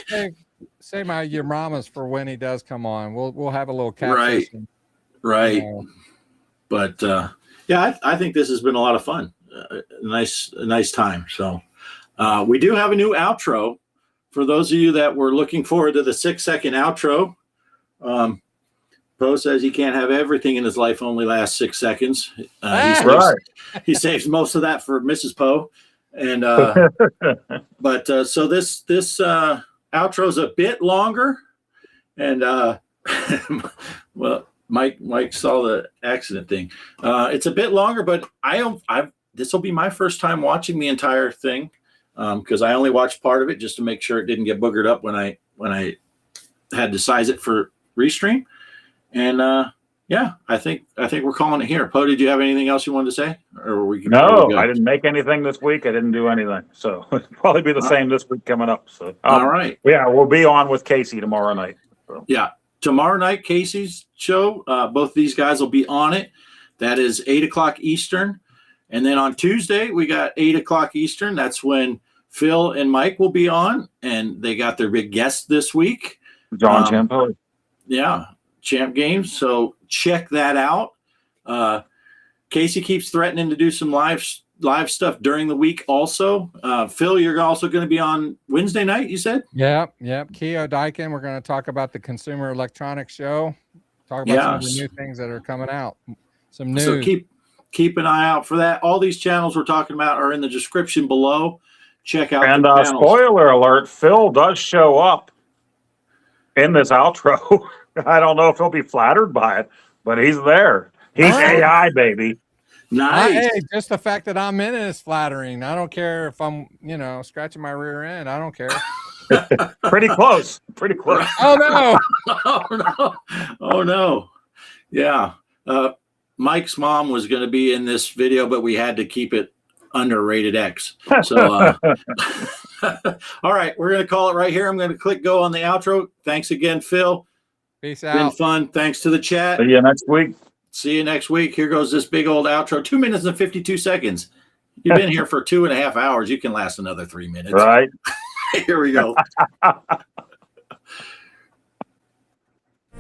D: say your mama's for when he does come on. We'll have a little catfish.
A: Right. But I think this has been a lot of fun. A nice time. So we do have a new outro for those of you that were looking forward to the 6-second outro. Poe says he can't have everything in his life only lasts 6 seconds. He saves most of that for Mrs. Poe. And so this outro is a bit longer, and well, Mike saw the accident thing. It's a bit longer, but this will be my first time watching the entire thing, because I only watched part of it just to make sure it didn't get boogered up when I had to size it for restream. And I think we're calling it here. Poe, did you have anything else you wanted to say? Or
C: No, I didn't make anything this week. I didn't do anything. So it'll probably be the same this week coming up. So
A: all right.
C: Yeah, we'll be on with Casey tomorrow night. So.
A: Yeah. Tomorrow night, Casey's show. Both of these guys will be on it. That is 8:00 Eastern. And then on Tuesday, we got 8:00 Eastern. That's when Phil and Mike will be on. And they got their big guest this week.
C: John Champo.
A: Yeah. Champ Games. So check that out. Casey keeps threatening to do some live stuff during the week also. Phil, you're also going to be on Wednesday night, you said?
D: Yep. Keo Daikin. We're going to talk about the Consumer Electronics Show. Talk about some of the new things that are coming out. Some news.
A: So keep an eye out for that. All these channels we're talking about are in the description below. Check out
C: and
A: the channels.
C: Spoiler alert, Phil does show up in this outro. I don't know if he'll be flattered by it, but he's there. He's AI, baby.
A: Nice.
D: Hey, just the fact that I'm in it is flattering. I don't care if I'm, scratching my rear end. I don't care.
C: Pretty close. Pretty close.
D: Oh no!
A: Oh no! Oh no! Yeah, Mike's mom was going to be in this video, but we had to keep it under rated X. So, all right, we're going to call it right here. I'm going to click go on the outro. Thanks again, Phil.
D: Peace
A: Been
D: out.
A: fun. Thanks to the chat.
C: See you next week.
A: See you next week. Here goes this big old outro. 2 minutes and 52 seconds. You've been here for 2.5 hours. You can last another 3 minutes.
C: Right.
A: Here we go.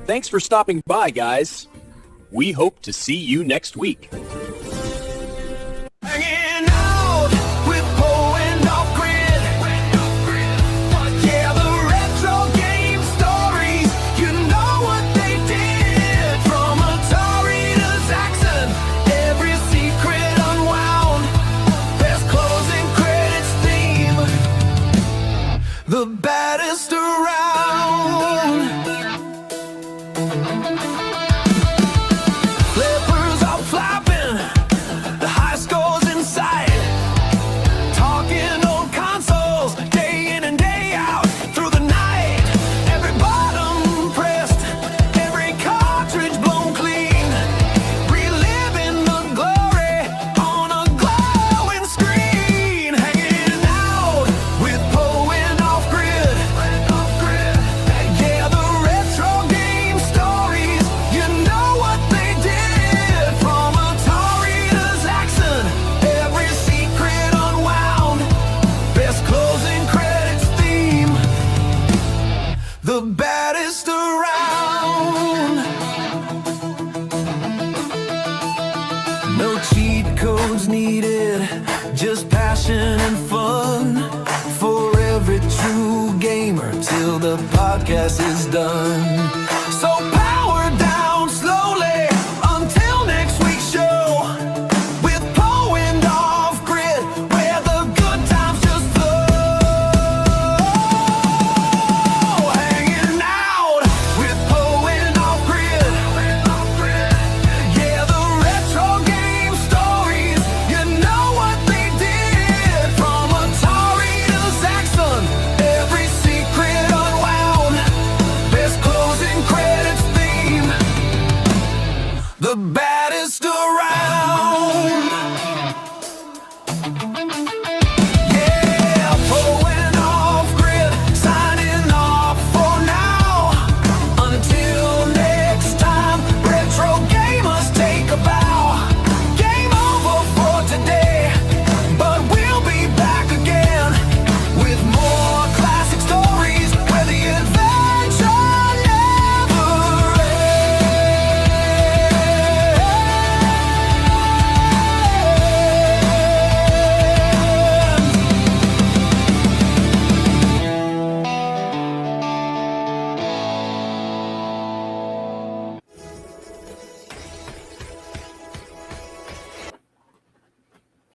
E: Thanks for stopping by, guys. We hope to see you next week.
B: Hanging out with Poe and Offgrid. Yeah, the retro game stories, you know what they did. From Atari to Zaxxon, every secret unwound. Best closing credits theme, the baddest around. Flippers are flapping, the high scores in sight. Talking old consoles, day in and day out. Through the night, every button pressed, every cartridge blown clean. Reliving the glory on a glowing screen. Hanging out with Poe and Offgrid. Yeah, the retro game stories, you know what they did. From Atari to Zaxxon, every secret unwound. Best closing credits theme, the baddest around. No cheat codes needed, just passion and fun. For every true gamer till the podcast is done.